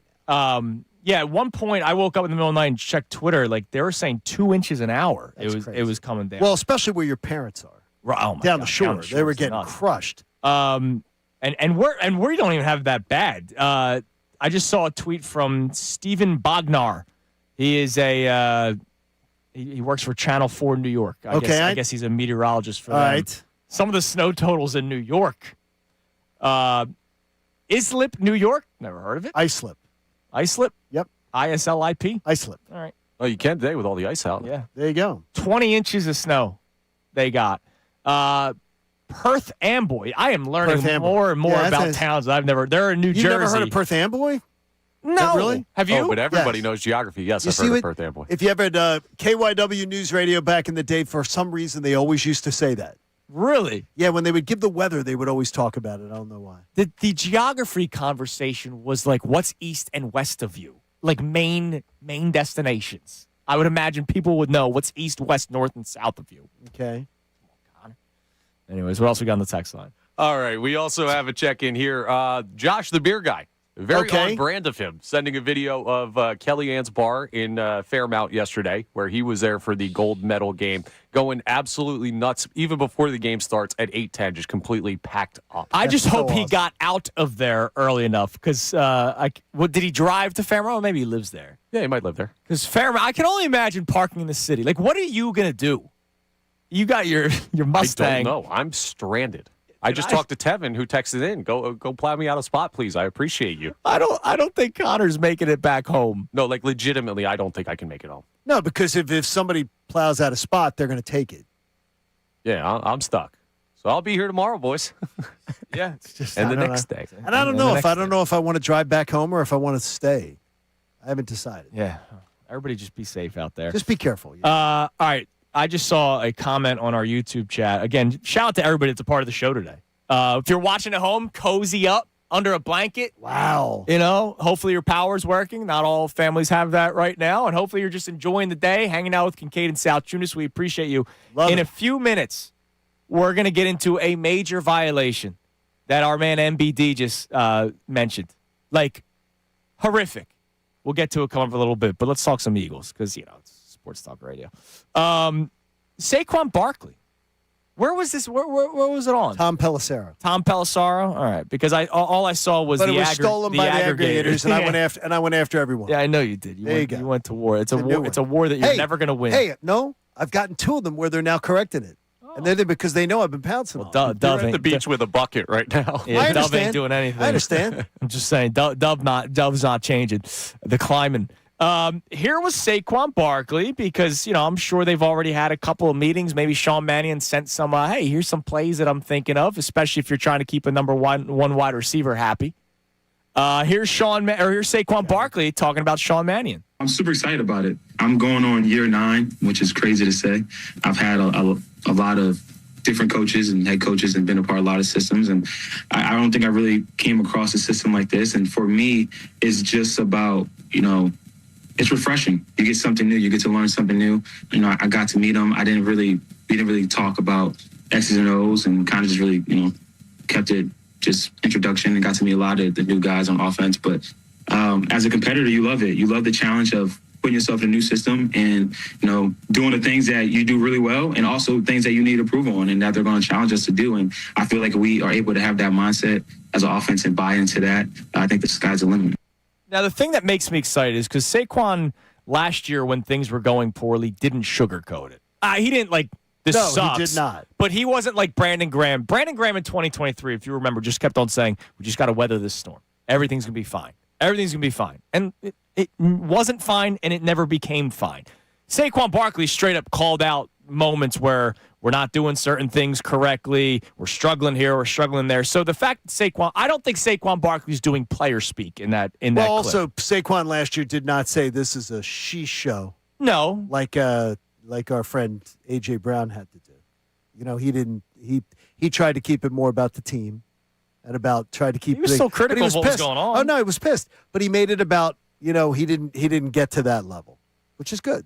Yeah, at one point, I woke up in the middle of the night and checked Twitter. Like, they were saying 2 inches an hour. That's It crazy. was coming down. Well, especially where your parents are. Oh my down God, the shore. They were it's getting nuts. crushed. And we don't even have that bad. I just saw a tweet from Stephen Bognar. He is he works for Channel 4 New York. I guess he's a meteorologist for them. All right. Some of the snow totals in New York. Islip, New York. Never heard of it. Islip. Islip. Yep. ISLIP. Islip. All right. Oh, you can today with all the ice out. Yeah. There you go. 20 inches of snow they got. Perth Amboy. I am learning Perth Amboy. more and more Yeah, about that's- towns I've never. They're in New You Jersey. never heard of Perth Amboy? No. Really? Have you? Oh, but everybody Yes. knows geography. Yes, You I've see heard of what- Perth Amboy. If you ever had KYW News Radio back in the day, for some reason, they always used to say that. Really? Yeah, when they would give the weather, they would always talk about it. I don't know why. The geography conversation was like, what's east and west of you? Like main destinations. I would imagine people would know what's east, west, north, and south of you. Okay. Anyways, what else we got on the text line? All right. We also have a check-in here. Josh, the beer guy. Very on brand of him, sending a video of Kellyanne's bar in Fairmount yesterday, where he was there for the gold medal game, going absolutely nuts even before the game starts at 8:10, just completely packed up. I just so hope he awesome. got out of there early enough because, did he drive to Fairmount? Or maybe he lives there. Yeah, he might live there. Because Fairmount, I can only imagine parking in the city. Like, what are you going to do? You got your Mustang. I don't know. I'm stranded. I just talked to Tevin, who texted in. Go plow me out a spot, please. I appreciate you. I don't think Connor's making it back home. No, like legitimately, I don't think I can make it home. No, because if somebody plows out a spot, they're going to take it. Yeah, I'm stuck. So I'll be here tomorrow, boys. Yeah, it's just And the next day. And I don't know if I want to drive back home or if I want to stay. I haven't decided. Yeah, everybody just be safe out there. Just be careful. All right, I just saw a comment on our YouTube chat. Again, shout out to everybody that's a part of the show today. If you're watching at home, cozy up under a blanket. Wow. You know, hopefully your power's working. Not all families have that right now. And hopefully you're just enjoying the day, hanging out with Kincade and Salciunas. We appreciate you. In a few minutes, we're going to get into a major violation that our man MBD just mentioned. Like, horrific. We'll get to it coming up a little bit, but let's talk some Eagles because, you know, it's sports talk radio. Saquon Barkley. Where was this? Where was it on? Tom Pelissero. Tom Pelissero. All right, because all I saw was But the it was stolen by the aggregators, and Yeah. I went after everyone. Yeah, I know you did. You went to war. It's a war. It's a war that you're never going to win. Hey, no, I've gotten 2 of them where they're now correcting it, and they're because they know I've been pouncing. Well, on them. Dove You're at the ain't- beach with a bucket right now. Yeah, I Dove understand. ain't doing anything. I understand. I'm just saying, Dove's not changing. The climbing. Here was Saquon Barkley because, you know, I'm sure they've already had a couple of meetings. Maybe Sean Mannion sent some, hey, here's some plays that I'm thinking of, especially if you're trying to keep a number one wide receiver happy. Here's Saquon Barkley talking about Sean Mannion. I'm super excited about it. I'm going on year 9, which is crazy to say. I've had a lot of different coaches and head coaches and been a part of a lot of systems. And I don't think I really came across a system like this. And for me, it's just about, you know, it's refreshing. You get something new. You get to learn something new. You know, I got to meet him. We didn't really talk about X's and O's and kind of just really, you know, kept it just introduction and got to meet a lot of the new guys on offense. But as a competitor, you love it. You love the challenge of putting yourself in a new system and, you know, doing the things that you do really well and also things that you need approval on and that they're going to challenge us to do. And I feel like we are able to have that mindset as an offense and buy into that. I think the sky's the limit. Now, the thing that makes me excited is because Saquon last year when things were going poorly didn't sugarcoat it. He didn't this No, sucks. he did not. But he wasn't like Brandon Graham. Brandon Graham in 2023, if you remember, just kept on saying, we just got to weather this storm. Everything's going to be fine. Everything's going to be fine. And it wasn't fine, and it never became fine. Saquon Barkley straight up called out moments where we're not doing certain things correctly. We're struggling here. We're struggling there. So the fact that I don't think Saquon Barkley's doing player speak in that clip. Also, Saquon last year did not say this is a she show. No. Like our friend A.J. Brown had to do. You know, he didn't. He tried to keep it more about the team and tried to keep. He was so critical of what was pissed. going on. Oh no, he was pissed. But he made it about, you know, he didn't get to that level, which is good.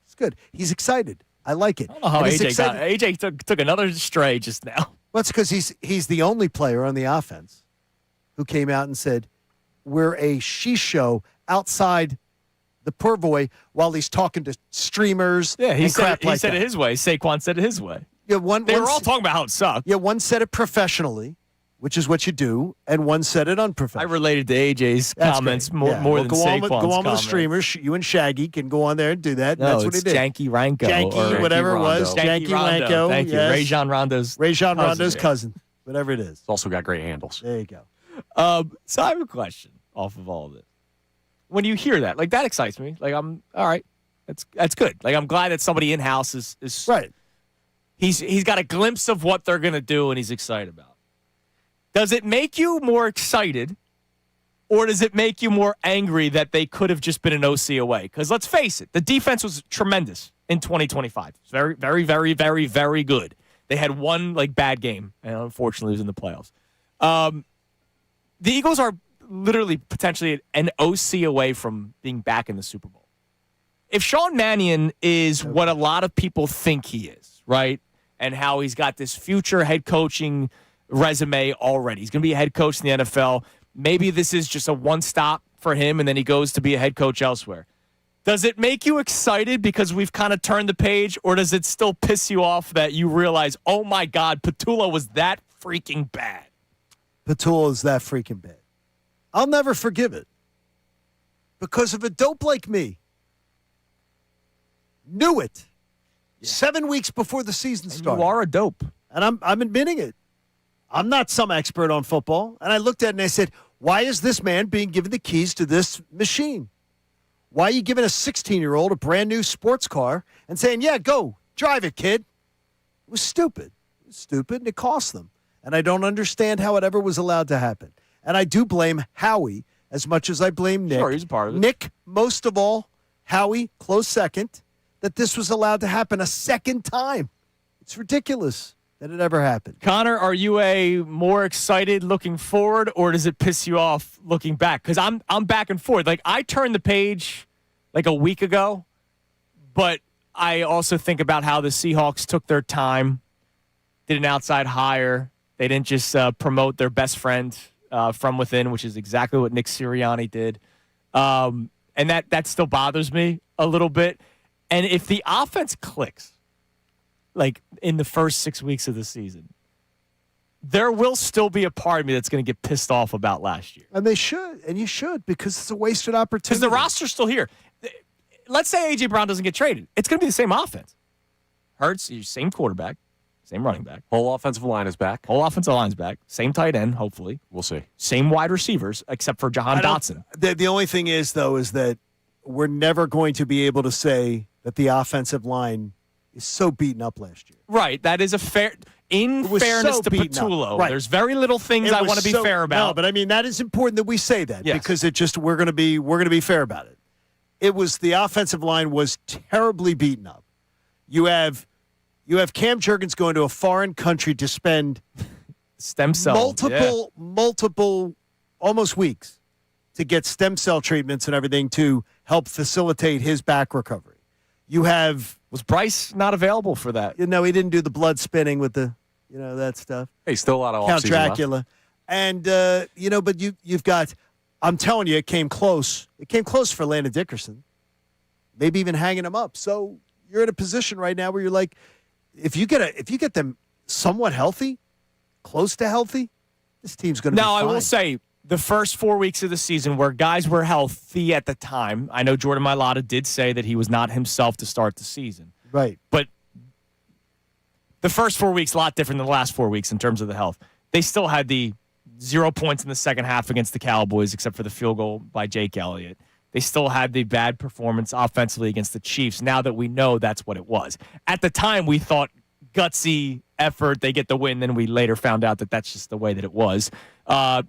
It's good. He's excited. I like it. I don't know how AJ took another stray just now. Well, it's because he's the only player on the offense who came out and said, we're a she show outside the purvoy while he's talking to streamers. Yeah, he and said crap it, like he said that. it his way. Saquon said it his way. Yeah, They were all talking about how it sucked. Yeah, one said it professionally, which is what you do, and one said it I unprofessionally. related to AJ's That's comments great. more Yeah. more Well, than go on Saquon's with, go on with the comments. streamers. You and Shaggy can go on there and do that. No, That's what he it's did. Janky Ranko. Janky, or whatever it was. Janky Janky Ranko. Thank you. Yes. Rajon Rondo's Rondo's cousin. Whatever it is. It's also got great handles. There you go. So I have a question off of all of this. When you hear that, that excites me. I'm all right. That's good. I'm glad that somebody in house is right. He's got a glimpse of what they're gonna do and he's excited about. Does it make you more excited, or does it make you more angry that they could have just been an OC away? Because let's face it, the defense was tremendous in 2025. It's very, very, very, very, very good. They had one bad game, and unfortunately, it was in the playoffs. The Eagles are literally potentially an OC away from being back in the Super Bowl. If Sean Mannion is what a lot of people think he is, right, and how he's got this future head coaching resume already. He's going to be a head coach in the NFL. Maybe this is just a one-stop for him, and then he goes to be a head coach elsewhere. Does it make you excited because we've kind of turned the page, or does it still piss you off that you realize, oh, my God, Petula was that freaking bad? Petula is that freaking bad. I'll never forgive it because of a dope like me. Knew it 7 weeks before the season started. You are a dope. And I'm admitting it. I'm not some expert on football. And I looked at it and I said, why is this man being given the keys to this machine? Why are you giving a 16-year-old a brand new sports car and saying, yeah, go, drive it, kid? It was stupid. It stupid, and it cost them. And I don't understand how it ever was allowed to happen. And I do blame Howie as much as I blame Nick. Sure, he's a part of it. Nick, most of all, Howie, close second, that this was allowed to happen a second time. It's ridiculous that it ever happened. Connor, are you more excited looking forward, or does it piss you off looking back? Because I'm back and forth. Like, I turned the page like a week ago, but I also think about how the Seahawks took their time, did an outside hire. They didn't just promote their best friend from within, which is exactly what Nick Sirianni did. And that still bothers me a little bit. And if the offense clicks, like in the first 6 weeks of the season, there will still be a part of me that's going to get pissed off about last year. And they should, and you should, because it's a wasted opportunity. Because the roster's still here. Let's say A.J. Brown doesn't get traded. It's going to be the same offense. Hurts, same quarterback, same running back. Whole offensive line is back. Whole offensive line's back. Same tight end, hopefully. We'll see. Same wide receivers, except for Jahan Dotson. The only thing is, though, is that we're never going to be able to say that the offensive line is so beaten up last year. Right. That is a fair. In fairness to Patullo, right. There's very little things I want to be fair about. No, but I mean that is important that we say that yes. because we're going to be fair about it. It was the offensive line was terribly beaten up. You have Cam Jurgens going to a foreign country to spend stem cell multiple almost weeks to get stem cell treatments and everything to help facilitate his back recovery. You have was Bryce not available for that? No, he didn't do the blood spinning with the that stuff. Hey, still a lot of Count offseason Dracula, left. and but you've got. I'm telling you, it came close. It came close for Landon Dickerson, maybe even hanging him up. So you're in a position right now where you're like, if you get them somewhat healthy, close to healthy, this team's going to be fine. I will say the first 4 weeks of the season where guys were healthy at the time. I know Jordan Mailata did say that he was not himself to start the season. Right. But the first 4 weeks, a lot different than the last 4 weeks in terms of the health. They still had the 0 points in the second half against the Cowboys, except for the field goal by Jake Elliott. They still had the bad performance offensively against the Chiefs, now that we know that's what it was. At the time, we thought gutsy effort, they get the win, then we later found out that that's just the way that it was.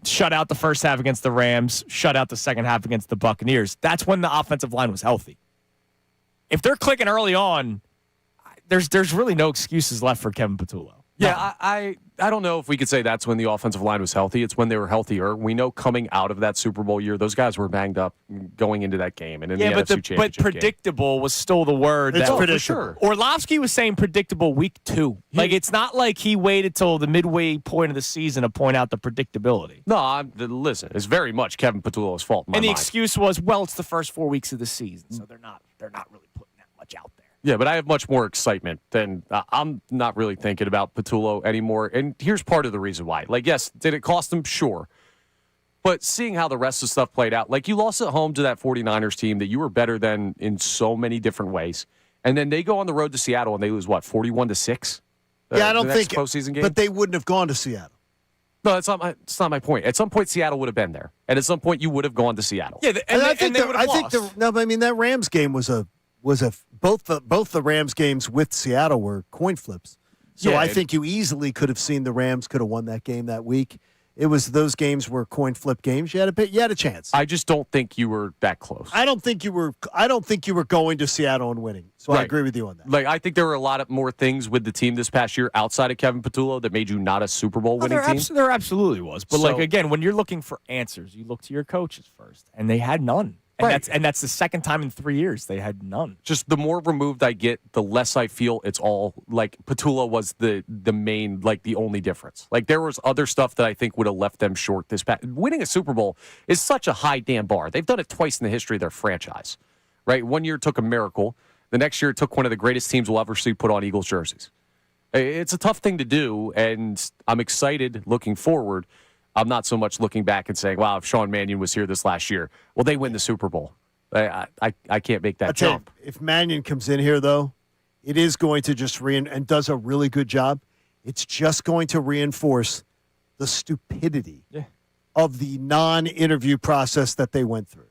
Shut out the first half against the Rams, shut out the second half against the Buccaneers. That's when the offensive line was healthy. If they're clicking early on, there's really no excuses left for Kevin Patullo. Yeah, I don't know if we could say that's when the offensive line was healthy. It's when they were healthier. We know coming out of that Super Bowl year, those guys were banged up going into that game and in the NFC Championship but predictable game. Was still the word. It's that for sure. Orlovsky was saying predictable week 2. Like, it's not like he waited till the midway point of the season to point out the predictability. No, listen, it's very much Kevin Patullo's fault in my And the mind. excuse was, well, it's the first 4 weeks of the season, so they're not really putting that much out there. Yeah, but I have much more excitement than I'm not really thinking about Patullo anymore. And here's part of the reason why. Like, yes, did it cost him? Sure. But seeing how the rest of the stuff played out, like you lost at home to that 49ers team that you were better than in so many different ways. And then they go on the road to Seattle and they lose, 41-6? Yeah, I don't think postseason game? But they wouldn't have gone to Seattle. No, that's not my point. At some point, Seattle would have been there. And at some point, you would have gone to Seattle. Yeah, I think they would have lost. But I mean, that Rams game was both the Rams games with Seattle were coin flips. So Yeah, I think you easily could have seen the Rams could have won that game that week. It was those games were coin flip games. You had a chance. I just don't think you were that close. I don't think you were going to Seattle and winning. So I Right. agree with you on that. Like, I think there were a lot of more things with the team this past year outside of Kevin Patullo that made you not a Super Bowl winning team. There absolutely was. But, So- again, when you're looking for answers, you look to your coaches first, and they had none. And Right. that's the second time in 3 years they had none. Just the more removed I get, the less I feel it's all like Patullo was the main, like the only difference. Like there was other stuff that I think would have left them short this past. Winning a Super Bowl is such a high damn bar. They've done it twice in the history of their franchise, right? 1 year it took a miracle. The next year it took one of the greatest teams we'll ever see put on Eagles jerseys. It's a tough thing to do, and I'm excited looking forward. I'm not so much looking back and saying, wow, if Sean Mannion was here this last year, well, they win the Super Bowl. I can't make that jump. If Mannion comes in here, though, it is going to just and does a really good job. It's just going to reinforce the stupidity of the non-interview process that they went through.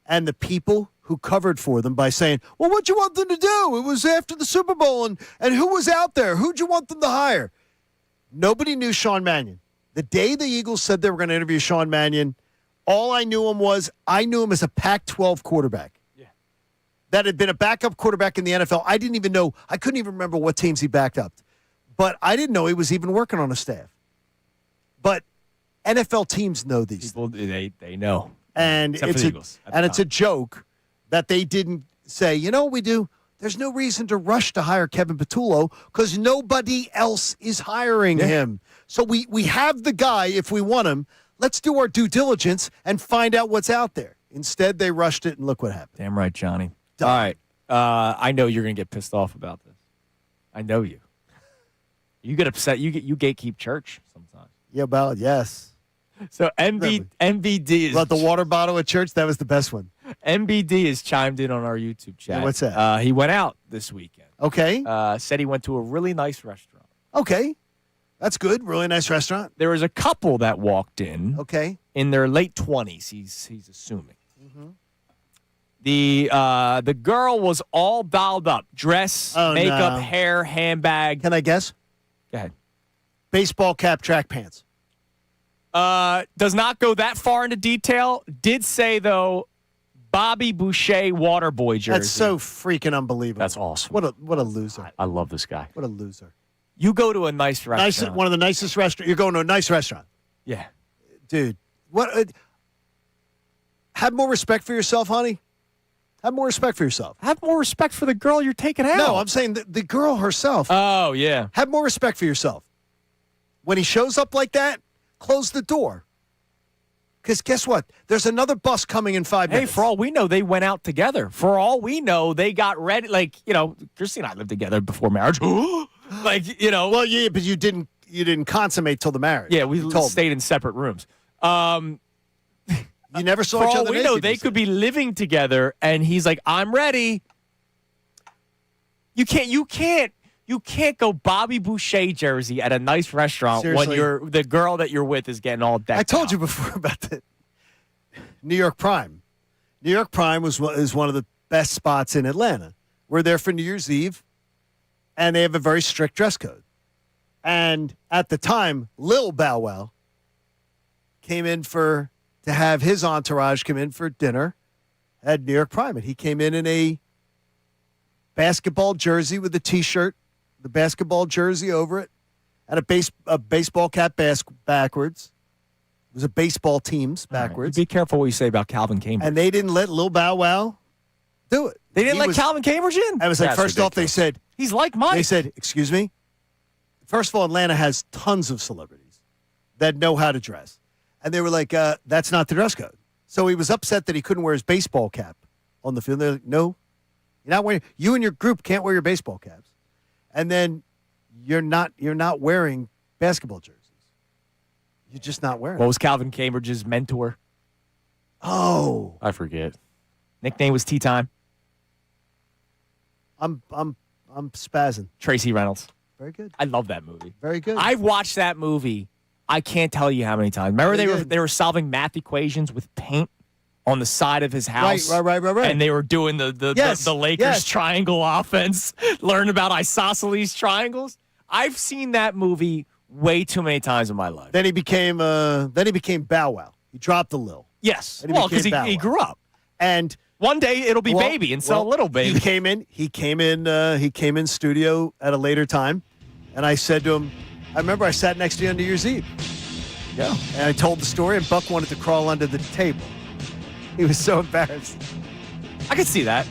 And the people who covered for them by saying, well, what'd you want them to do? It was after the Super Bowl, and who was out there? Who'd you want them to hire? Nobody knew Sean Mannion. The day the Eagles said they were going to interview Sean Mannion, all I knew him as a Pac-12 quarterback. Yeah. That had been a backup quarterback in the NFL. I didn't even know. I couldn't even remember what teams he backed up. But I didn't know he was even working on a staff. But NFL teams know these people, things. They know. And it's a joke that they didn't say, you know what we do? There's no reason to rush to hire Kevin Patullo because nobody else is hiring him. So we have the guy if we want him. Let's do our due diligence and find out what's out there. Instead, they rushed it, and look what happened. Damn right, Johnny. All right. I know you're going to get pissed off about this. I know you. You get upset. You gatekeep church sometimes. Yeah, well, yes. So MBD is about the water bottle at church. That was the best one. MBD has chimed in on our YouTube chat. Yeah, what's that? He went out this weekend. Okay. Said he went to a really nice restaurant. Okay. That's good. Really nice restaurant. There was a couple that walked in. Okay. In their late 20s, he's assuming. Mm-hmm. The girl was all dialed up. Dress, makeup, hair, handbag. Can I guess? Go ahead. Baseball cap, track pants. Does not go that far into detail. Did say, though, Bobby Boucher Waterboy jersey. That's so freaking unbelievable. That's awesome. What a loser. I love this guy. What a loser. You go to a nice restaurant. One of the nicest restaurants. You're going to a nice restaurant. Yeah. Dude, have more respect for yourself, honey. Have more respect for yourself. Have more respect for the girl you're taking out. No, I'm saying the girl herself. Oh, yeah. Have more respect for yourself. When he shows up like that, close the door. Because guess what? There's another bus coming in 5 minutes. Hey, for all we know, they went out together. For all we know, they got ready. Like, Christy and I lived together before marriage. Well, yeah, but you didn't consummate till the marriage. Yeah, we stayed in separate rooms. You never saw for each all other. We know, they could be living together, and he's like, "I'm ready." You can't go Bobby Boucher jersey at a nice restaurant. Seriously? When the girl that you're with is getting all decked I told out. you before about the New York Prime. New York Prime is one of the best spots in Atlanta. We're there for New Year's Eve, and they have a very strict dress code. And at the time, Lil Bow Wow came in to have his entourage come in for dinner at New York Prime. And he came in a basketball jersey with a T-shirt, the basketball jersey over it, and a baseball cap backwards. It was a baseball team's backwards. Right. Be careful what you say about Calvin Cambridge. And they didn't let Lil Bow Wow do it. They didn't let Calvin Cambridge in? I was like, first off, they said... He's like Mike. They said, excuse me? First of all, Atlanta has tons of celebrities that know how to dress. And they were like, that's not the dress code. So he was upset that he couldn't wear his baseball cap on the field. They're like, no, you're not wearing. You and your group can't wear your baseball caps. And then you're not wearing basketball jerseys. You're just not wearing. What was Calvin Cambridge's mentor? Oh, I forget. Nickname was Tea Time. I'm spazzing. Tracy Reynolds. Very good. I love that movie. Very good. I've watched that movie. I can't tell you how many times. Remember they were solving math equations with paint on the side of his house. Right. And they were doing the Lakers triangle offense, learn about isosceles triangles. I've seen that movie way too many times in my life. Then he became Bow Wow. He dropped the Lil. Yes. Well, because he grew up. And one day it'll be Baby and sell Little Baby. He came in studio at a later time, and I said to him, I remember I sat next to you on New Year's Eve. Yeah. And I told the story, and Buck wanted to crawl under the table. He was so embarrassed. I could see that.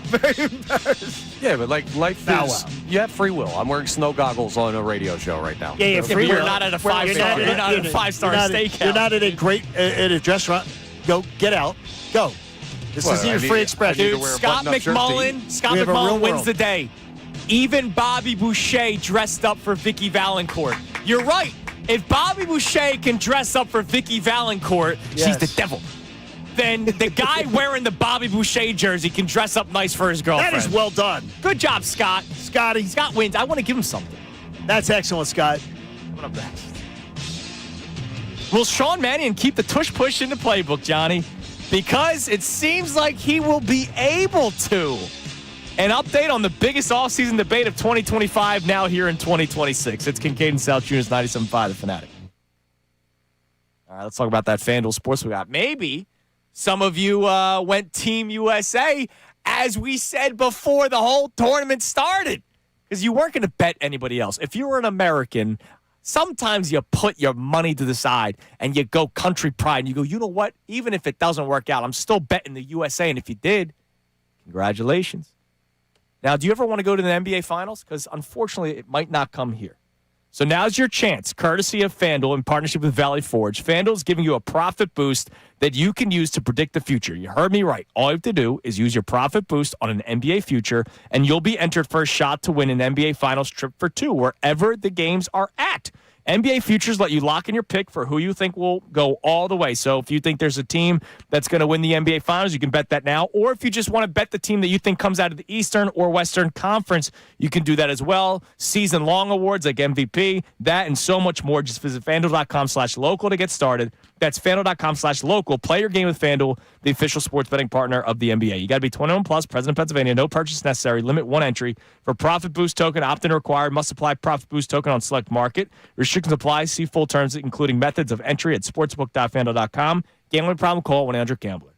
Very embarrassed. Yeah, but like life Bow is, Wow. you have free will. I'm wearing snow goggles on a radio show right now. Yeah, but you're not at a five-star. You're not at a five-star steakhouse. You're not at a restaurant. Go, get out. Go. This isn't your free expression. Dude, Scott McMullen wins the day. Even Bobby Boucher dressed up for Vicky Valancourt. You're right. If Bobby Boucher can dress up for Vicky Valancourt, she's the devil. Then the guy wearing the Bobby Boucher jersey can dress up nice for his girlfriend. That is well done. Good job, Scott. Scotty. Scott wins. I want to give him something. That's excellent, Scott. What up next? Will Sean Mannion keep the tush push in the playbook, Johnny? because it seems like he will be able to. An update on the biggest offseason debate of 2025 now here in 2026. It's Kincade and Salciunas, 97.5 The Fanatic. All right, let's talk about that FanDuel Sports we got. Maybe some of you went Team USA, as we said before the whole tournament started, because you weren't going to bet anybody else. If you were an American, sometimes you put your money to the side and you go country pride and you go, you know what? Even if it doesn't work out, I'm still betting the USA. And if you did, congratulations. Now, do you ever want to go to the NBA Finals? Because unfortunately, it might not come here. So now's your chance, courtesy of FanDuel in partnership with Valley Forge. FanDuel is giving you a profit boost that you can use to predict the future. You heard me right. All you have to do is use your profit boost on an NBA future, and you'll be entered for a shot to win an NBA Finals trip for two, wherever the games are at. NBA futures let you lock in your pick for who you think will go all the way. So if you think there's a team that's going to win the NBA Finals, you can bet that now. Or if you just want to bet the team that you think comes out of the Eastern or Western Conference, you can do that as well. Season-long awards like MVP, that, and so much more. Just visit FanDuel.com/local to get started. That's FanDuel.com/local. Play your game with FanDuel, the official sports betting partner of the NBA. You got to be 21 plus, present in Pennsylvania. No purchase necessary. Limit one entry. For Profit Boost token, opt-in required. Must apply Profit Boost token on select market. Restrictions apply. See full terms, including methods of entry at sportsbook.fanduel.com. Gambling problem? Call 1-800-GAMBLER.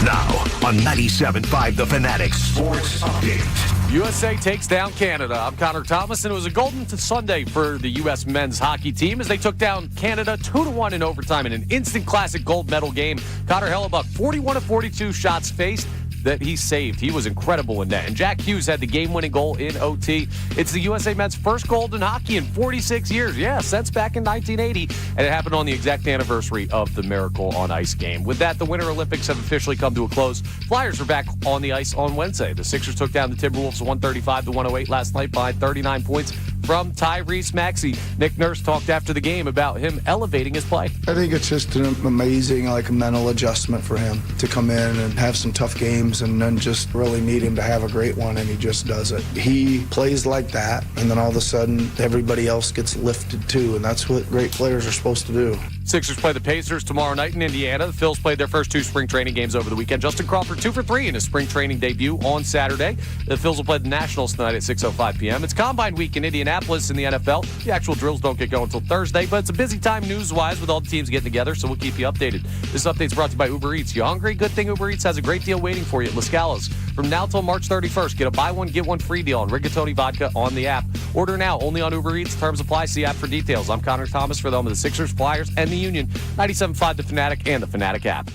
Now on 97.5 The Fanatic Sports Update. USA takes down Canada. I'm Connor Thomas, and it was a golden Sunday for the U.S. men's hockey team as they took down Canada 2-1 in overtime in an instant classic gold medal game. Connor Hellebuck, 41 of 42 shots faced that he saved. He was incredible in that. And Jack Hughes had the game-winning goal in OT. It's the USA men's first gold in hockey in 46 years. Yeah, since back in 1980. And it happened on the exact anniversary of the Miracle on Ice game. With that, the Winter Olympics have officially come to a close. Flyers are back on the ice on Wednesday. The Sixers took down the Timberwolves 135-108 last night by 39 points from Tyrese Maxey. Nick Nurse talked after the game about him elevating his play. I think it's just an amazing mental adjustment for him to come in and have some tough games and then just really need him to have a great one, and he just does it. He plays like that, and then all of a sudden everybody else gets lifted too, and that's what great players are supposed to do. Sixers play the Pacers tomorrow night in Indiana. The Phils played their first two spring training games over the weekend. Justin Crawford 2 for 3 in his spring training debut on Saturday. The Phils will play the Nationals tonight at 6:05 p.m. It's Combine Week in Indianapolis in the NFL. The actual drills don't get going until Thursday, but it's a busy time news-wise with all the teams getting together, so we'll keep you updated. This update's brought to you by Uber Eats. You hungry? Good thing Uber Eats has a great deal waiting for you at La Scala's. From now till March 31st, get a buy one, get one free deal on rigatoni vodka on the app. Order now, only on Uber Eats. Terms apply. See app for details. I'm Connor Thomas for the home of the Sixers, Flyers, and the Union. 97.5 The Fanatic and the Fanatic app.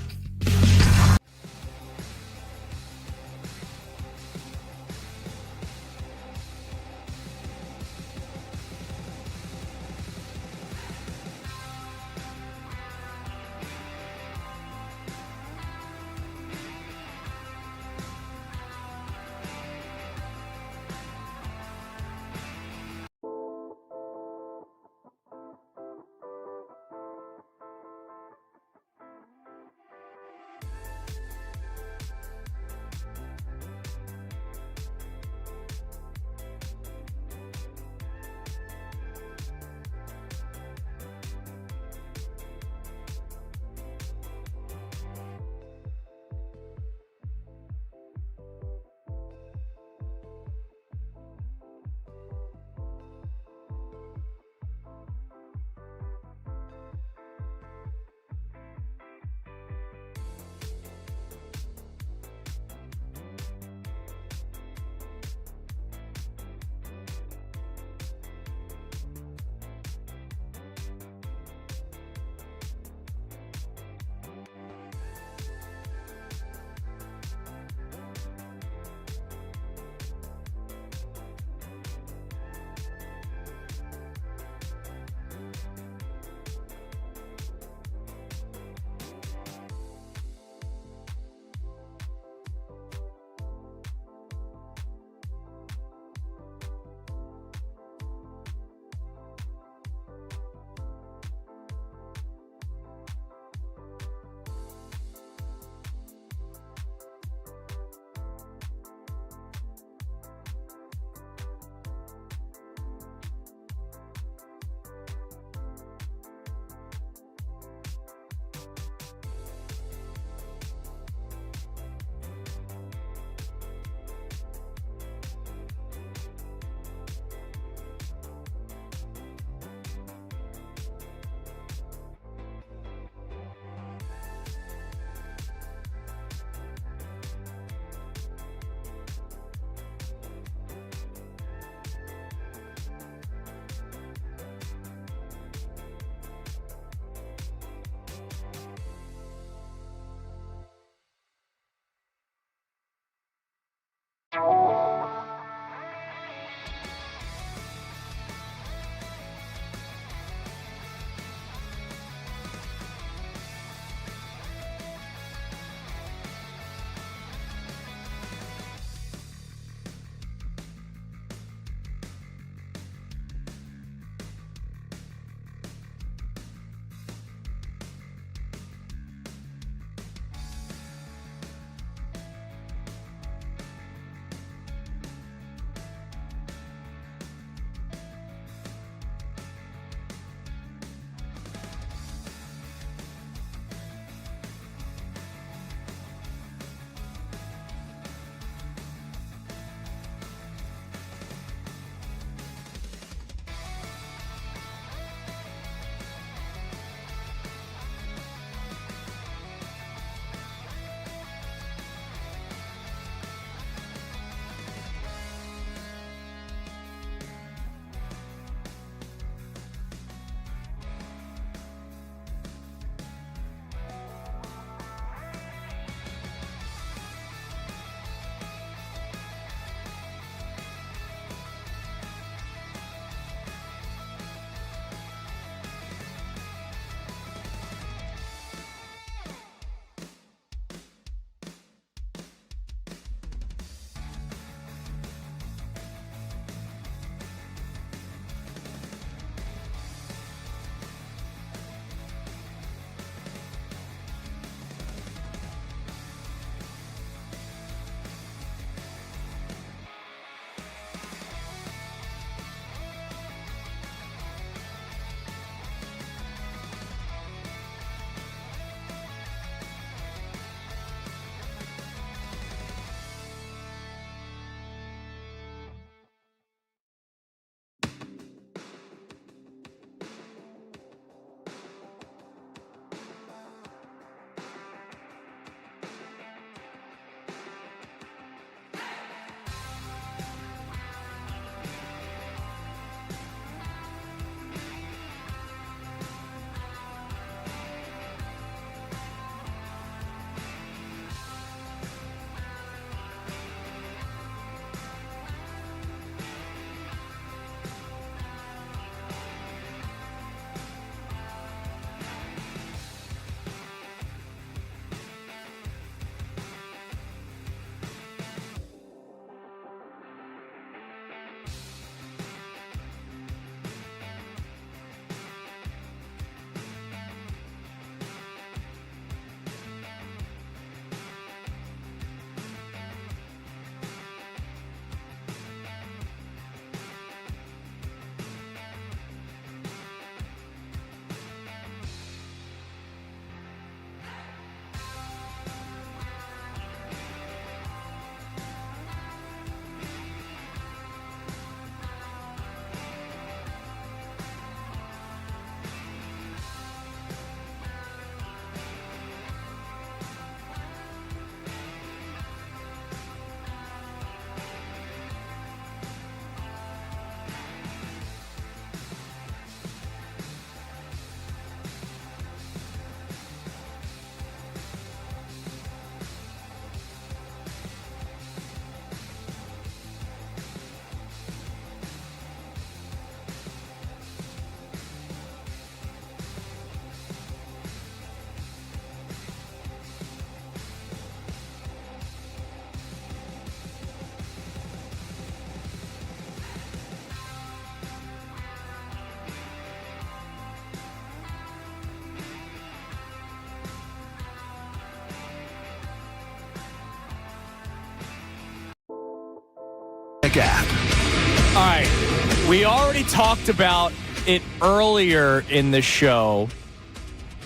We already talked about it earlier in the show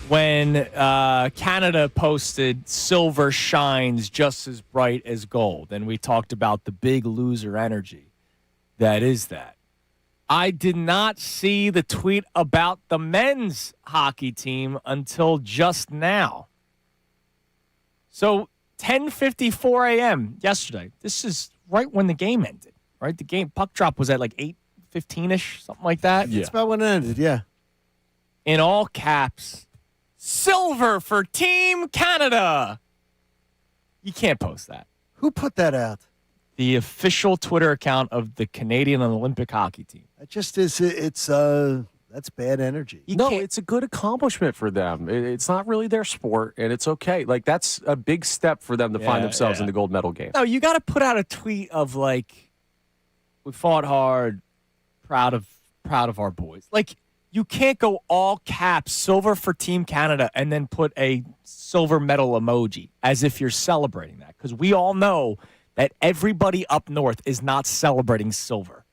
when Canada posted silver shines just as bright as gold. And we talked about the big loser energy that is that. I did not see the tweet about the men's hockey team until just now. So 10:54 a.m. yesterday. This is right when the game ended, right? The game puck drop was at like 8:15-ish, something like that. That's about when it ended, yeah. In all caps, silver for Team Canada. You can't post that. Who put that out? The official Twitter account of the Canadian Olympic hockey team. It just is. That's bad energy. It's a good accomplishment for them. It's not really their sport, and it's okay. Like, that's a big step for them to find themselves in the gold medal game. No, you got to put out a tweet of like, we fought hard, proud of our boys. Like, you can't go all caps, silver for Team Canada, and then put a silver medal emoji as if you're celebrating that. Because we all know that everybody up north is not celebrating silver.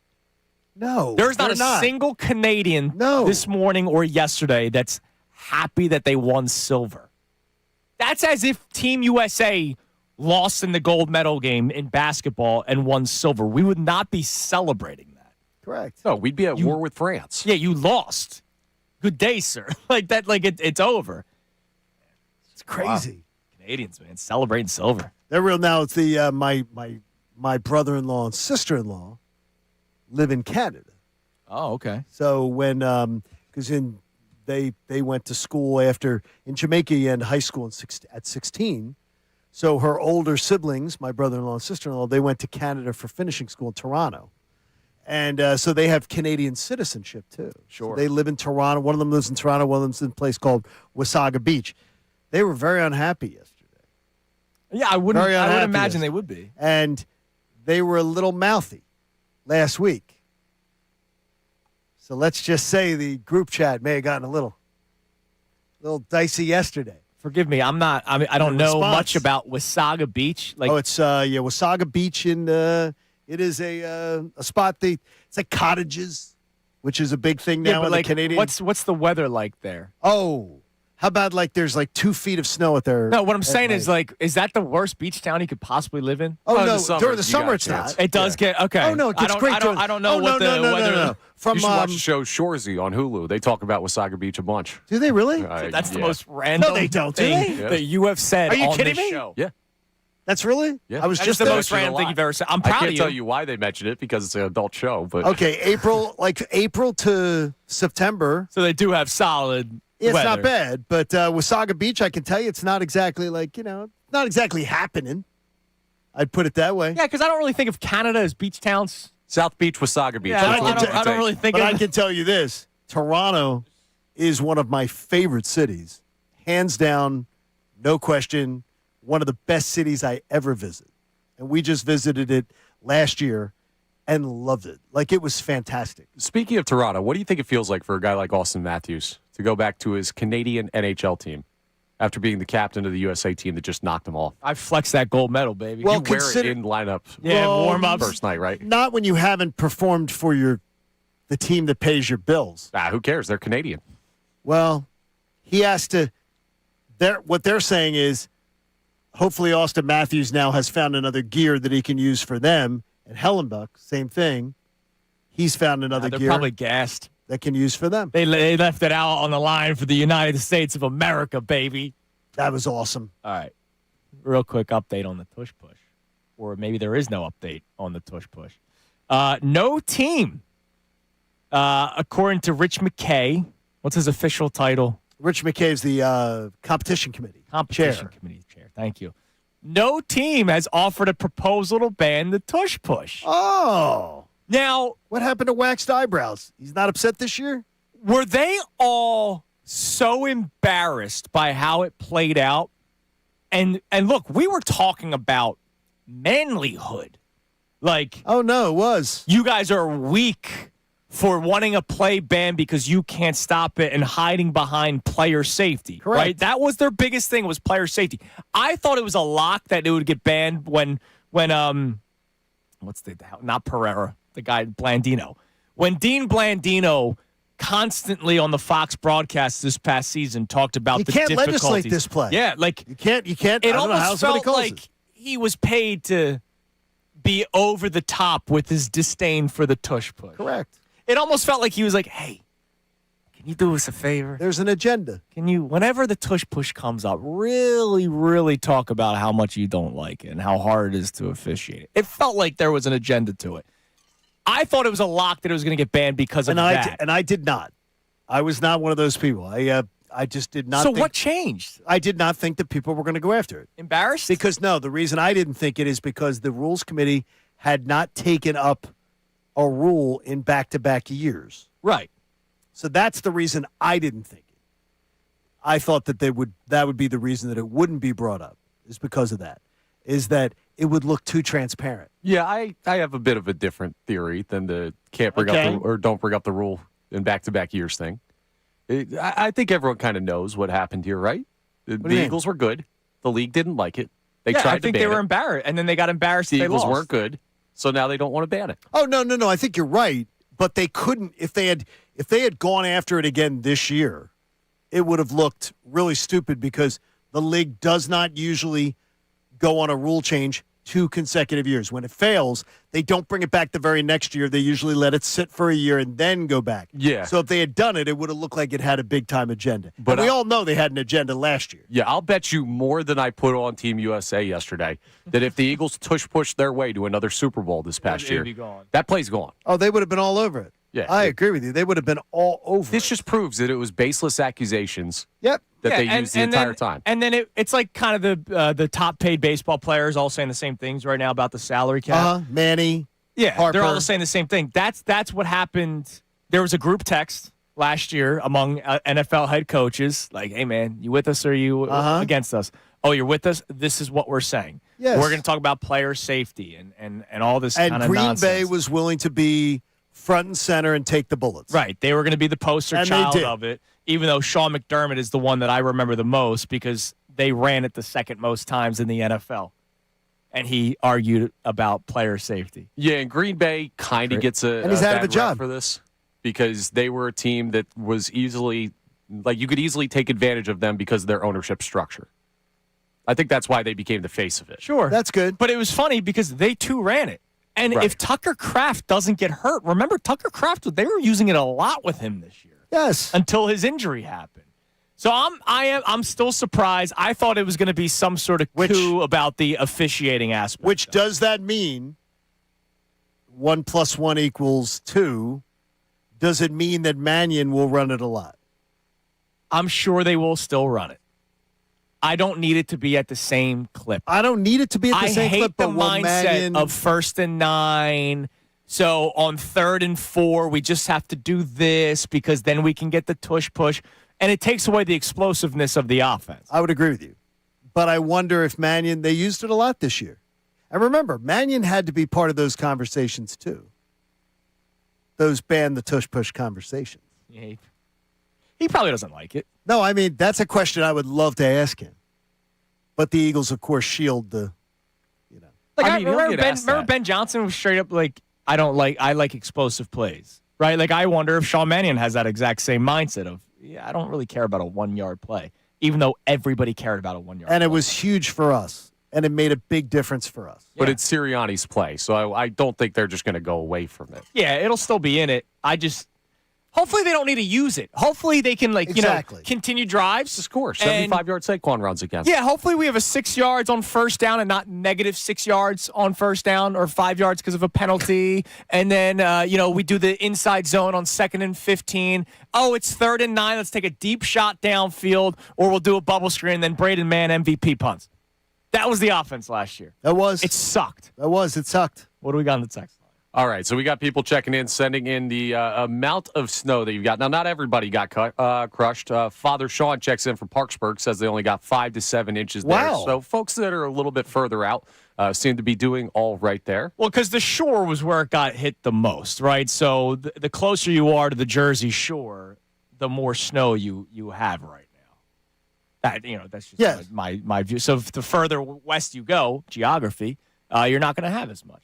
No, there's not a single Canadian this morning or yesterday that's happy that they won silver. That's as if Team USA lost in the gold medal game in basketball and won silver. We would not be celebrating that. Correct. No, we'd be at war with France. Yeah, you lost. Good day, sir. Like that. Like it's over. It's crazy. Wow. Canadians, man, celebrating silver. They're real now. It's the my brother-in-law and sister-in-law live in Canada. Oh, okay. So when because they went to school in Jamaica, you end high school at 16. So her older siblings, my brother-in-law and sister-in-law, they went to Canada for finishing school in Toronto. And so they have Canadian citizenship, too. Sure. So they live in Toronto. One of them lives in Toronto. One of them's in a place called Wasaga Beach. They were very unhappy yesterday. Yeah, I would imagine they would be. And they were a little mouthy last week. So let's just say the group chat may have gotten a little dicey yesterday. Forgive me, I don't know much about Wasaga Beach. Like, it's Wasaga Beach it is a spot. It's like cottages, which is a big thing now in the Canadian. What's the weather like there? Oh, how about like there's like 2 feet of snow at their? No, what I'm saying is like, is that the worst beach town you could possibly live in? Oh no, during the summer it's not. It does get okay. Oh no, it gets great. I don't know what the weather. No. You should watch the show Shoresy on Hulu. They talk about Wasaga Beach a bunch. Do they really? That's the most random. No, they don't. Thing that you have said. Are you on kidding this me? Show. Yeah. That's really? Yeah. I was just the most random thing you've ever said. I'm proud I can't of you. tell you why they mentioned it because it's an adult show. But okay, April to September. So they do have solid. It's weather. not bad, but Wasaga Beach, I can tell you, it's not exactly not exactly happening. I'd put it that way. Yeah, because I don't really think of Canada as beach towns. South Beach, Wasaga Beach. Yeah, I don't really think. But I can tell you this: Toronto is one of my favorite cities, hands down, no question. One of the best cities I ever visited, and we just visited it last year and loved it. Like, it was fantastic. Speaking of Toronto, what do you think it feels like for a guy like Austin Matthews to go back to his Canadian NHL team after being the captain of the USA team that just knocked him off? I flexed that gold medal, baby. Well, you wear it in lineup. Yeah, warm-ups. First night, right? Not when you haven't performed for the team that pays your bills. Who cares? They're Canadian. Well, he has to. What they're saying is, hopefully Austin Matthews now has found another gear that he can use for them. And Hellenbuck, same thing. He's found another they're gear probably gassed. that can use for them. They left it out on the line for the United States of America, baby. That was awesome. All right. Real quick update on the tush push. Or maybe there is no update on the tush push. No team, according to Rich McKay. What's his official title? Rich McKay is the competition committee Competition chair. committee chair. Thank you. No team has offered a proposal to ban the tush push. Oh. Now, What happened to waxed eyebrows? He's not upset this year? were they all so embarrassed by how it played out? And look, we were talking about manlyhood. Like, Oh, no, it was. you guys are weak for wanting a play ban because you can't stop it and hiding behind player safety. Correct. Right? That was their biggest thing, was player safety. I thought it was a lock that it would get banned when not Pereira, the guy Blandino, When Dean Blandino constantly on the Fox broadcast this past season talked about the can't difficulties. legislate this play. Yeah, like You can't. it I don't know how almost somebody felt calls like it. he was paid to be over the top with his disdain for the tush push. Correct. It almost felt like he was like, hey, can you do us a favor? There's an agenda. Can you, whenever the tush push comes up, really, really talk about how much you don't like it and how hard it is to officiate it? It felt like there was an agenda to it. I thought it was a lock that it was going to get banned because of that. And I did not. I was not one of those people. I just did not. So think, what changed? I did not think that people were going to go after it. Embarrassed? Because no, the reason I didn't think it is because the Rules Committee had not taken up a rule in back-to-back years. Right. So that's the reason I didn't think it. I thought that that would be the reason that it wouldn't be brought up, is because of that. Is that it would look too transparent. Yeah, I have a bit of a different theory than the can't bring up or don't bring up the rule in back-to-back years thing. I think everyone kind of knows what happened here, right? The Eagles were good. The league didn't like it. They tried to ban it. I think they were embarrassed, and then they got embarrassed. The they Eagles lost. weren't good, so now they don't want to ban it. Oh no! I think you're right, but they couldn't if they had gone after it again this year. It would have looked really stupid because the league does not usually go on a rule change 2 consecutive years. When it fails, they don't bring it back the very next year. They usually let it sit for a year and then go back. Yeah. So if they had done it, it would have looked like it had a big-time agenda. But and we all know they had an agenda last year. Yeah, I'll bet you more than I put on Team USA yesterday that if the Eagles push their way to another Super Bowl this past year, be gone. that play's gone. Oh, they would have been all over it. Yeah. I agree with you. They would have been all over This it. just proves that it was baseless accusations Yep. that they used the entire time. And then it's like kind of the top paid baseball players all saying the same things right now about the salary cap. Manny. Yeah, Harper. they're all saying the same thing. That's what happened. There was a group text last year among NFL head coaches, like, "Hey, man, you with us or you against us? Oh, you're with us. This is what we're saying. Yes. We're going to talk about player safety and all this And kind of Green nonsense." Bay was willing to be front and center and take the bullets. Right. They were going to be the poster And they child did. of it, even though Sean McDermott is the one that I remember the most because they ran it the second most times in the NFL. And he argued about player safety. Yeah, and Green Bay kind of gets And he's out of bad a job. rap for this because they were a team that was easily, like, you could easily take advantage of them because of their ownership structure. I think that's why they became the face of it. Sure. That's good. But it was funny because they too ran it. And Right. if Tucker Kraft doesn't get hurt, remember Tucker Kraft, they were using it a lot with him this year Yes. until his injury happened. So I'm still surprised. I thought it was going to be some sort of coup about the officiating aspect. Which does that mean 1 + 1 = 2? Does it mean that Mannion will run it a lot? I'm sure they will still run it. I don't need it to be at the same clip. I don't need it to be at the I same hate clip, the but will mindset Mannion of 1st and 9. So on 3rd and 4, we just have to do this because then we can get the tush push. And it takes away the explosiveness of the offense. I would agree with you. But I wonder if Mannion, they used it a lot this year. And remember, Mannion had to be part of those conversations too. Those ban the tush push conversations. Yeah, he probably doesn't like it. No, I mean, that's a question I would love to ask him. But the Eagles, of course, shield the, Like I mean, he'll remember, get asked that. Ben Johnson was straight up like, I like explosive plays, right? Like I wonder if Sean Mannion has that exact same mindset of, I don't really care about a 1-yard play, even though everybody cared about a 1-yard and play. it was huge for us, and it made a big difference for us. But it's Sirianni's play, so I don't think they're just going to go away from it. Yeah, it'll still be in it. Hopefully they don't need to use it. Hopefully they can Exactly. continue drives. To score, And- 75-yard Saquon runs again. Yeah, hopefully we have a 6 yards on 1st down and not negative 6 yards on 1st down or 5 yards because of a penalty. And then, we do the inside zone on 2nd and 15. Oh, it's 3rd and 9. Let's take a deep shot downfield, or we'll do a bubble screen, and then Braden Mann MVP punts. That was the offense last year. It sucked. It sucked. What do we got in the text? All right, so we got people checking in, sending in the amount of snow that you've got. Now, not everybody got crushed. Father Sean checks in from Parksburg, says they only got 5 to 7 inches there. Wow. So folks that are a little bit further out seem to be doing all right there. Well, because the shore was where it got hit the most, right? So the closer you are to the Jersey Shore, the more snow you have right now. That's just my view. So the further west you go, geography, you're not going to have as much.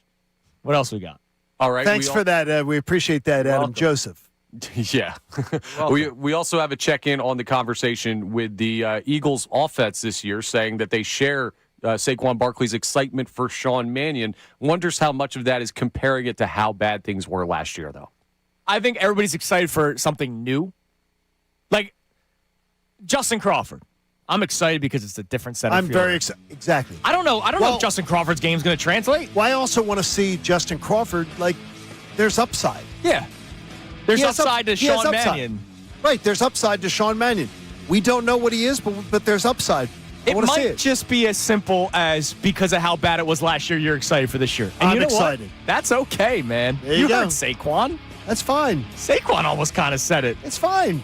What else we got? All right. Thanks for that. We appreciate that, Adam welcome. Joseph. Yeah. we also have a check-in on the conversation with the Eagles offense this year, saying that they share Saquon Barkley's excitement for Sean Mannion. Wonders how much of that is comparing it to how bad things were last year, though. I think everybody's excited for something new. Like Justin Crawford. I'm excited because it's a different set of I'm very excited. Exactly. I don't know if Justin Crawford's game is going to translate. Well, I also want to see Justin Crawford, like, there's upside. Yeah. There's He has upside to he has Sean upside. Mannion. Right, there's upside to Sean Mannion. We don't know what he is, but there's upside. I It want to see might it. just be as simple as because of how bad it was last year, you're excited for this year. And I'm you know excited. What? That's okay, man. There you go. heard Saquon. That's fine. Saquon almost kind of said it. It's fine.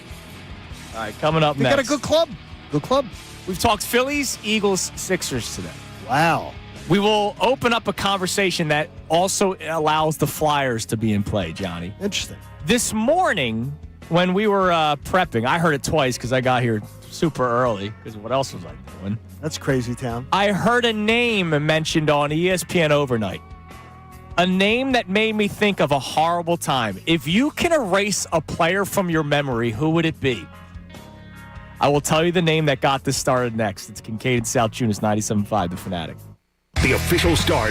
All right, coming up They next. got a good club. Good club. We've talked Phillies, Eagles, Sixers today. Wow. We will open up a conversation that also allows the Flyers to be in play, Johnny. Interesting. This morning, when we were prepping, I heard it twice because I got here super early because what else was I doing? That's crazy town. I heard a name mentioned on ESPN overnight. A name that made me think of a horrible time. If you can erase a player from your memory, who would it be? I will tell you the name that got this started next. It's Kincade Salciunas, 97.5, The Fanatic. The official start.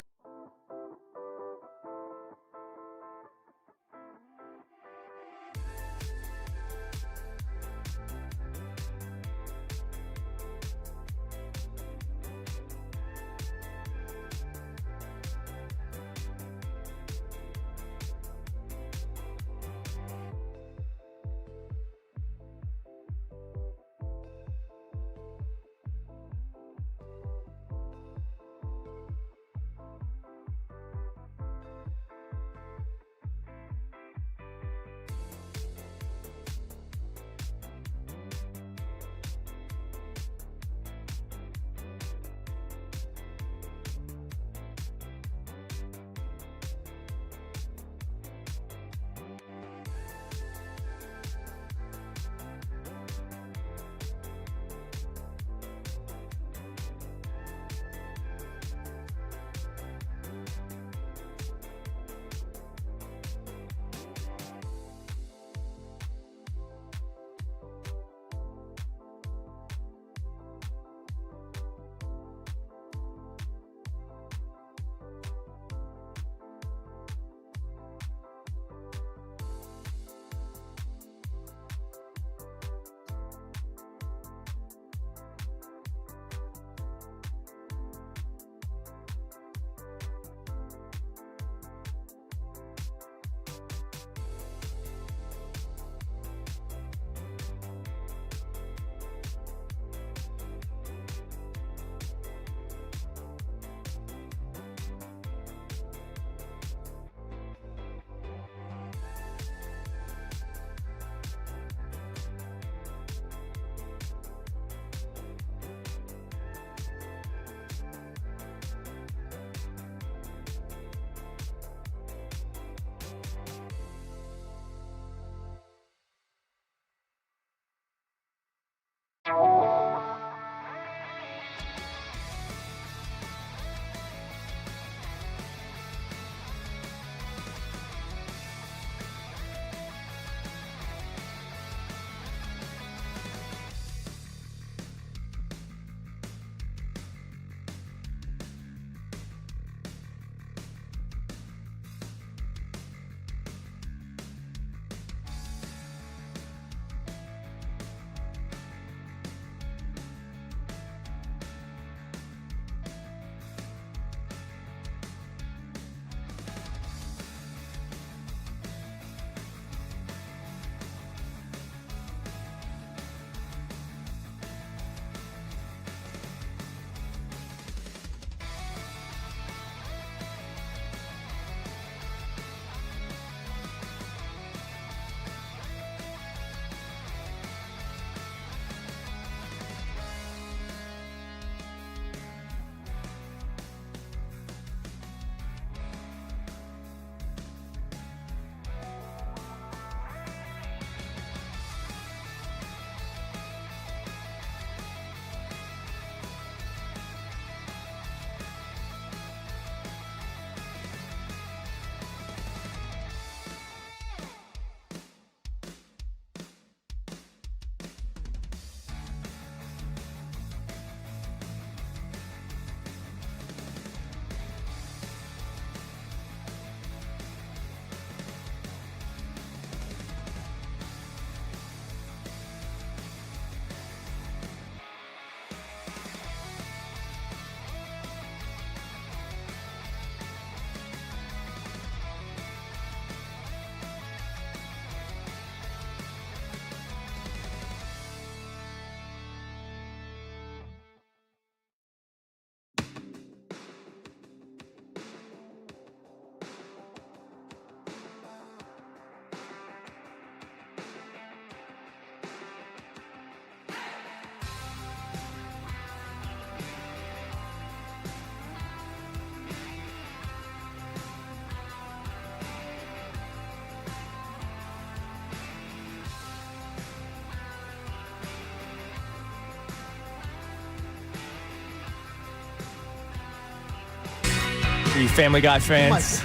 The Family Guy fans.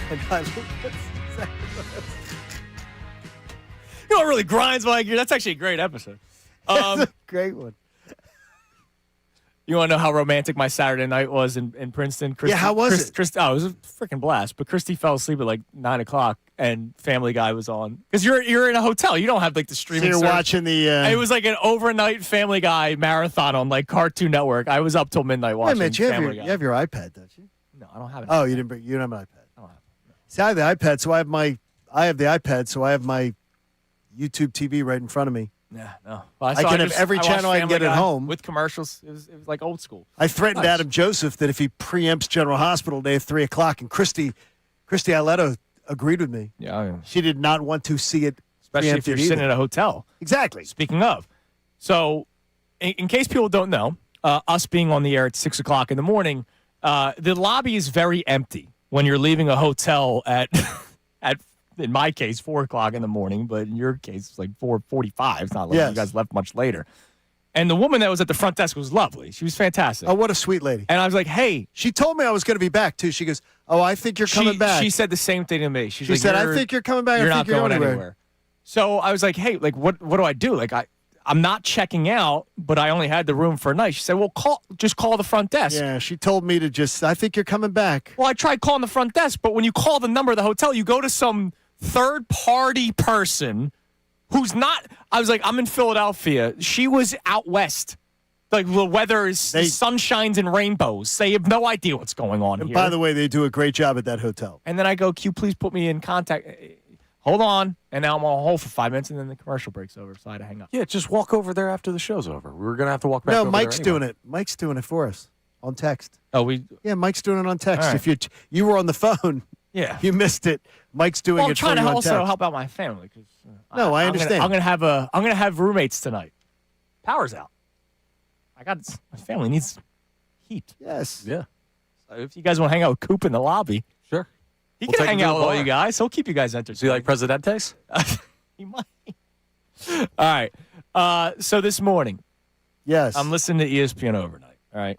You know what really grinds my gear? That's actually a great episode. That's a great one. You want to know how romantic my Saturday night was in Princeton? Yeah, how was it? Oh, it was a freaking blast. But Christy fell asleep at like 9 o'clock, and Family Guy was on. Because you're in a hotel. You don't have like the streaming So you're service. watching the... It was like an overnight Family Guy marathon on like Cartoon Network. I was up till midnight watching Wait a minute, Family Guy. you have your iPad, don't you? No, I don't have it. Oh, you don't have an iPad. I don't have it. See, I have the iPad, so I have the iPad, so I have my YouTube TV right in front of me. Yeah, no. I can have every channel I can get at home. With commercials. It was like old school. I threatened Nice. Adam Joseph that if he preempts General Hospital Day at 3 o'clock, and Christy Ailetto agreed with me. Yeah, She did not want to see it especially if preempted you're sitting either. at a hotel. Exactly. Speaking of, so in case people don't know, us being on the air at 6 o'clock in the morning, the lobby is very empty when you're leaving a hotel at in my case 4 o'clock in the morning, but in your case it's like 4:45. It's not like Yes. you guys left much later. And the woman that was at the front desk was lovely. She was fantastic. Oh, what a sweet lady. And I was like, hey. She told me I was going to be back, too. She goes, oh, I think you're coming back. She said the same thing to me. She She said, I think you're coming back. You're I not think you're going anywhere. anywhere. So I was like, hey, like, what do I do? Like, I'm not checking out, but I only had the room for a night. She said, well, just call the front desk. Yeah, she told me to I think you're coming back. Well, I tried calling the front desk, but when you call the number of the hotel, you go to some third-party person who's not. I was like, I'm in Philadelphia. She was out west. Like, the weather is sunshines and rainbows. They have no idea what's going on And here. by the way, they do a great job at that hotel. And then I go, Q, please put me in contact. Hold on. And now I'm on hold for 5 minutes, and then the commercial break's over, so I had to hang up. Yeah, just walk over there after the show's over. We were going to have to walk back No, over Mike's there anyway. doing it. Mike's doing it for us on text. Oh, Yeah, Mike's doing it on text. All right. If you were on the phone, yeah. you missed it. Mike's doing Well, I'm it for trying you to on also text. help out my family. Cause, No, I understand. I'm gonna have roommates tonight. Power's out. My family needs heat. Yes. Yeah, So if you guys want to hang out with Coop in the lobby, sure. he We'll can take hang him to out the with all bar. you guys. He'll keep you guys entertained. So you like Presidentes? He might. All right. So this morning, Yes. I'm listening to ESPN overnight. All right,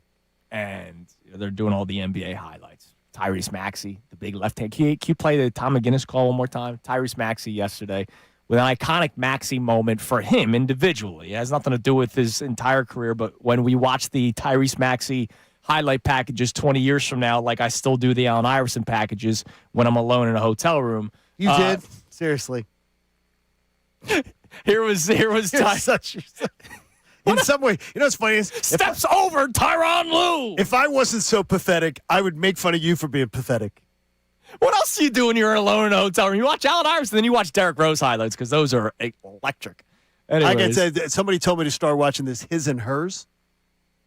and they're doing all the NBA highlights. Tyrese Maxey, the big left hand. Can you play the Tom McGinnis call one more time? Tyrese Maxey yesterday with an iconic Maxey moment for him individually. It has nothing to do with his entire career, but when we watch the Tyrese Maxey highlight packages 20 years from now, like I still do the Allen Iverson packages when I'm alone in a hotel room. You did? Seriously. Here was In some way, you know what's funny is steps over Tyronn Lue. if I wasn't so pathetic, I would make fun of you for being pathetic. What else do you do when you're alone in a hotel room? You watch Allen Iverson, then you watch Derrick Rose highlights because those are electric. Anyways, I can say somebody told me to start watching this His and Hers.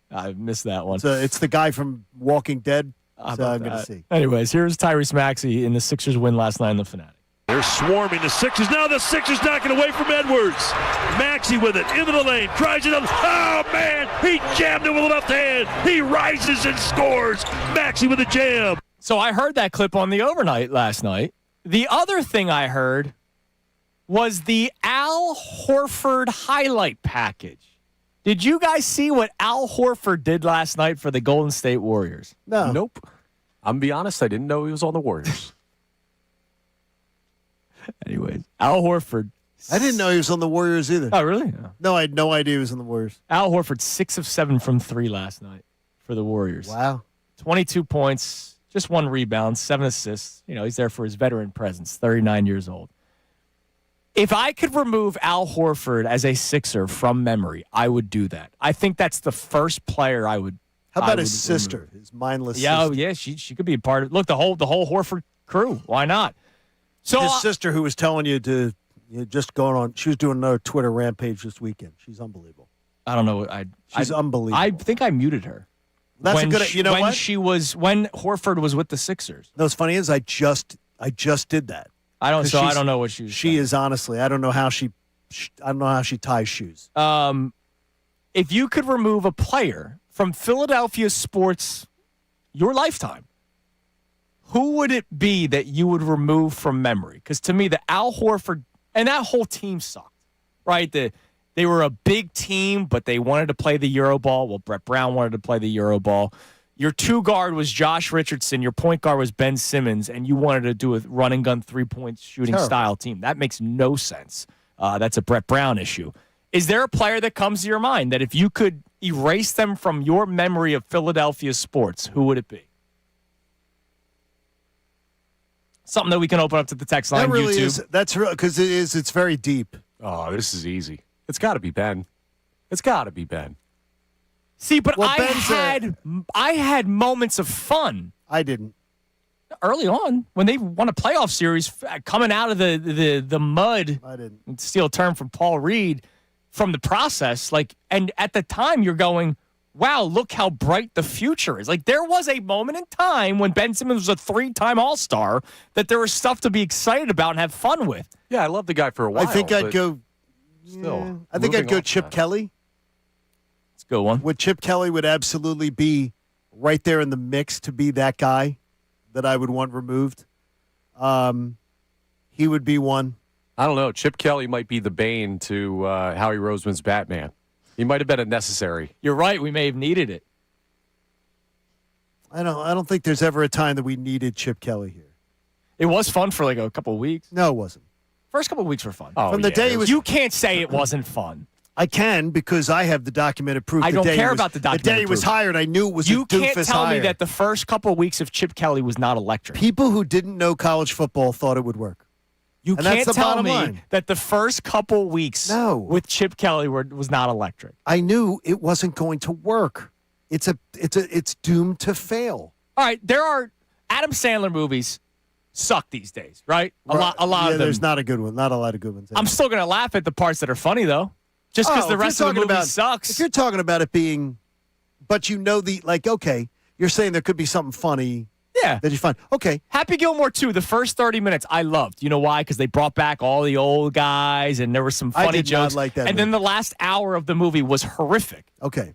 I missed that one. So it's the guy from Walking Dead. How So about I'm going to that? see. Anyways, here's Tyrese Maxey in the Sixers win last night in the Fanatic. They're swarming the Sixers. Now the Sixers knocking away from Edwards. Maxey with it into the lane. Tries it up. Oh, man. He jammed it with a left hand. He rises and scores. Maxey with a jam. So I heard that clip on the overnight last night. The other thing I heard was the Al Horford highlight package. Did you guys see what Al Horford did last night for the Golden State Warriors? No. Nope. I'm going to be honest, I didn't know he was on the Warriors. Anyways, Al Horford. I didn't know he was on the Warriors either. Oh, really? Yeah. No, I had no idea he was on the Warriors. Al Horford, 6 of 7 from 3 last night for the Warriors. Wow. 22 points, just 1 rebound, 7 assists. You know, he's there for his veteran presence, 39 years old. If I could remove Al Horford as a Sixer from memory, I would do that. I think that's the first player I would. How I about would his sister, remove. his mindless Yeah, sister? oh, yeah, she could be a part of. Look, the whole Horford crew. Why not? So His sister who was telling you to just going on. She was doing another Twitter rampage this weekend. She's unbelievable. I don't know. She's unbelievable. I think I muted her. That's when a good. You know when what? when Horford was with the Sixers. No, what's funny is I just did that. I don't. 'Cause So I she's- don't know what she was. She is honestly. I don't know how she ties shoes. If you could remove a player from Philadelphia sports, your lifetime, who would it be that you would remove from memory? Because to me, the Al Horford and that whole team sucked, right? They were a big team, but they wanted to play the Euro ball. Well, Brett Brown wanted to play the Euro ball. your 2 guard was Josh Richardson, your point guard was Ben Simmons, and you wanted to do a run and gun 3-point shooting style team. That makes no sense. That's a Brett Brown issue. Is there a player that comes to your mind that if you could erase them from your memory of Philadelphia sports, who would it be? Something that we can open up to the text line, that really YouTube. Is. That's real because it's very deep. Oh, this is easy. It's got to be Ben. It's got to be Ben. See, but Well, I had moments of fun. I didn't. Early on, when they won a playoff series, coming out of the mud, I didn't. Steal a term from Paul Reed, from the process, and at the time you're going, wow, look how bright the future is. Like, there was a moment in time when Ben Simmons was a 3-time All-Star that there was stuff to be excited about and have fun with. Yeah, I love the guy for a while. I think I'd go. Still, I think I'd go Chip Kelly. Let's go one. Chip Kelly would absolutely be right there in the mix to be that guy that I would want removed. He would be one. I don't know. Chip Kelly might be the bane to Howie Roseman's Batman. He might have been unnecessary. You're right. We may have needed it. I don't think there's ever a time that we needed Chip Kelly here. It was fun for a couple of weeks. No, it wasn't. First couple of weeks were fun. Oh, From the day it was. You can't say it wasn't fun. I can because I have the documented proof. I don't care about the documented The day he was proof. hired, I knew it was You a doofus can't tell me hire. that the first couple of weeks of Chip Kelly was not electric. People who didn't know college football thought it would work. You And that's can't the tell bottom me line. that the first couple weeks with Chip Kelly was not electric. I knew it wasn't going to work. It's doomed to fail. All right, there are Adam Sandler movies suck these days, right? A lot Yeah, of them. there's not a good one. Not a lot of good ones. I'm still going to laugh at the parts that are funny though. Just because the if rest you're of the talking movie about- sucks. If you're talking about it being, but okay, you're saying there could be something funny. Yeah. That you find. Okay. Happy Gilmore 2, the first 30 minutes I loved. You know why? Because they brought back all the old guys and there were some I funny did not jokes. like that and then the last hour of the movie was horrific. Okay.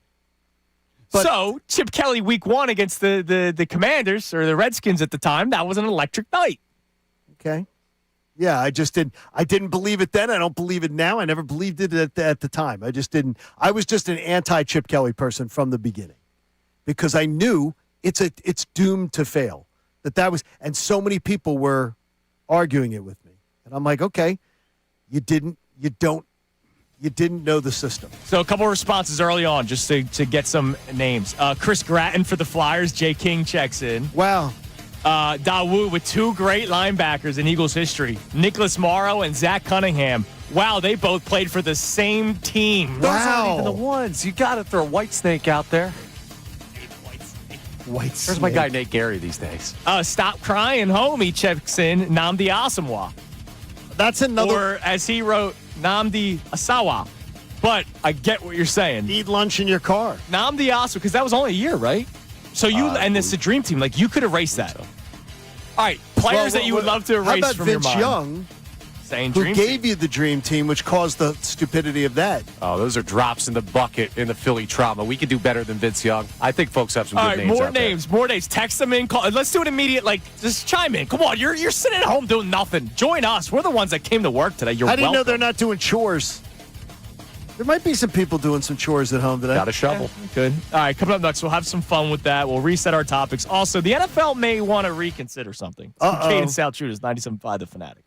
So Chip Kelly week 1 against the Commanders or the Redskins at the time, that was an electric night. Okay. Yeah, I didn't believe it then. I don't believe it now. I never believed it at the time. I just didn't. I was just an anti-Chip Kelly person from the beginning because I knew it's doomed to fail. That was, and so many people were arguing it with me, and I'm like, okay, you didn't know the system. So a couple of responses early on just to get some names. Chris Gratton for the Flyers. Jay King checks in. Wow. Dawu with 2 great linebackers in Eagles history. Nicholas Morrow and Zach Cunningham. Wow, they both played for the same team. Those aren't even the ones. You got to throw Whitesnake out there. Whitesnake. Where's my guy Nate Gary these days? Stop crying, homie checks in. Nnamdi Asamoah. That's another. Or as he wrote, Nnamdi Asawa. But I get what you're saying. Eat lunch in your car. Nnamdi Asamoah, because that was only a year, right? So and it's a dream team. Like, you could erase that. All right, players that you would love to erase how about from Vince your mind. Young, Saying who dream gave team. you the dream team, which caused the stupidity of that. Oh, those are drops in the bucket in the Philly trauma. We could do better than Vince Young. I think folks have some All good right, names more out there. names, more names. Text them in. Call. Let's do it immediate. Just chime in. Come on, you're sitting at home doing nothing. Join us. We're the ones that came to work today. You're How do you know welcome. they're not doing chores? There might be some people doing some chores at home today. Got a shovel. Good. All right, coming up next, we'll have some fun with that. We'll reset our topics. Also, the NFL may want to reconsider something. Kincade Salciunas, 97.5 The Fanatic.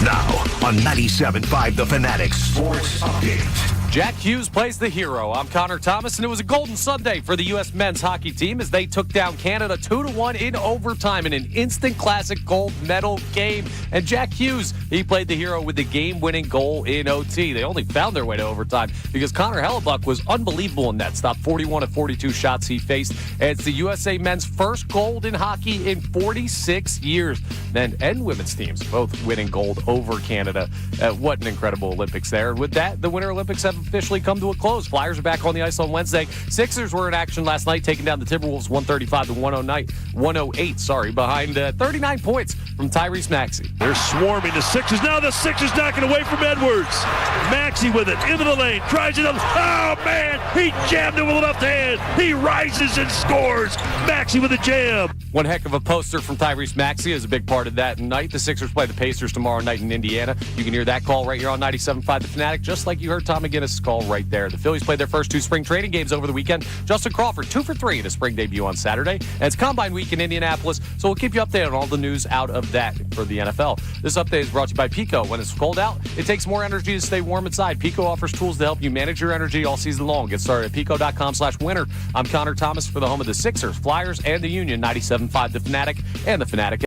Now on 97.5 The Fanatic Sports Update. Jack Hughes plays the hero. I'm Connor Thomas, and it was a golden Sunday for the U.S. men's hockey team as they took down Canada 2-1 in overtime in an instant classic gold medal game. And Jack Hughes, he played the hero with the game-winning goal in OT. They only found their way to overtime because Connor Hellebuck was unbelievable in that stop. 41 of 42 shots he faced. And it's the USA men's first gold in hockey in 46 years. Men and women's teams both winning gold over Canada. What an incredible Olympics there. And with that, the Winter Olympics have officially come to a close. Flyers are back on the ice on Wednesday. Sixers were in action last night, taking down the Timberwolves 135-108, behind 39 points from Tyrese Maxey. They're swarming the Sixers. Now the Sixers knocking away from Edwards. Maxey with it into the lane. Tries it up. Oh, man. He jammed it with a left hand. He rises and scores. Maxey with a jam. One heck of a poster from Tyrese Maxey is a big part of that night. The Sixers play the Pacers tomorrow night in Indiana. You can hear that call right here on 97.5 The Fanatic, just like you heard Tom McGinnis missed call right there. The Phillies played their first 2 spring training games over the weekend. Justin Crawford, 2 for 3 in his spring debut on Saturday. And it's Combine Week in Indianapolis, so we'll keep you updated on all the news out of that for the NFL. This update is brought to you by Pico. When it's cold out, it takes more energy to stay warm inside. Pico offers tools to help you manage your energy all season long. Get started at pico.com/winter. I'm Connor Thomas for the home of the Sixers, Flyers, and the Union, 97.5 The Fanatic and the Fanatic.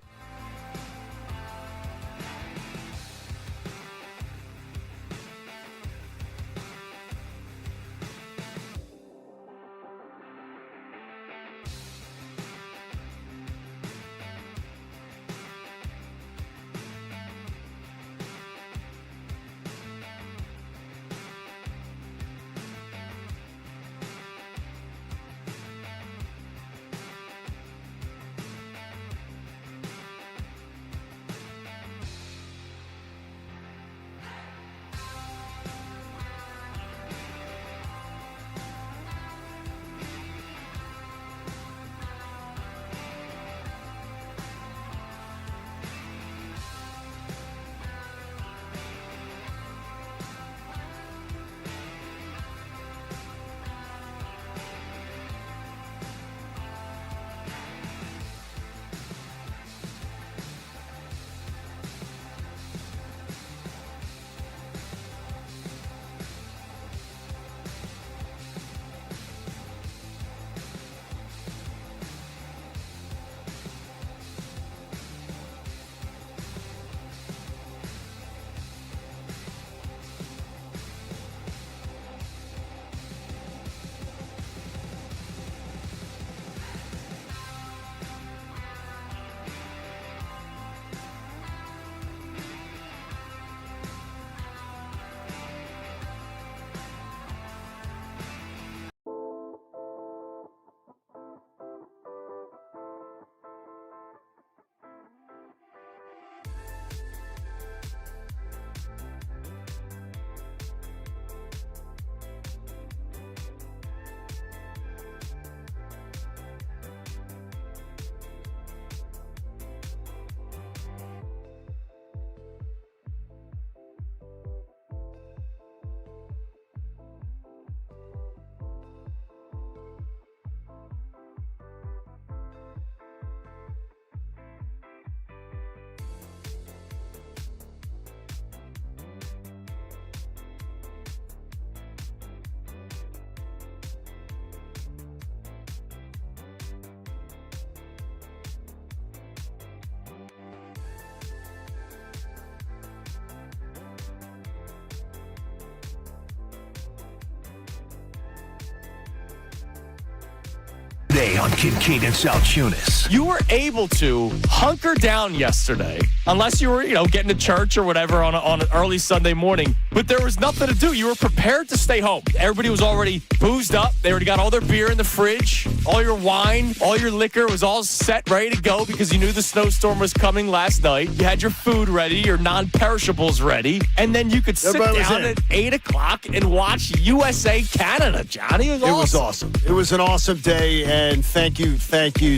Today on Kincade and Salciunas. You were able to hunker down yesterday, unless you were, getting to church or whatever on an early Sunday morning. But there was nothing to do. You were prepared to stay home. Everybody was already boozed up. They already got all their beer in the fridge. All your wine, all your liquor was all set, ready to go because you knew the snowstorm was coming last night. You had your food ready, your non-perishables ready, and then you could sit down at 8 o'clock and watch USA Canada, Johnny. It was awesome. It was an awesome day, and thank you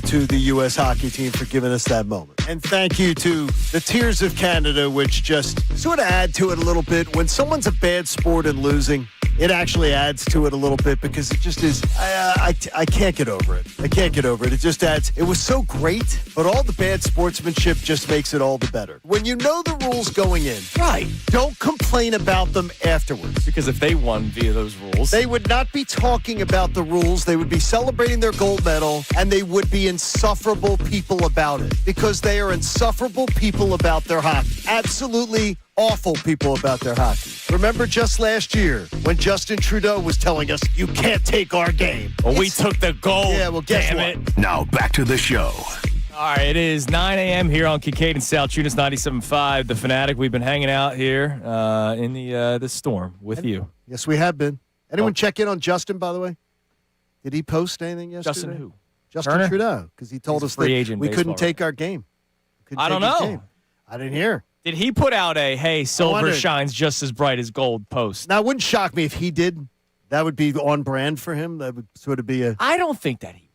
to the U.S. hockey team for giving us that moment. And thank you to the Tears of Canada, which just sort of add to it a little bit. When someone's a bad sport and losing, it actually adds to it a little bit because it just is. I can't get over it. I can't get over it. It just adds. It was so great, but all the bad sportsmanship just makes it all the better. When you know the rules going in, right? Don't complain about them afterwards. Because if they won via those rules, they would not be talking about the rules. They would be celebrating their gold medal, and they would be insufferable people about it because they are insufferable people about their hockey. Absolutely awful people about their hockey. Remember just last year when Justin Trudeau was telling us, you can't take our game. Well, we took the gold. Yeah, well, guess damn what? it. Now back to the show. All right, it is 9 a.m. here on Kincade and Salciunas, 97.5, The Fanatic. We've been hanging out here in the storm with you. Yes, we have been. Anyone check in on Justin, by the way? Did he post anything yesterday? Justin who? Justin Turner? Trudeau, because he told us that we couldn't take our game. I don't know. I didn't hear. Did he put out a, hey, silver shines just as bright as gold post? Now, it wouldn't shock me if he did. That would be on brand for him. That would sort of be a... I don't think that he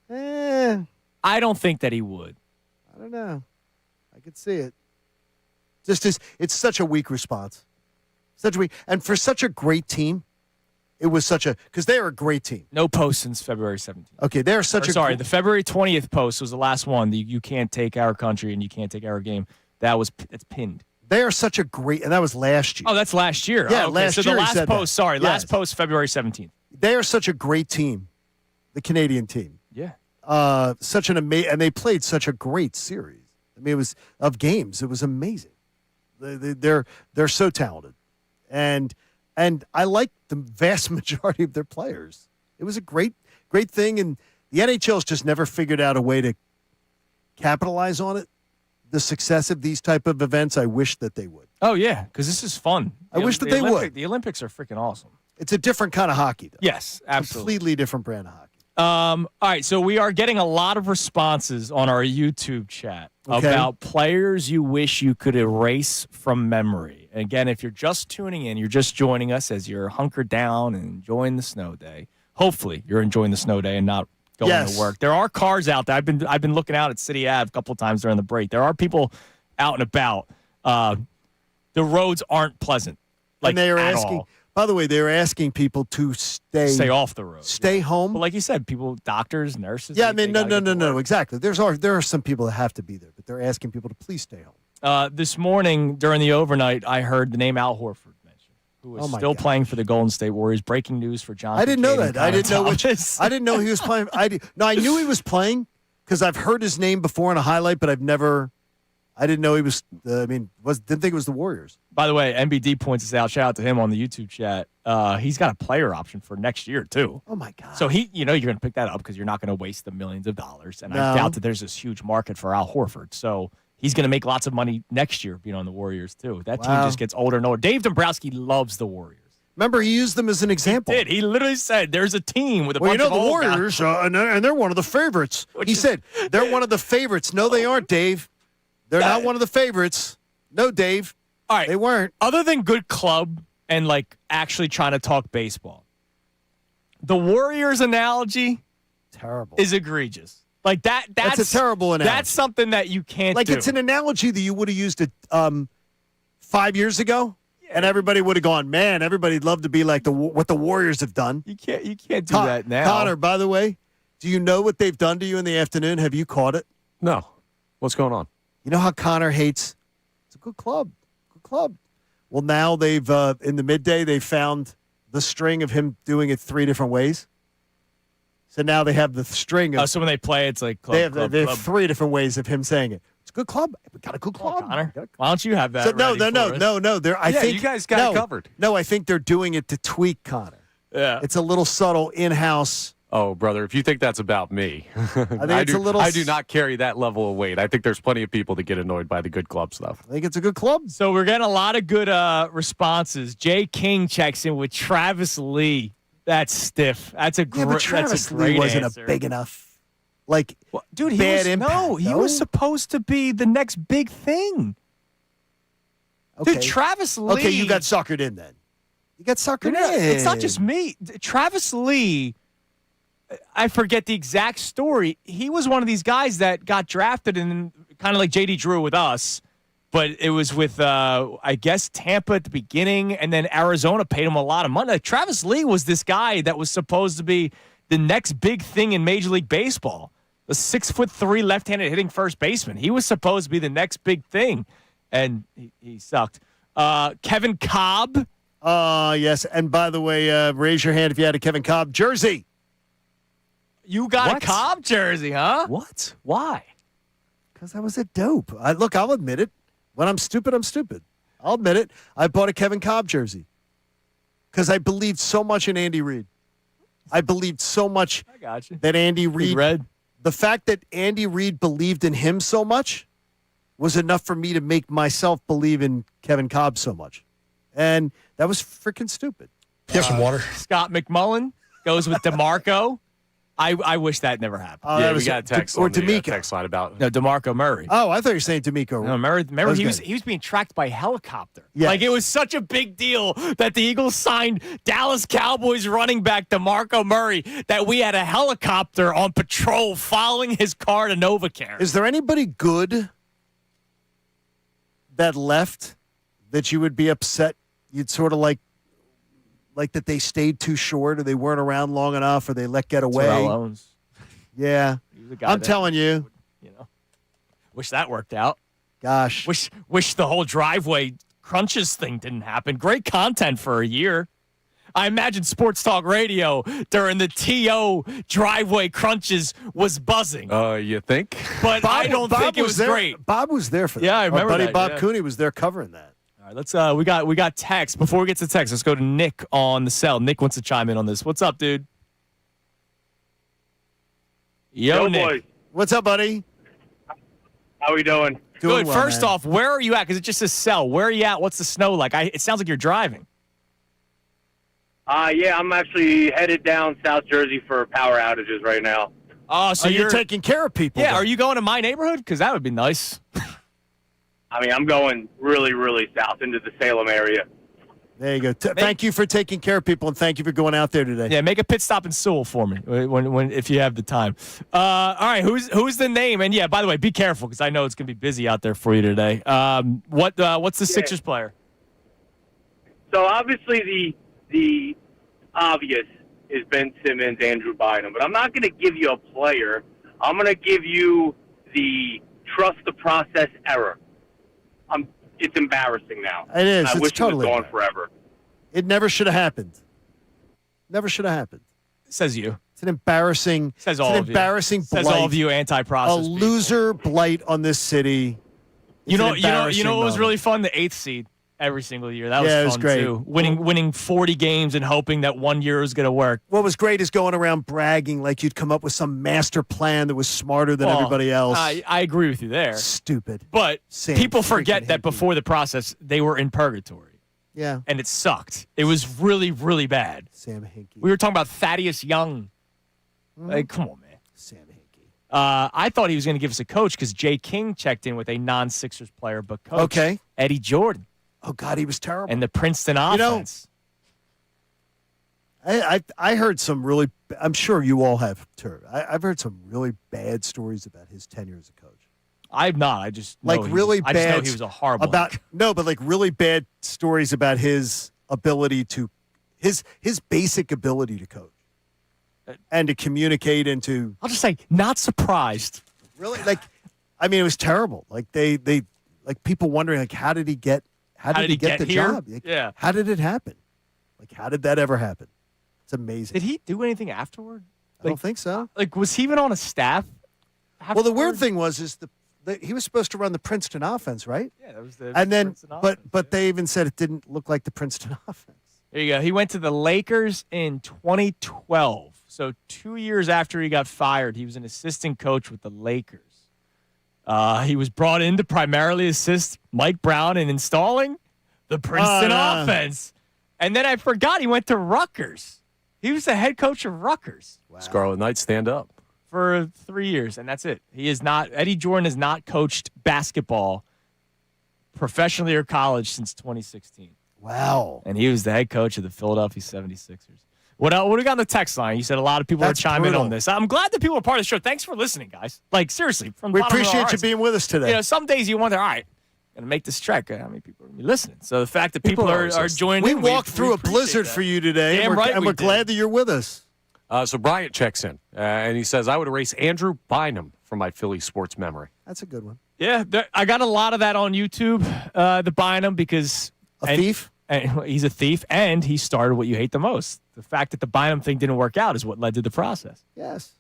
would. I don't think that he would. I don't know. I could see it. Just as it's such a weak response. And for such a great team, It was such a because they are a great team. No post since February 17th. Okay, they're such a Sorry, the February 20th post was the last one. You can't take our country and you can't take our game. It's pinned. They are such a great, and that was last year. Oh, that's last year. Yeah, okay. last so year the he last said post. that. Sorry, Yes. last post February 17th. They are such a great team, the Canadian team. Yeah. Such an amazing, and they played such a great series. I mean, it was of games. It was amazing. They're so talented, and I like the vast majority of their players. It was a great thing, and the NHL's just never figured out a way to capitalize on it. The success of these type of events, I wish that they would. Oh yeah, because this is fun. I wish that they would. The Olympics are freaking awesome. It's a different kind of hockey, though. Yes, absolutely. Completely different brand of hockey. All right, so we are getting a lot of responses on our YouTube chat Okay. about players you wish you could erase from memory. And again, if you're just tuning in, you're just joining us as you're hunkered down and enjoying the snow day. Hopefully, you're enjoying the snow day and not going to work. There are cars out there. I've been looking out at City Ave a couple of times during the break. There are people out and about. The roads aren't pleasant. And they are at asking. all. By the way, they are asking people to stay off the road. Stay home. But like you said, people, doctors, nurses. Yeah, I they mean, gotta get to no, work. exactly. There are some people that have to be there, but they're asking people to please stay home. This morning during the overnight, I heard the name Al Horford mentioned, who is Oh my still gosh. playing for the Golden State Warriors. Breaking news for John. I didn't know Kincade that. I and didn't know Connor which. Thomas. I didn't know he was playing. I knew he was playing because I've heard his name before in a highlight, but I didn't know he was. Didn't think it was the Warriors. By the way, MBD points us out. Shout out to him on the YouTube chat. He's got a player option for next year too. Oh my God! So you're going to pick that up because you're not going to waste the millions of dollars. And I No. doubt that there's this huge market for Al Horford. So he's going to make lots of money next year being on the Warriors too. That team Wow. just gets older and older. Dave Dombrowski loves the Warriors. Remember, he used them as an example. He literally said, "There's a team with a Well, bunch of the old guys." Warriors, and they're one of the favorites. He said they're one of the favorites. No, they aren't, Dave. They're not one of the favorites. No, Dave. All right. They weren't. Other than good club and actually trying to talk baseball, the Warriors analogy Terrible. is egregious. That's a terrible analogy. That's something that you can't do. It's an analogy that you would have used it 5 years ago, and everybody would have gone, man, everybody'd love to be like what the Warriors have done. You can't do that now. Connor, by the way, do you know what they've done to you in the afternoon? Have you caught it? No. What's going on? You know how Connor hates? It's a good club. Good club. Well, now they've, in the midday, they found the string of him doing it 3 different ways. So now they have the string of. So when they play, it's like club, they have, club, they have club. 3 different ways of him saying it. It's a good club. We got a good Come on, club. Connor. Why don't you have that? So, no. I Yeah, think you guys got it covered. No, I think they're doing it to tweak Connor. Yeah. It's a little subtle in-house. Oh, brother, if you think that's about me, I think it's a little. I do not carry that level of weight. I think there's plenty of people that get annoyed by the good club stuff. I think it's a good club. So we're getting a lot of good responses. Jay King checks in with Travis Lee. That's stiff. That's a Yeah, great. but Travis that's a Lee great wasn't answer. a big enough. Like, Dude, he bad was impact. he was supposed to be the next big thing. Okay. Dude, Travis Lee. Okay, you got suckered in then. You got suckered in. It's not just me. Travis Lee, I forget the exact story. He was one of these guys that got drafted and kind of like J.D. Drew with us, but it was with, I guess, Tampa at the beginning, and then Arizona paid him a lot of money. Like, Travis Lee was this guy that was supposed to be the next big thing in Major League Baseball. The 6'3" left-handed hitting first baseman. He was supposed to be the next big thing, and he sucked. Kevin Cobb. Yes. And by the way, raise your hand if you had a Kevin Cobb jersey. You got What? a Cobb jersey, huh? What? Why? Because I was a dope. Look, I'll admit it. When I'm stupid, I'm stupid. I'll admit it. I bought a Kevin Cobb jersey because I believed so much in Andy Reid. I believed so much I got you. that Andy Big Reid. red. The fact that Andy Reid believed in him so much was enough for me to make myself believe in Kevin Cobb so much. And that was freaking stupid. You have some water? Scott McMullen goes with DeMarco. I wish that never happened. Oh, Yeah, that we was got a text or on the D'Amico. text line about No, DeMarco Murray. Oh, I thought you were saying D'Amico. No, remember was he was good. being tracked by helicopter. Yes. Like, it was such a big deal that the Eagles signed Dallas Cowboys running back DeMarco Murray that we had a helicopter on patrol following his car to NovaCare. Is there anybody good that left that you would be upset? You'd sort of like like that they stayed too short or they weren't around long enough or they let get away. Terrell Owens. Yeah. I'm telling you. Wish that worked out. Gosh. Wish the whole driveway crunches thing didn't happen. Great content for a year. I imagine Sports Talk Radio during the TO driveway crunches was buzzing. You think? But I don't think it was there. great. Bob was there for that. Yeah, I remember Our buddy that, Bob yeah. Cooney was there covering that. All right, let's we got text. Before we get to text, let's go to Nick on the cell. Nick wants to chime in on this. What's up, dude? Yo, Nick. Boys. What's up, buddy? How we doing? Good. Well, First man. off, where are you at? Because it just says cell. Where are you at? What's the snow like? It sounds like you're driving. Yeah, I'm actually headed down South Jersey for power outages right now. Oh, so you're taking care of people. Yeah, then. are you going to my neighborhood? Because that would be nice. I mean, I'm going really, really south into the Salem area. There you go. Thank you for taking care of people, and thank you for going out there today. Yeah, make a pit stop in Sewell for me when if you have the time. All right, who's the name? And yeah, by the way, be careful because I know it's gonna be busy out there for you today. What's the Sixers player? So obviously the obvious is Ben Simmons, Andrew Bynum, but I'm not going to give you a player. I'm going to give you the trust the process error. It's embarrassing now. It is. I It's wish totally it was gone forever. It never should have happened. Never should have happened. Says you. It's an embarrassing. Says it's all an of you. embarrassing blight. Says all of you anti-process. A people. loser blight on this city. You know It's an what embarrassing was moment. really fun? The 8th seed every single year. That was Yeah, fun it was great. too. Winning 40 games and hoping that one year was going to work. What was great is going around bragging like you'd come up with some master plan that was smarter than everybody else. I agree with you there. Stupid. But Sam people freaking forget that Hinkie. before the process, they were in purgatory. Yeah. And it sucked. It was really, really bad. Sam Hinkie. We were talking about Thaddeus Young. Like, come on, man. Sam Hinkie. I thought he was going to give us a coach because Jay King checked in with a non-Sixers player, but coach Okay. Eddie Jordan Oh, God, he was terrible. and the Princeton know, offense. I heard some really, I'm sure you all have too. I've heard some really bad stories about his tenure as a coach. I'm not. I just know Like really I bad. just know he was a horrible. but like really bad stories about his ability to, his basic ability to coach and to communicate and to I'll just say, not surprised. really like, I mean, it was terrible. Like they like people wondering like how did he get the here? job? Like, Yeah. How did it happen? Like how did that ever happen? It's amazing. Did he do anything afterward? I don't think so. Like, was he even on a staff? Well, the weird afterward? thing was he was supposed to run the Princeton offense, right? Yeah, that was the. And then, Princeton offense, but they even said it didn't look like the Princeton offense. There you go. He went to the Lakers in 2012. So 2 years after he got fired, he was an assistant coach with the Lakers. He was brought in to primarily assist Mike Brown in installing the Princeton offense. And then I forgot he went to Rutgers. He was the head coach of Rutgers Scarlet Knights, stand up. for 3 years, and that's it. Eddie Jordan has not coached basketball professionally or college since 2016. Wow. And he was the head coach of the Philadelphia 76ers. What do we got on the text line? You said a lot of people That's are chiming in brutal. on this. I'm glad that people are part of the show. Thanks for listening, guys. Like, seriously. From the We bottom of our appreciate you hearts. being with us today. You know, some days you wonder, all right, going to make this trek. How many people are going to be listening? So the fact that people are joining we in. walked through a appreciate blizzard that. for you today, Damn and right we we're did. glad that you're with us. So Bryant checks in, and he says, I would erase Andrew Bynum from my Philly sports memory. That's a good one. Yeah, I got a lot of that on YouTube, the Bynum, because Thief? And he's a thief, and he started what you hate the most. The fact that the Bynum thing didn't work out is what led to the process. Yes.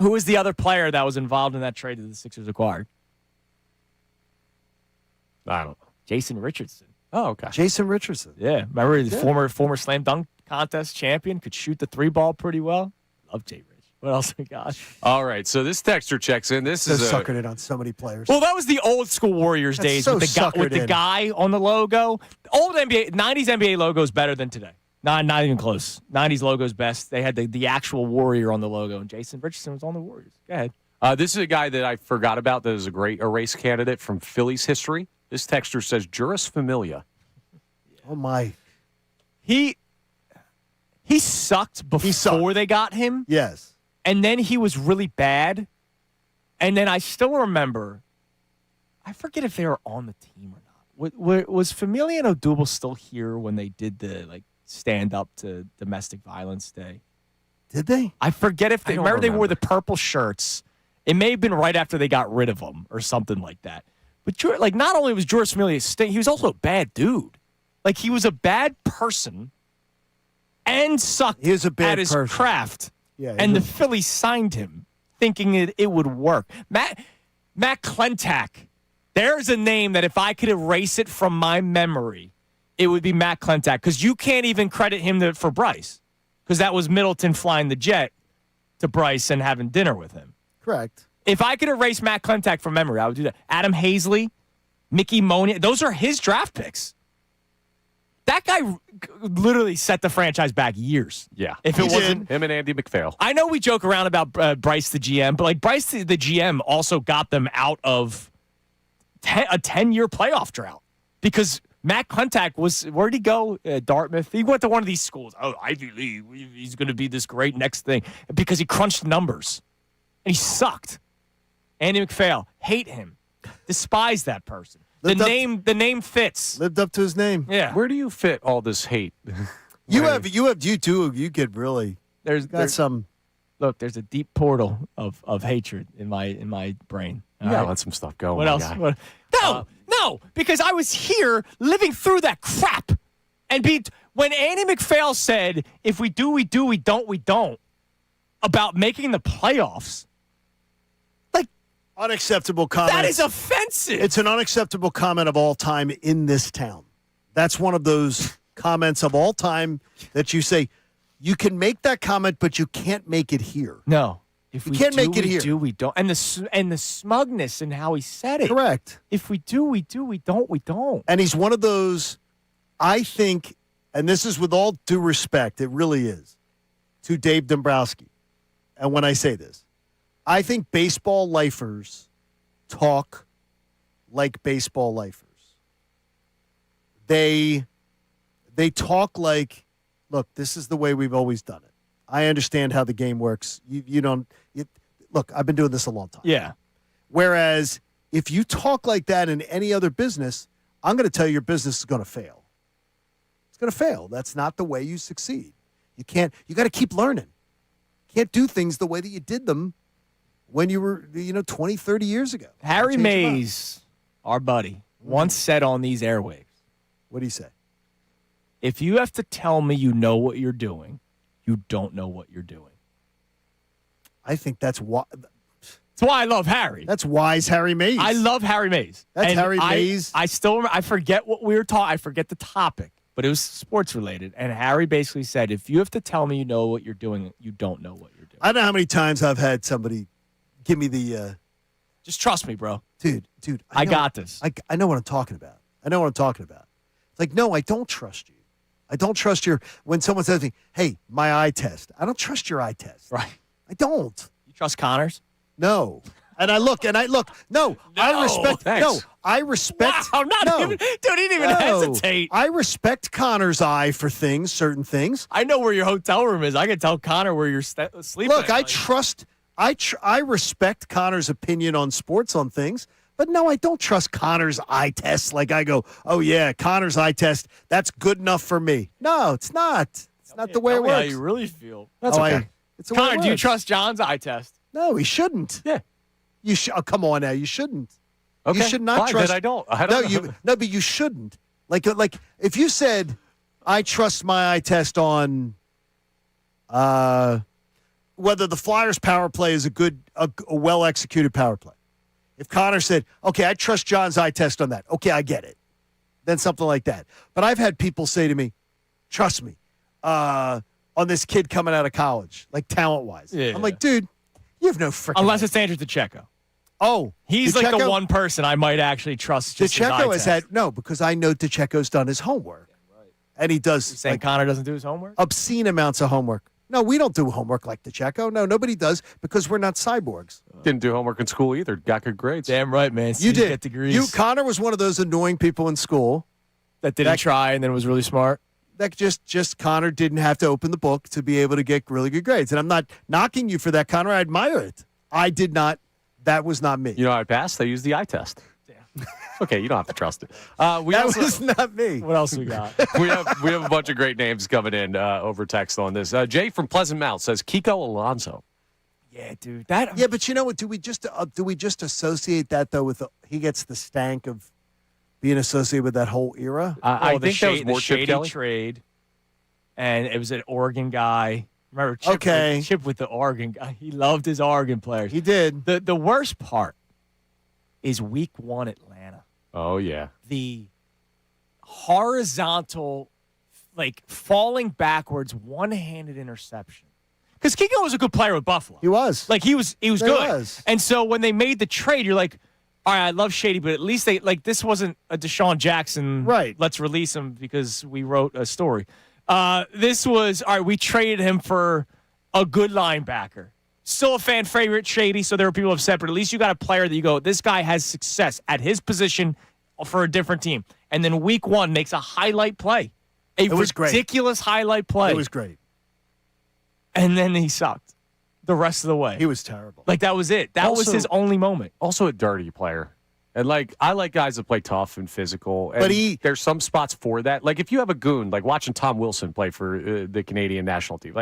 Who was the other player that was involved in that trade that the Sixers acquired? I don't know. Jason Richardson. Oh, okay. Jason Richardson. Yeah, remember the former slam dunk contest champion, could shoot the three ball pretty well. Love Jay Rich. What else we got? All right, so this texter checks in. This So is a, suckered it on so many players. Well, that was the old school Warriors That's days so with suckered the in. guy on the logo. The old 90s NBA logo is better than today. Not even close. 90s logo's best. They had the actual Warrior on the logo, and Jason Richardson was on the Warriors. Go ahead. This is a guy that I forgot about that is a great erase candidate from Phillies history. This texter says Juris Familia. Oh, my. He sucked before they got him. Yes. And then he was really bad. And then I still remember, I forget if they were on the team or not. Was Familia and Odubel still here when they did the stand up to Domestic Violence Day. Did they? I forget if they I don't remember they wore remember. the purple shirts. It may have been right after they got rid of them or something like that. But like, not only was George Smealy he was also a bad dude. Like, he was a bad person and sucked He was a bad at his person. craft. Yeah, And the Phillies signed him, thinking it would work. Matt Klentak. There's a name that if I could erase it from my memory, it would be Matt Klentak. Because you can't even credit him for Bryce. Because that was Middleton flying the jet to Bryce and having dinner with him. Correct. If I could erase Matt Klentak from memory, I would do that. Adam Hazley, Mickey Monier, those are his draft picks. That guy literally set the franchise back years. Yeah. If it wasn't him and Andy McPhail. I know we joke around about Bryce the GM, but like Bryce the GM also got them out of a 10-year playoff drought because Matt Klentak where'd he go? Dartmouth. He went to one of these schools. Oh, Ivy League. He's going to be this great next thing because he crunched numbers and he sucked. Andy McPhail, hate him, despise that person. The name fits. Lived up to his name. Yeah. Where do you fit all this hate? You too. You could really. There's some. Look, there's a deep portal of hatred in my brain. All Yeah, right? let some stuff go. What my else? guy. No, because I was here living through that crap. And when Andy McPhail said, if we do, we do, we don't, about making the playoffs, like, Unacceptable comment. that is offensive. It's an unacceptable comment of all time in this town. That's one of those comments of all time that you say, you can make that comment, but you can't make it here. No. If You we can't do, make it we here. do, we don't. And the smugness in how he said it. Correct. If we do, we do, we don't, we don't. And he's one of those, I think, and this is with all due respect, it really is, to Dave Dombrowski. And when I say this, I think baseball lifers talk like baseball lifers. They talk like, look, this is the way we've always done it. I understand how the game works. Look, I've been doing this a long time. Yeah. Whereas if you talk like that in any other business, I'm going to tell you your business is going to fail. It's going to fail. That's not the way you succeed. You got to keep learning. You can't do things the way that you did them when you were, 20, 30 years ago. Harry Change them up. Mays, our buddy, once said on these airwaves, What do you say? if you have to tell me you know what you're doing, you don't know what you're doing. I think that's why. That's why I love Harry. That's wise Harry Mays. I love Harry Mays. That's And Harry Mays. I still remember, I forget what we were talking. I forget the topic, but it was sports related. And Harry basically said, if you have to tell me you know what you're doing, you don't know what you're doing. I don't know how many times I've had somebody give me the, Just trust me, bro. dude. I know- got this. I know what I'm talking about. It's like, no, I don't trust you. I don't trust when someone says to me, hey, my eye test. I don't trust your eye test. Right. I don't. You trust Connors? No. And I look. No, I respect. thanks. No, I respect. Wow, not no, even. Dude, he didn't even no. hesitate. I respect Connor's eye for certain things. I know where your hotel room is. I can tell Connor where you're sleeping. Look, I respect Connor's opinion on sports on things, but no, I don't trust Connor's eye test. Like I go, oh yeah, Connor's eye test, that's good enough for me. No, it's not. It's not the way it Tell me how works. you really feel. That's okay. It's the way it Connor, do you works. trust John's eye test? No, he shouldn't. Yeah. You should. Oh, come on now, you shouldn't. Okay. You should not Fine, trust. then I don't know. No, but you shouldn't. Like if you said, I trust my eye test on whether the Flyers power play is a well executed power play. If Connor said, okay, I trust John's eye test on that. Okay, I get it. Then something like that. But I've had people say to me, trust me, on this kid coming out of college, like talent wise. Yeah. I'm like, dude, you have no freaking. Unless it's Andrew DeCecco. Oh, He's like the DeCecco- one person I might actually trust. Just his eye DeCecco has test. had no, because I know DeCecco's done his homework, and he does You're saying like, Connor doesn't do his homework? obscene amounts of homework. No, we don't do homework like DeCecco. No, nobody does because we're not cyborgs. Didn't do homework in school either. Got good grades. Damn right, man. You did. Get degrees. Connor was one of those annoying people in school that didn't try and then was really smart. that just Connor didn't have to open the book to be able to get really good grades. And I'm not knocking you for that, Connor. I admire it. I did not. That was not me. You know, I passed. They used the eye test. Okay, you don't have to trust it. That was not me. What else we got? we have a bunch of great names coming in over text on this. Jay from Pleasant Mount says Kiko Alonso. Yeah, dude. That. Yeah, but you know what? Do we just associate that though with he gets the stank of being associated with that whole era? I think that was the more Chip shady Kelly. trade, and it was an Oregon guy. Remember Chip with the Oregon guy? He loved his Oregon players. He did. The worst part is Week 1 Atlanta. Oh yeah, the horizontal, like falling backwards, one-handed interception. Because Kiko was a good player with Buffalo. He was. Like he was good. Was. And so when they made the trade, you're like, all right, I love Shady, but at least this wasn't a Deshaun Jackson. Right. Let's release him because we wrote a story. This was, all right, we traded him for a good linebacker. Still a fan favorite, Shady, so there were people upset, but at least you got a player that you go, this guy has success at his position for a different team. And then Week 1 makes a highlight play. It was ridiculous highlight play. It was great. And then he sucked the rest of the way. He was terrible. Like, that was it. That was his only moment. Also a dirty player. And, I like guys that play tough and physical. And but there's some spots for that. Like, if you have a goon, like watching Tom Wilson play for the Canadian national team,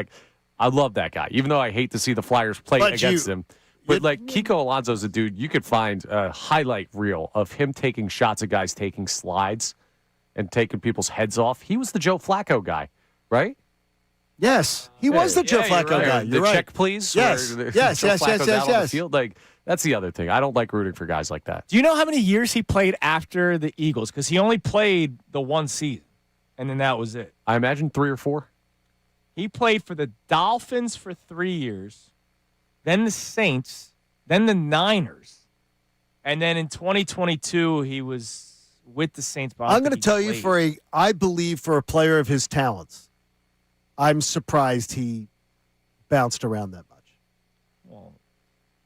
I love that guy, even though I hate to see the Flyers play against him. But, Kiko Alonso's a dude, you could find a highlight reel of him taking shots at guys taking slides and taking people's heads off. He was the Joe Flacco guy, right? Yes, he was the Joe Flacco guy. You're right. Check, please. Yes, yes. The field. That's the other thing. I don't like rooting for guys like that. Do you know how many years he played after the Eagles? Because he only played the one season, and then that was it. I imagine 3 or 4. He played for the Dolphins for 3 years, then the Saints, then the Niners, and then in 2022 he was with the Saints. I'm going to tell you, I believe for a player of his talents, I'm surprised he bounced around that much. Well,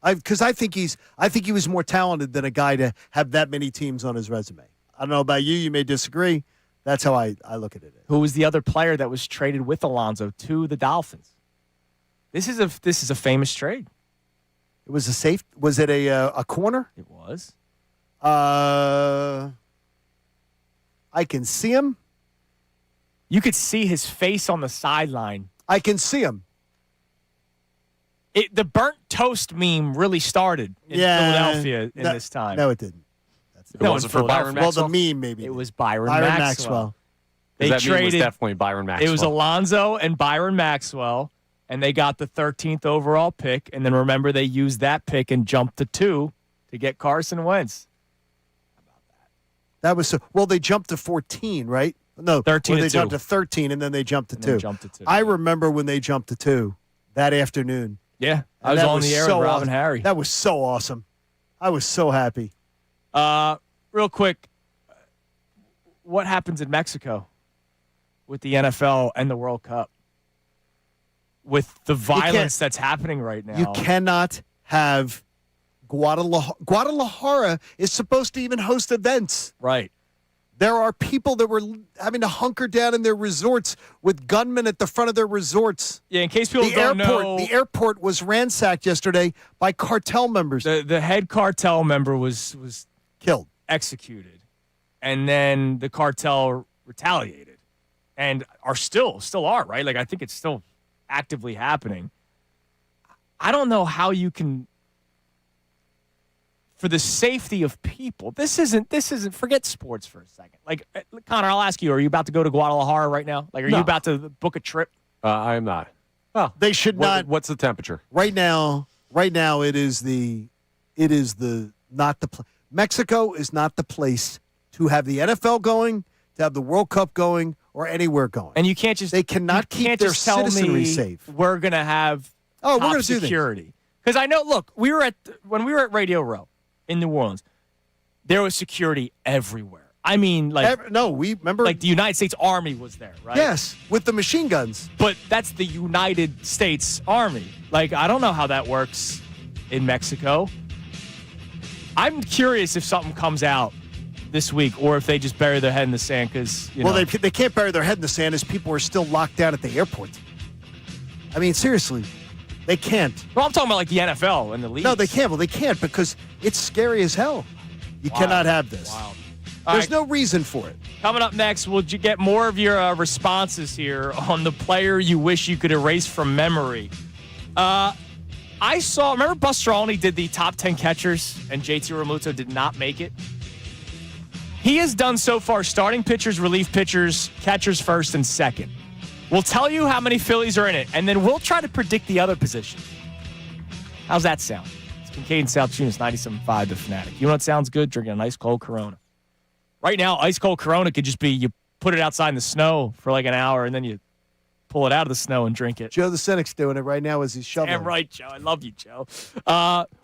because I think he was more talented than a guy to have that many teams on his resume. I don't know about you. You may disagree. That's how I look at it. Who was the other player that was traded with Alonso to the Dolphins? This is a famous trade. It was a safe. Was it a corner? It was. I can see him. You could see his face on the sideline. I can see him. The burnt toast meme really started in Philadelphia in this time. No, it didn't. It wasn't for Byron Maxwell? Well, the meme maybe. It was Byron Maxwell. They that traded. Meme was definitely Byron Maxwell. It was Alonso and Byron Maxwell, and they got the 13th overall pick. And then remember, they used that pick and jumped to 2 to get Carson Wentz. How about that? That was well. They jumped to 14, right? No, 13. They jumped to 13, and then they jumped to 2. I remember when they jumped to 2 that afternoon. Yeah, I was on the air with Robin Harry. That was so awesome. I was so happy. Real quick, what happens in Mexico with the NFL and the World Cup? With the violence that's happening right now. You cannot have Guadalajara is supposed to even host events. Right. There are people that were having to hunker down in their resorts with gunmen at the front of their resorts. Yeah, in case people don't know. The airport was ransacked yesterday by cartel members. The head cartel member was killed. Executed. And then the cartel retaliated. And still are, right? Like, I think it's still actively happening. I don't know how you can, for the safety of people, this isn't, forget sports for a second. Like, Connor, I'll ask you, are you about to go to Guadalajara right now? Like, are you about to book a trip? I am not. Well, they should not. What's the temperature? Right now, Mexico is not the place to have the NFL going, to have the World Cup going, or anywhere going. And you can't just they cannot keep their citizenry safe. We're gonna have we're gonna security. Because I know, look, when we were at Radio Row in New Orleans, there was security everywhere. I mean, we remember, like the United States Army was there, right? Yes, with the machine guns. But that's the United States Army. Like, I don't know how that works in Mexico. I'm curious if something comes out this week, or if they just bury their head in the sand because, they can't bury their head in the sand as people are still locked down at the airport. I mean, seriously, they can't. Well, I'm talking about like the NFL and the league. No, they can't. Well, they can't because it's scary as hell. You cannot have this. Wild. There's no reason for it. Coming up next, we'll get more of your responses here on the player you wish you could erase from memory. Remember Buster Olney did the top 10 catchers and JT Realmuto did not make it? He has done so far starting pitchers, relief pitchers, catchers first and second. We'll tell you how many Phillies are in it, and then we'll try to predict the other positions. How's that sound? It's Kincade Salciunas, 97.5 The Fanatic. You know what sounds good? Drinking an ice cold Corona. Right now, ice cold Corona could just be you put it outside in the snow for like an hour, and then you pull it out of the snow and drink it. Joe the Cynic's doing it right now as he's shoveling. Damn right, Joe. I love you, Joe.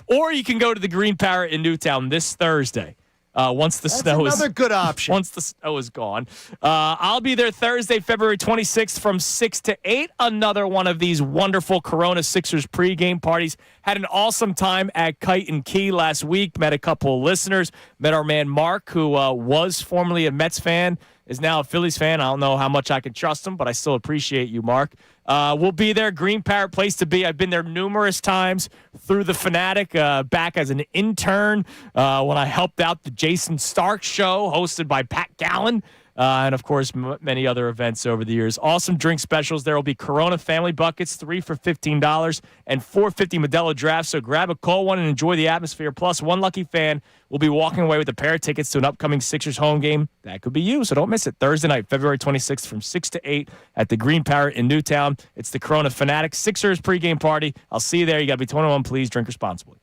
Or you can go to the Green Parrot in Newtown this Thursday. Once the snow is another good option. Once the snow is gone, I'll be there Thursday, February 26th from 6 to 8. Another one of these wonderful Corona Sixers pregame parties. Had an awesome time at Kite and Key last week. Met a couple of listeners. Met our man Mark, who was formerly a Mets fan, is now a Phillies fan. I don't know how much I can trust him, but I still appreciate you, Mark. We'll be there. Green Parrot, place to be. I've been there numerous times through the Fanatic, back as an intern when I helped out the Jason Stark show hosted by Pat Gallen. And, of course, many other events over the years. Awesome drink specials. There will be Corona family buckets, 3 for $15, and $4.50 Modelo draft. So grab a cold one and enjoy the atmosphere. Plus, one lucky fan will be walking away with a pair of tickets to an upcoming Sixers home game. That could be you, so don't miss it. Thursday night, February 26th from 6 to 8 at the Green Parrot in Newtown. It's the Corona Fanatic Sixers pregame party. I'll see you there. You got to be 21. Please drink responsibly.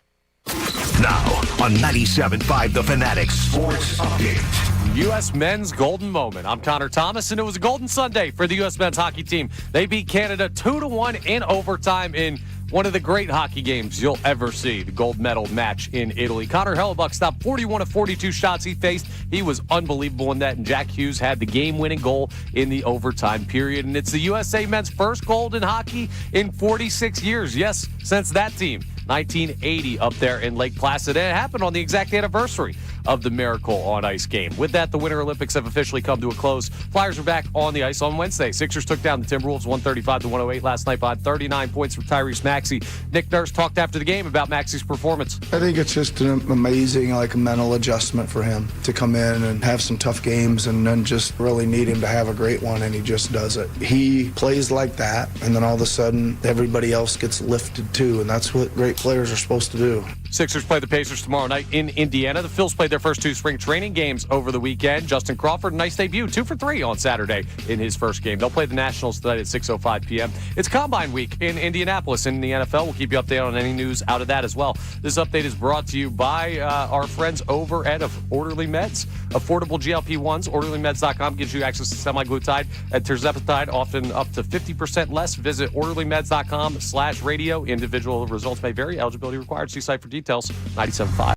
Now on 97.5 The Fanatic Sports Update. U.S. men's golden moment. I'm Connor Thomas, and it was a golden Sunday for the U.S. men's hockey team. They beat Canada 2-1 in overtime in one of the great hockey games you'll ever see, the gold medal match in Italy. Connor Hellebuck stopped 41 of 42 shots he faced. He was unbelievable in that, and Jack Hughes had the game-winning goal in the overtime period. And it's the USA men's first gold in hockey in 46 years. Yes, since that team. 1980 up there in Lake Placid. And it happened on the exact anniversary of the Miracle on Ice game. With that, the Winter Olympics have officially come to a close. Flyers are back on the ice on Wednesday. Sixers took down the Timberwolves 135-108 last night by 39 points from Tyrese Maxey. Nick Nurse talked after the game about Maxey's performance. I think it's just an amazing mental adjustment for him to come in and have some tough games and then just really need him to have a great one, and he just does it. He plays like that, and then all of a sudden everybody else gets lifted too, and that's what great players are supposed to do. Sixers play the Pacers tomorrow night in Indiana. The Phils played their first 2 spring training games over the weekend. Justin Crawford, nice debut, 2 for 3 on Saturday in his first game. They'll play the Nationals tonight at 6:05 p.m. It's Combine Week in Indianapolis in the NFL. We'll keep you updated on any news out of that as well. This update is brought to you by our friends over at Orderly Meds. Affordable GLP-1s. OrderlyMeds.com gives you access to semaglutide and tirzepatide, often up to 50% less. Visit OrderlyMeds.com/radio. Individual results may vary. Eligibility required. See site for details. 97.5.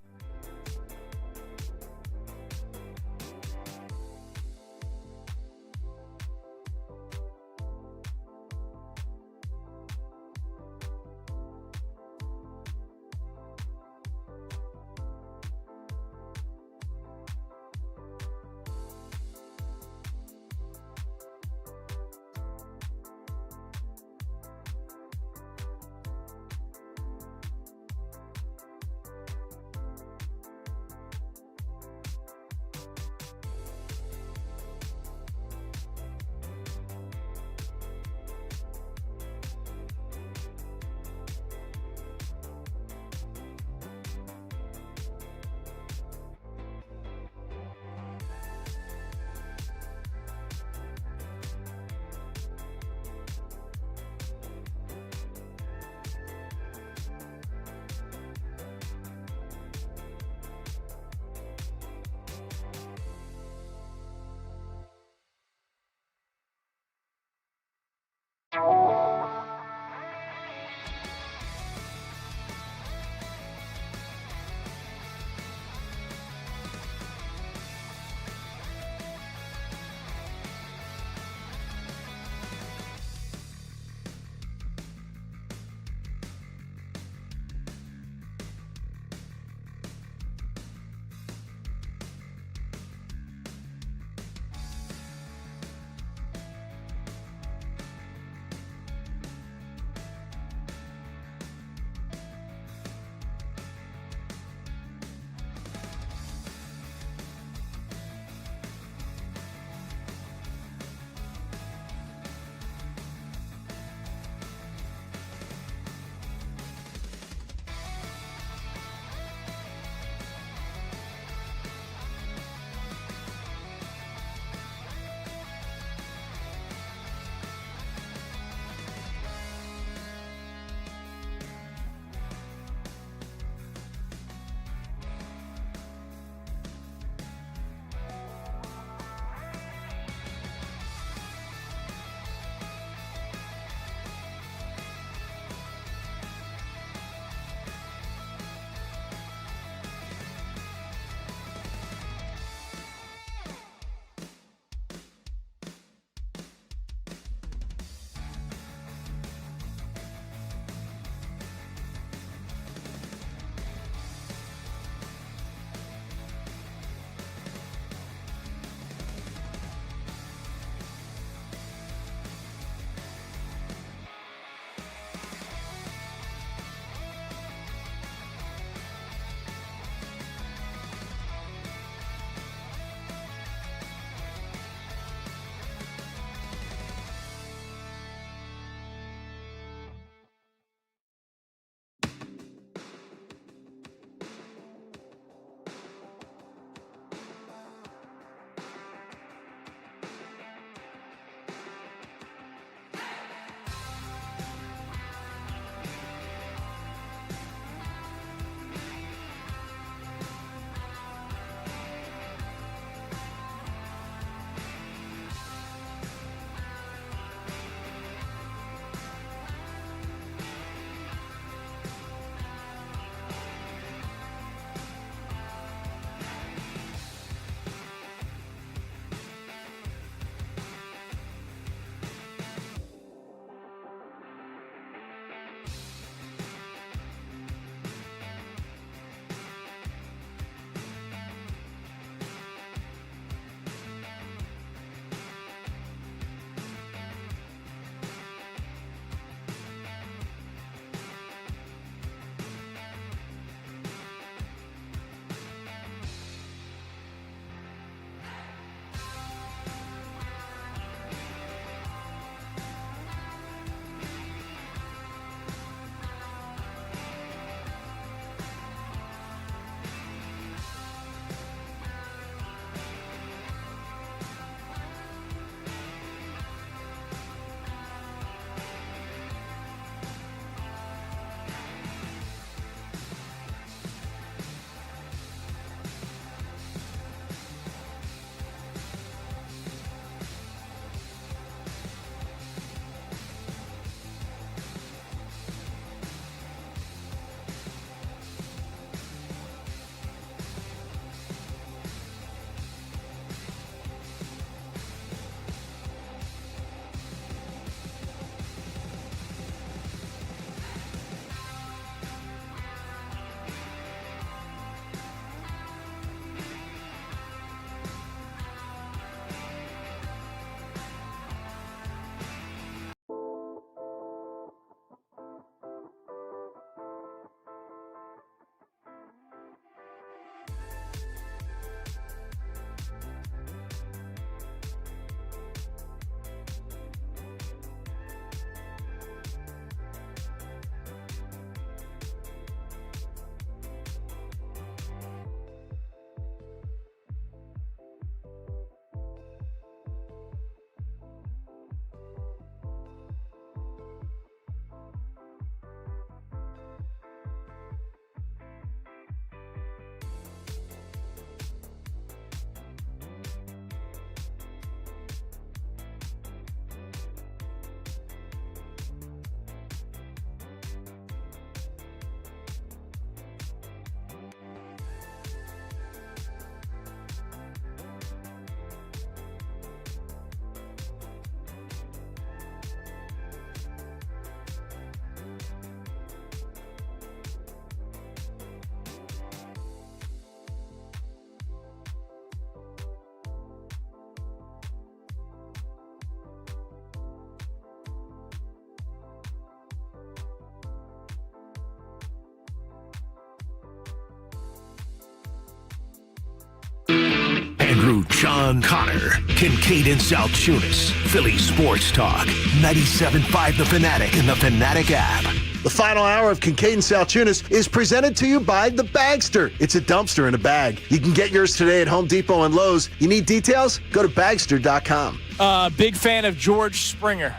Sean Connor, Kincade and Salciunas, Philly Sports Talk, 97.5 The Fanatic and the Fanatic app. The final hour of Kincade and Salciunas is presented to you by The Bagster. It's a dumpster in a bag. You can get yours today at Home Depot and Lowe's. You need details? Go to Bagster.com. Big fan of George Springer,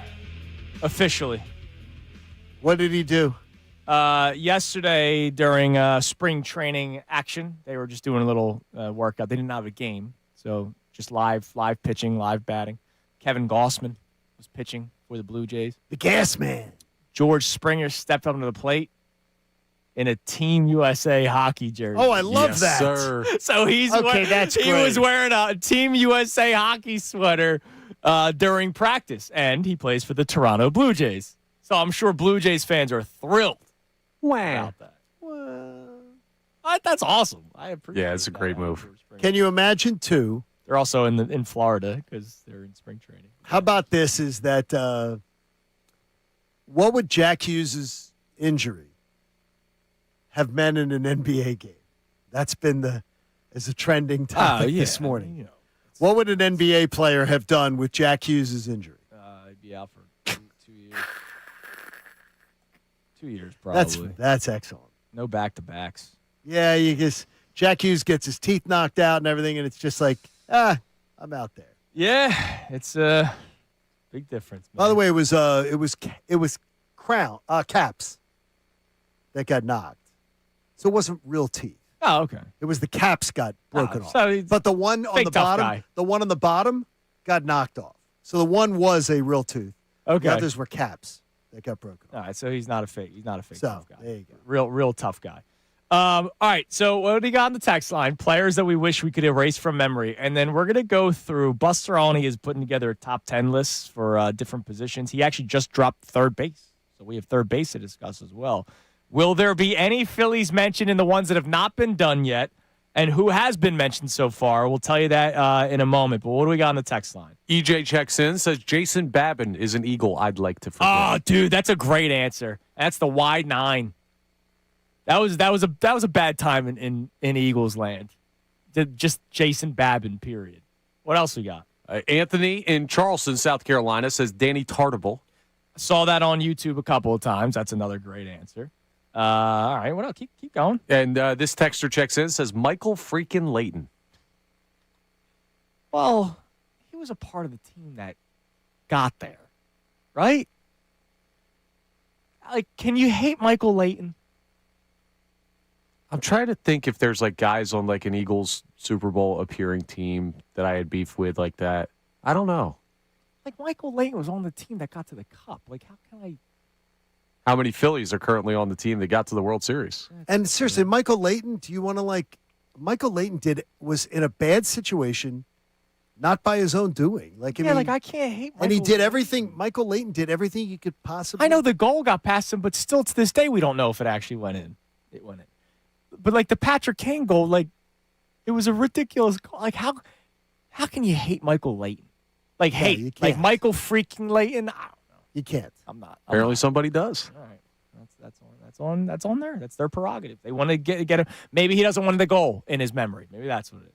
officially. What did he do? Yesterday during spring training action, they were just doing a little workout. They didn't have a game, so just live pitching, live batting. Kevin Gossman was pitching for the Blue Jays. The gas man. George Springer stepped up to the plate in a Team USA hockey jersey. Oh, I love Yes, that. sir. So he was wearing a Team USA hockey sweater during practice, and he plays for the Toronto Blue Jays. So I'm sure Blue Jays fans are thrilled about that. That's awesome. I appreciate it. Yeah, it's a great move. Can you imagine, too? They're also in Florida because they're in spring training. How about this is that what would Jack Hughes' injury have meant in an NBA game? That's been as a trending topic this morning. What would an NBA player have done with Jack Hughes' injury? He'd be out for 2 years. 2 years, probably. That's excellent. No back-to-backs. Yeah, Jack Hughes gets his teeth knocked out and everything, and it's just like, I'm out there. Yeah, it's a big difference. Man. By the way, it was caps that got knocked, so it wasn't real teeth. Oh, okay. It was the caps got broken off. So but the one on the bottom got knocked off. So the one was a real tooth. Okay. The others were caps that got broken off. All right, so he's not a fake tough guy. There you go. Real tough guy. All right, so what do you got on the text line? Players that we wish we could erase from memory. And then we're going to go through. Buster Olney is putting together a top 10 list for different positions. He actually just dropped third base. So we have third base to discuss as well. Will there be any Phillies mentioned in the ones that have not been done yet? And who has been mentioned so far? We'll tell you that in a moment. But what do we got on the text line? EJ checks in, says Jason Babin is an Eagle I'd like to forget. Oh, dude, that's a great answer. That's the wide 9. That was a bad time in Eagles land. Just Jason Babin, period. What else we got? Anthony in Charleston, South Carolina, says Danny Tartable. Saw that on YouTube a couple of times. That's another great answer. All right, what else? Keep going. And this texter checks in, says Michael freaking Layton. Well, he was a part of the team that got there, right? Like, can you hate Michael Layton? I'm trying to think if there's like guys on like an Eagles Super Bowl appearing team that I had beef with like that. I don't know. Like, Michael Layton was on the team that got to the Cup. Like, how can I? How many Phillies are currently on the team that got to the World Series? And seriously, Michael Layton, do you want to Michael Layton was in a bad situation, not by his own doing. I can't hate Michael. And he did everything. Michael Layton did everything he could possibly. I know the goal got past him, but still to this day, we don't know if it actually went in. It went in. But the Patrick Kane goal, it was a ridiculous goal. How can you hate Michael Layton? Michael freaking Layton? I don't know. You can't. I'm not. Apparently somebody does. All right. That's on there. That's their prerogative. They want to get him. Maybe he doesn't want the goal in his memory. Maybe that's what it is.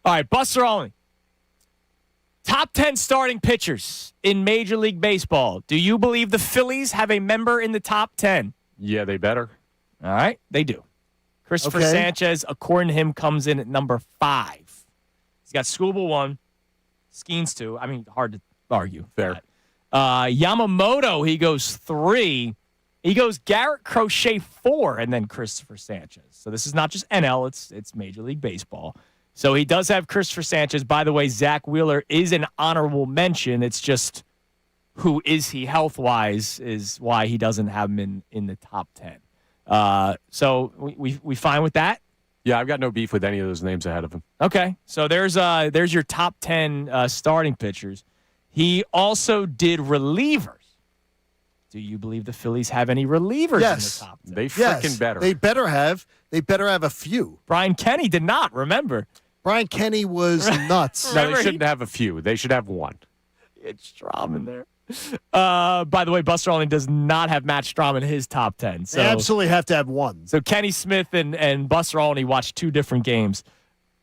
All right, Buster Olney. Top 10 starting pitchers in Major League Baseball. Do you believe the Phillies have a member in the top 10? Yeah, they better. All right, they do. Christopher Sanchez, according to him, comes in at number 5. He's got Skubal 1, Skeens 2. I mean, hard to argue. Fair. Yamamoto, he goes 3. He goes Garrett Crochet 4, and then Christopher Sanchez. So this is not just NL, it's Major League Baseball. So he does have Christopher Sanchez. By the way, Zach Wheeler is an honorable mention. It's just who is he health-wise is why he doesn't have him in the top 10. So we fine with that? Yeah, I've got no beef with any of those names ahead of him. Okay, so there's your top 10 starting pitchers. He also did relievers. Do you believe the Phillies have any relievers in the top 10? They freaking better. They better have. They better have a few. Brian Kenny did not, remember. Brian Kenny was nuts. No, they shouldn't have a few. They should have one. It's Strom in there. By the way, Buster Olney does not have Matt Strom in his top 10. So they absolutely have to have one. So Kenny Smith and Buster Olney watched 2 different games.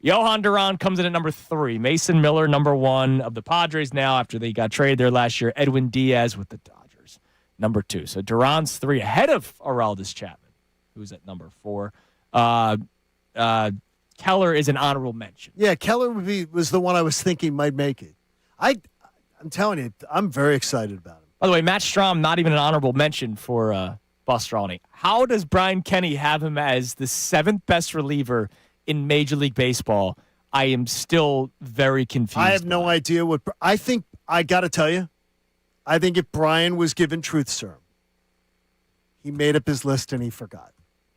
Johan Duran comes in at number 3. Mason Miller, number 1 of the Padres now after they got traded there last year. Edwin Diaz with the Dodgers, number 2. So Duran's 3 ahead of Aroldis Chapman, who's at number 4. Keller is an honorable mention. Yeah, Keller was the one I was thinking might make it. I'm telling you, I'm very excited about him. By the way, Matt Strahm, not even an honorable mention for Bustroni. How does Brian Kenny have him as the 7th best reliever in Major League Baseball? I am still very confused. I have no idea what I think. I got to tell you, I think if Brian was given truth serum, he made up his list and he forgot.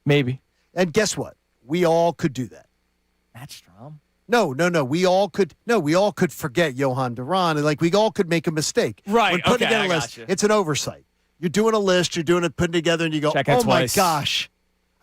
Maybe. And guess what? We all could do that. Matt Strahm? No. We all could forget Johan Duran. Like, we all could make a mistake. Right. When putting Okay, together a I list, gotcha. it's an oversight. You're doing a list, you're doing it, putting together, and you go, Check it oh, my twice. gosh,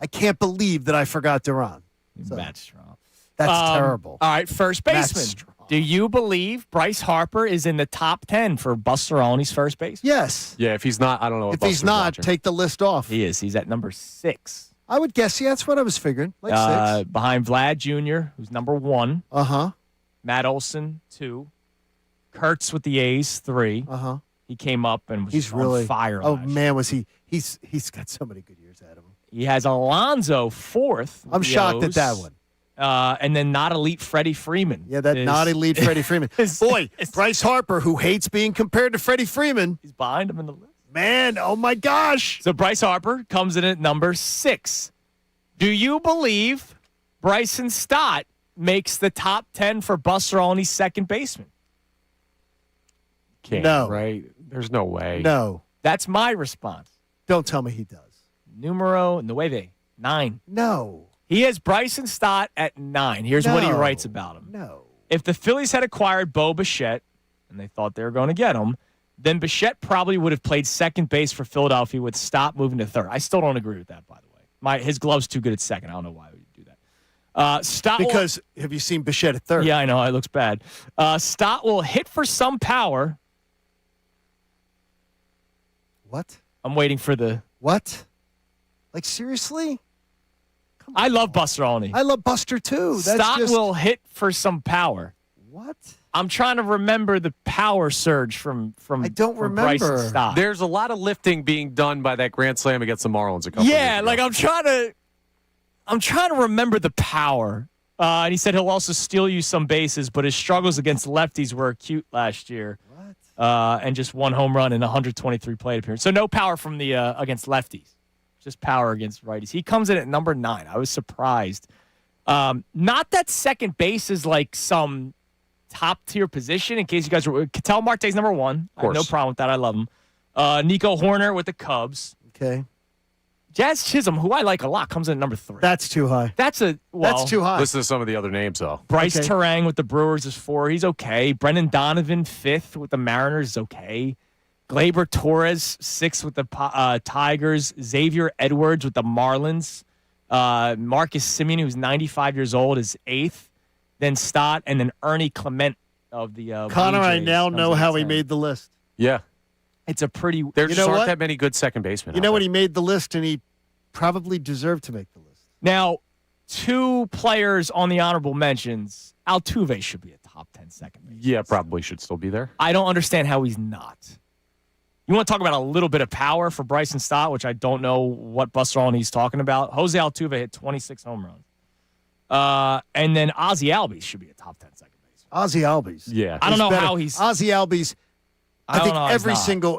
I can't believe that I forgot Duran. So, Matt Strahm. that's terrible. All right, first Matt baseman. Strahm. Do you believe Bryce Harper is in the top 10 for Busteroni's first base? Yes. Yeah, if he's not, I don't know. If he's not, take the list off. He is. He's at number 6. I would guess, yeah, that's what I was figuring. Like 6. Behind Vlad Jr., who's number 1. Uh-huh. Matt Olson, 2. Kurtz with the A's, 3. Uh-huh. He came up and was He's on really fire. Oh, last man, was he. He's got so many good years ahead of him. He has Alonso 4th. with I'm the shocked at O's. that one. And then not elite Freddie Freeman. Yeah, that not elite Freddie Freeman. Boy, Bryce Harper, who hates being compared to Freddie Freeman. He's behind him in the list. Man, oh my gosh. So Bryce Harper comes in at number 6. Do you believe Bryson Stott makes the top 10 for Busteroni's second baseman? Can't, No. right? There's no way. No. That's my response. Don't tell me he does. Numero 9. 9. No. He has Bryson Stott at 9. Here's what he No. writes about him. No. If the Phillies had acquired Bo Bichette, and they thought they were going to get him, then Bichette probably would have played second base for Philadelphia with Stott moving to third. I still don't agree with that, by the way. His glove's too good at second. I don't know why we do that. Stott Because have you seen Bichette at third? Yeah, I know. It looks bad. Stott will hit for some power. What? I'm waiting for the... What? Like, seriously? I love Buster Olney. I love Buster, too. That's Stott just... will hit for some power. What? I'm trying to remember the power surge from I don't from remember. Bryson Stott. There's a lot of lifting being done by that grand slam against the Marlins a couple Yeah, years ago. like I'm trying to remember the power. And he said he'll also steal you some bases, but his struggles against lefties were acute last year. What? And just 1 home run in 123 plate appearances. So no power from the against lefties, just power against righties. He comes in at number 9. I was surprised. Not that second base is like some top tier position. In case you guys were, Ketel Marte's number 1. I have no problem with that. I love him. Nico Horner with the Cubs. Okay. Jazz Chisholm, who I like a lot, comes in at number 3. That's too high. That's too high. Listen to some of the other names, though. Bryce Okay. Terang with the Brewers is 4. He's okay. Brendan Donovan, 5th with the Mariners, is okay. Gleyber Torres, 6th with the Tigers. Xavier Edwards with the Marlins. Marcus Semien, who's 95 years old, is 8th. Then Stott, and then Ernie Clement of the Connor, Blue I Jays now comes know in how at he 10. made the list. Yeah. It's a pretty... There You just know aren't what? that many good second basemen. You know out when there. he made the list, and he probably deserved to make the list. Now, 2 players on the honorable mentions. Altuve should be a top 10 second base. Yeah, probably should still be there. I don't understand how he's not. You want to talk about a little bit of power for Bryson Stott, which I don't know what Buster Olney's talking about. Jose Altuve hit 26 home runs. And then Ozzie Albies should be a top 10 second base. Ozzie Albies. Yeah. I don't know better. how he's... Ozzie Albies. I don't think know how he's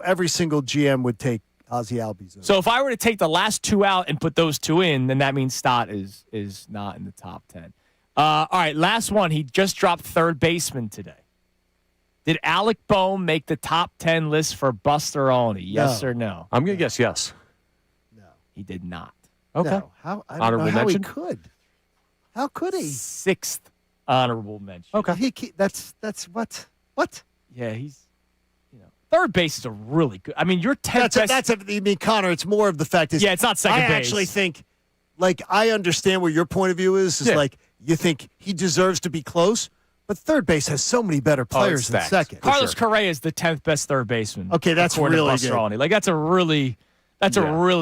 every not. single GM would take Ozzie Albies. So if I were to take the last 2 out and put those 2 in, then that means Stott is not in the top 10. All right, last one. He just dropped third baseman today. Did Alec Boehm make the top 10 list for Buster Olney? Yes No. or no? I'm going to guess yes. He did not. Okay. No. How? I don't Honorable know how mention? he could. How could he? 6th honorable mention. Okay. That's what? What? Yeah, he's, third base is a really good. I mean, your 10th best. You mean, Connor, it's more of the fact is. Yeah, it's not second I base. actually think, like, I understand where your point of view is. Yeah. Like, you think he deserves to be close, but third base has so many better players than stacked. second. Carlos Correa is the 10th best third baseman. Okay, that's according to really Buster good. Olney. Like, that's a really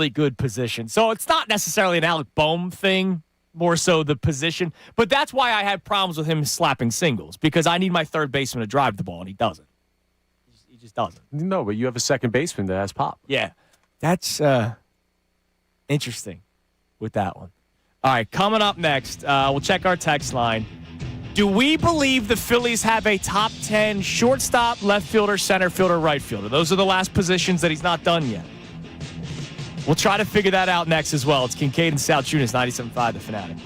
good position. So it's not necessarily an Alec Boehm thing. more so the position. But that's why I had problems with him slapping singles, because I need my third baseman to drive the ball, and he doesn't. He just doesn't. No, but you have a second baseman that has pop. Yeah, that's interesting with that one. All right, coming up next, we'll check our text line. Do we believe the Phillies have a top 10 shortstop, left fielder, center fielder, right fielder? Those are the last positions that he's not done yet. We'll try to figure that out next as well. It's Kincade and Salciunas, 97.5 The Fanatic.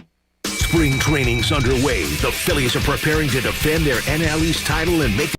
Spring training's underway. The Phillies are preparing to defend their NL East title and make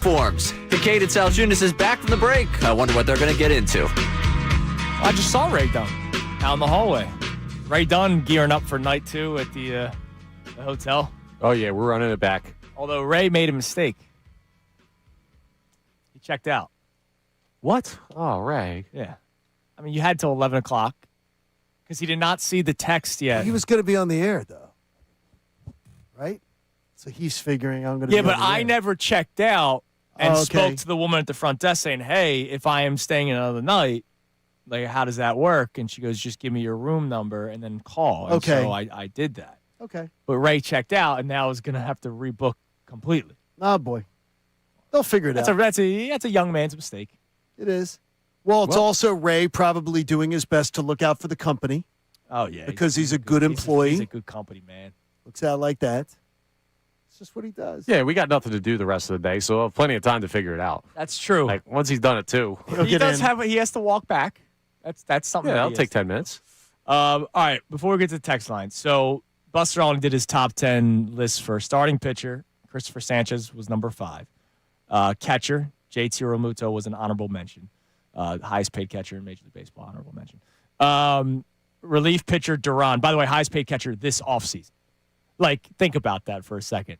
uniforms. Kincade Salciunas is back from the break. I wonder what they're going to get into. I just saw Ray Dunn out in the hallway. Ray Dunn gearing up for night 2 at the hotel. Oh, yeah, we're running it back. Although Ray made a mistake. He checked out. What? Oh, Ray. Yeah. I mean, you had till 11 o'clock because he did not see the text yet. He was going to be on the air, though. Right? So he's figuring I'm going to be on the air. Yeah, but I never checked out and okay. spoke to the woman at the front desk saying, hey, if I am staying another night, like, how does that work? And she goes, just give me your room number and then call. And Okay. so I did that. Okay. But Ray checked out and now is going to have to rebook completely. Oh, boy. They'll figure it out. That's a young man's mistake. It is. Well, it's also Ray probably doing his best to look out for the company. Oh, yeah. Because he's a good employee. He's a good company, man. Looks out like that. It's just what he does. Yeah, we got nothing to do the rest of the day, so we'll have plenty of time to figure it out. That's true. Like, once he's done it, too. He has to walk back. That's something. Yeah, that that'll he take has to 10 minutes. All right, before we get to the text line. So Buster Olney did his top 10 list for starting pitcher. Christopher Sanchez was number 5. Catcher, JT Realmuto was an honorable mention. Highest paid catcher in Major League Baseball, honorable mention. Relief pitcher, Duran. By the way, highest paid catcher this offseason. Like, think about that for a second.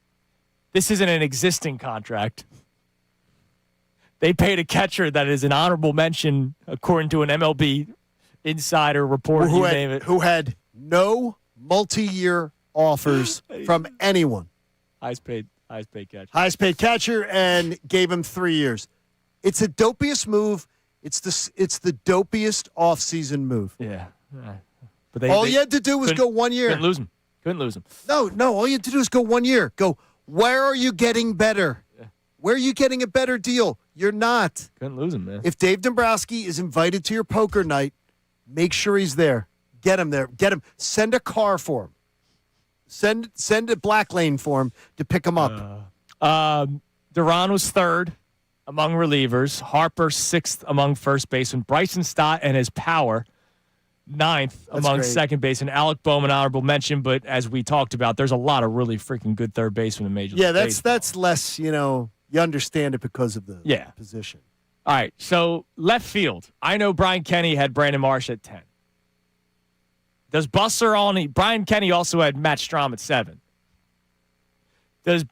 This isn't an existing contract. They paid a catcher that is an honorable mention, according to an MLB insider report. Who had no multi-year offers from anyone. Highest paid catcher. Highest paid catcher, and gave him 3 years. It's a dopiest move. It's the dopiest offseason move. Yeah. But all you had to do was go 1 year. Couldn't lose him. No. All you had to do is go 1 year. Go, where are you getting better? Yeah. Where are you getting a better deal? You're not. Couldn't lose him, man. If Dave Dombrowski is invited to your poker night, make sure he's there. Get him there. Get him. Send a car for him. Send a black lane for him to pick him up. Duran was 3rd among relievers. Harper 6th among first basemen. Bryson Stott and his power 9th among second base. And Alec Bowman, honorable mention. But as we talked about, there's a lot of really freaking good third basemen in Major League Baseball. Yeah, that's less, you understand it because of the position. All right, so left field. I know Brian Kenny had Brandon Marsh at 10. Does Brian Kenny also had Matt Strahm at 7. Does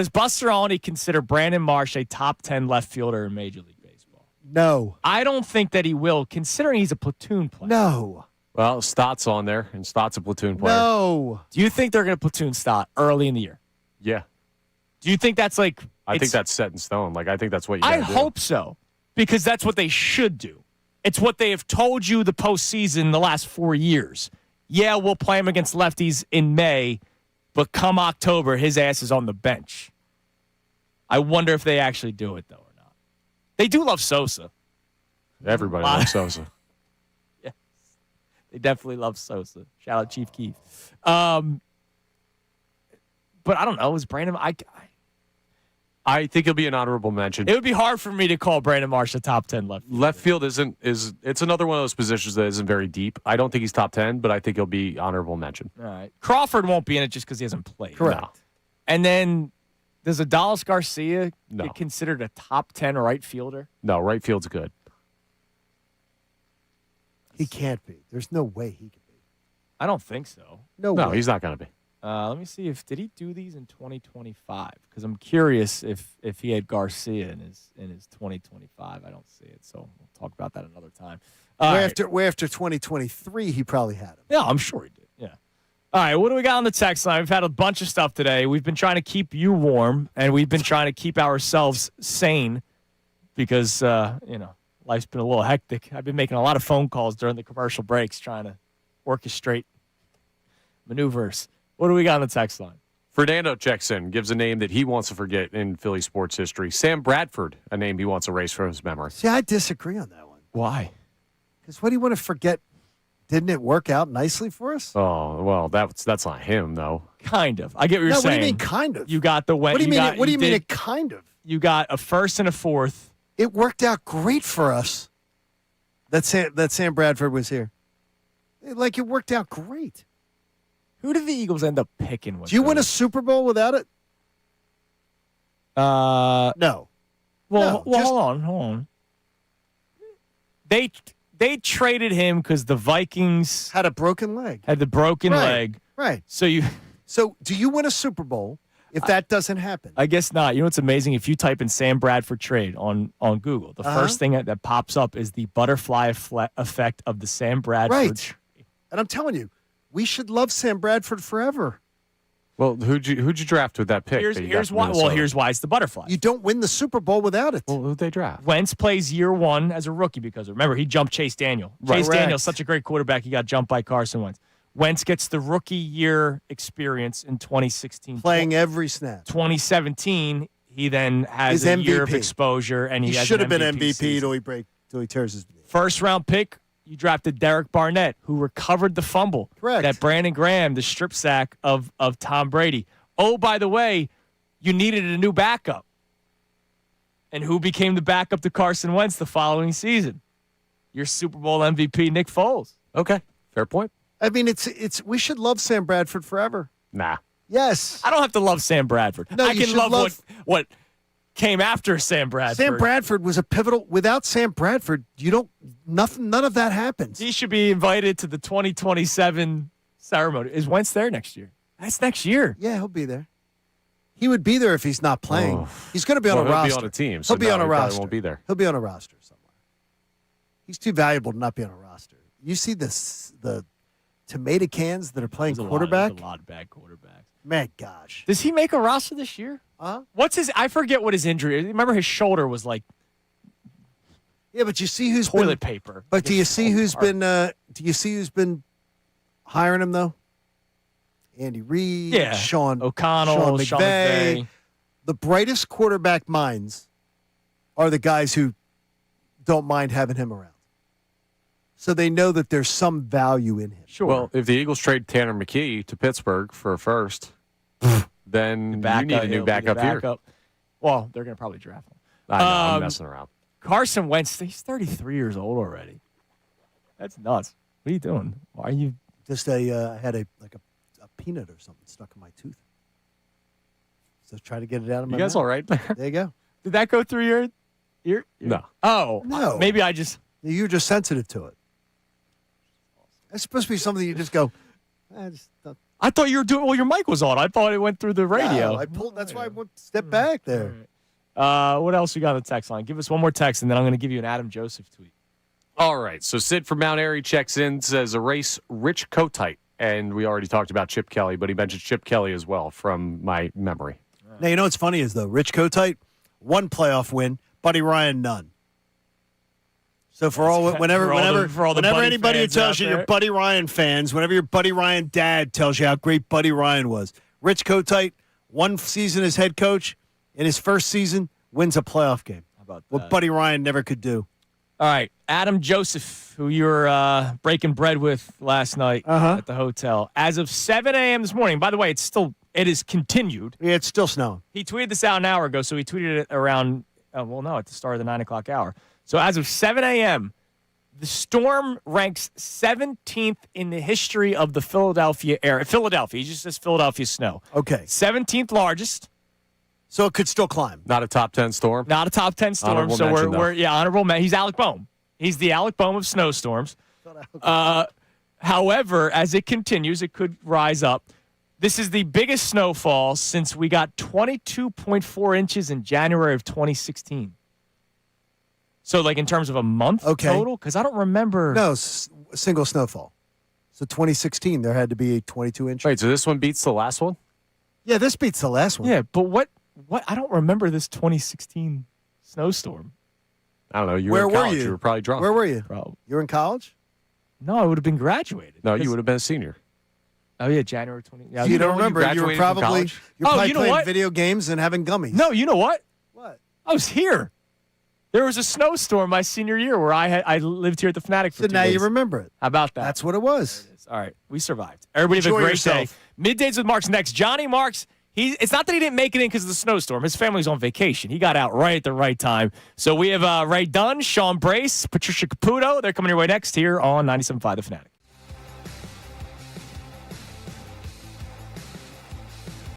Buster Olney consider Brandon Marsh a top 10 left fielder in Major League Baseball? No. I don't think that he will, considering he's a platoon player. No. Well, Stott's on there, and Stott's a platoon player. No. Do you think they're going to platoon Stott early in the year? Yeah. Do you think that's like... I think that's set in stone. Like, I think that's what you gotta do. I hope so, because that's what they should do. It's what they have told you the postseason the last 4 years. Yeah, we'll play him against lefties in May, but come October, his ass is on the bench. I wonder if they actually do it, though, or not. They do love Sosa. Everybody loves Sosa. Yes. They definitely love Sosa. Shout out Chief Keef. But I don't know. Is Brandon... I think he'll be an honorable mention. It would be hard for me to call Brandon Marsh a top 10 left fielder. Left field it's another one of those positions that isn't very deep. I don't think he's top 10, but I think he'll be honorable mention. All right. Crawford won't be in it just because he hasn't played. Correct. No. And then does Adolis Garcia get considered a top 10 right fielder? No, right field's good. He can't be. There's no way he can be. I don't think so. No No, way. he's not going to be. Let me see did he do these in 2025? Because I'm curious if he had Garcia in his 2025. I don't see it, so we'll talk about that another time. Way after 2023, he probably had him. Yeah, I'm sure he did. Yeah. All right, what do we got on the text line? We've had a bunch of stuff today. We've been trying to keep you warm, and we've been trying to keep ourselves sane because life's been a little hectic. I've been making a lot of phone calls during the commercial breaks trying to orchestrate maneuvers. What do we got on the text line? Fernando checks in, gives a name that he wants to forget in Philly sports history. Sam Bradford, a name he wants to erase from his memory. See, I disagree on that one. Why? Because what do you want to forget? Didn't it work out nicely for us? Oh, well, that's not him, though. Kind of. I get what you're saying. What do you mean, kind of? You got the win. What do you mean? What do you mean, it kind of? You got a first and a fourth. It worked out great for us. That Sam Bradford was here. Like, it worked out great. Who did the Eagles end up picking with? Do you win a Super Bowl without it? No. Well, No, just- hold on. They traded him because the Vikings Had a broken leg. had the broken Right. leg. Right. So So do you win a Super Bowl if that doesn't happen? I guess not. You know what's amazing? If you type in Sam Bradford trade on Google, the first thing that pops up is the butterfly effect of the Sam Bradford. Right. And I'm telling you, we should love Sam Bradford forever. Well, who'd you draft with that pick? that you got Here's from why. Well, Minnesota? here's why it's the butterfly. You don't win the Super Bowl without it. Well, who'd they draft? Wentz plays year one as a rookie because remember he jumped Chase Daniel. Right. Chase Correct. Daniel's such a great quarterback. He got jumped by Carson Wentz. Wentz gets the rookie year experience in 2016. Playing every snap. 2017, he then has His a year of MVP. exposure, and He has should an have been MVP season. till he tears his knee. First round pick, you drafted Derek Barnett, who recovered the fumble Correct. that Brandon Graham, the strip sack of Tom Brady. Oh, by the way, you needed a new backup. And who became the backup to Carson Wentz the following season? Your Super Bowl MVP, Nick Foles. Okay, fair point. I mean, it's we should love Sam Bradford forever. Nah. Yes. I don't have to love Sam Bradford. No, I you can should love love- what came after Sam Bradford. Sam Bradford was a pivotal. Without Sam Bradford, none of that happens. He should be invited to the 2027 ceremony. Is Wentz there next year? That's next year. Yeah, he'll be there. He would be there if he's not playing. Oh. He's going to be on Well, a he'll roster. be on a team, so he'll be no, on a he probably roster. won't be there. He'll be on a roster somewhere. He's too valuable to not be on a roster. You see the tomato cans that are playing quarterback? There's a lot of bad quarterbacks. Man, gosh. Does he make a roster this year? What's his? I forget what his injury is. Remember his shoulder was like Yeah, but you see who's toilet been, paper. But do you see who's been? Do you see who's been hiring him though? Andy Reid, Yeah. Sean O'Connell, Sean McVay. The brightest quarterback minds are the guys who don't mind having him around. So they know that there's some value in him. Sure. Well, if the Eagles trade Tanner McKee to Pittsburgh for a first, then you need a new backup here. Well, they're going to probably draft him. I know, I'm messing around. Carson Wentz, he's 33 years old already. That's nuts. What are you doing? Why are you? Just I had a peanut or something stuck in my tooth. So try to get it out of my You guys mouth. all right there? There you go. Did that go through your ear? No. Oh, No. Maybe I just. You're just sensitive to it. That's supposed to be something you just go. I thought you were doing. Well, your mic was on. I thought it went through the radio. No, I pulled. That's why I went step back there. What else you got on the text line? Give us one more text, and then I'm going to give you an Adam Joseph tweet. All right. So Sid from Mount Airy checks in, says erase Rich Kotite. And we already talked about Chip Kelly, but he mentioned Chip Kelly as well from my memory. Now, you know what's funny is, though, Rich Kotite, one playoff win, Buddy Ryan, none. So whenever anybody who tells you you're Buddy Ryan fans, whenever your Buddy Ryan dad tells you how great Buddy Ryan was, Rich Kotite, one season as head coach, in his first season, wins a playoff game. How about that? What Buddy Ryan never could do. All right, Adam Joseph, who you were breaking bread with last night at the hotel. As of 7 a.m. this morning, by the way, it is continued. Yeah, it's still snowing. He tweeted this out an hour ago, so he tweeted it around, at the start of the 9 o'clock hour. So as of 7 a.m., the storm ranks 17th in the history of the Philadelphia area. Philadelphia, he just says Philadelphia snow. Okay. 17th largest. So it could still climb. Not a top 10 storm? Not a top 10 storm. Honorable So mention, we're honorable mention. He's Alec Boehm. He's the Alec Boehm of snowstorms. However, as it continues, it could rise up. This is the biggest snowfall since we got 22.4 inches in January of 2016. So, like in terms of a month total? Because I don't remember. No, single snowfall. So 2016, there had to be a 22-inch. Wait, so this one beats the last one? Yeah, this beats the last one. Yeah, but what? I don't remember this 2016 snowstorm. I don't know. You Where were in were college. you? You were probably drunk. Where were you? Probably. You were in college? No, I would have been graduated. No, you would have been a senior. Oh, yeah, January 20. Yeah, You don't when you remember. You were graduated from probably, college? you're probably you know playing what? video games and having gummies. No, you know what? What? I was here. There was a snowstorm my senior year where I lived here at the Fanatic for So 2 now days. you remember it. How about that? That's what it was. All right, we survived. Everybody have a Enjoy great yourself. day. Middays with Marks next. Johnny Marks, it's not that he didn't make it in because of the snowstorm. His family's on vacation. He got out right at the right time. So we have Ray Dunn, Sean Brace, Patricia Caputo. They're coming your way next here on 97.5 The Fanatic.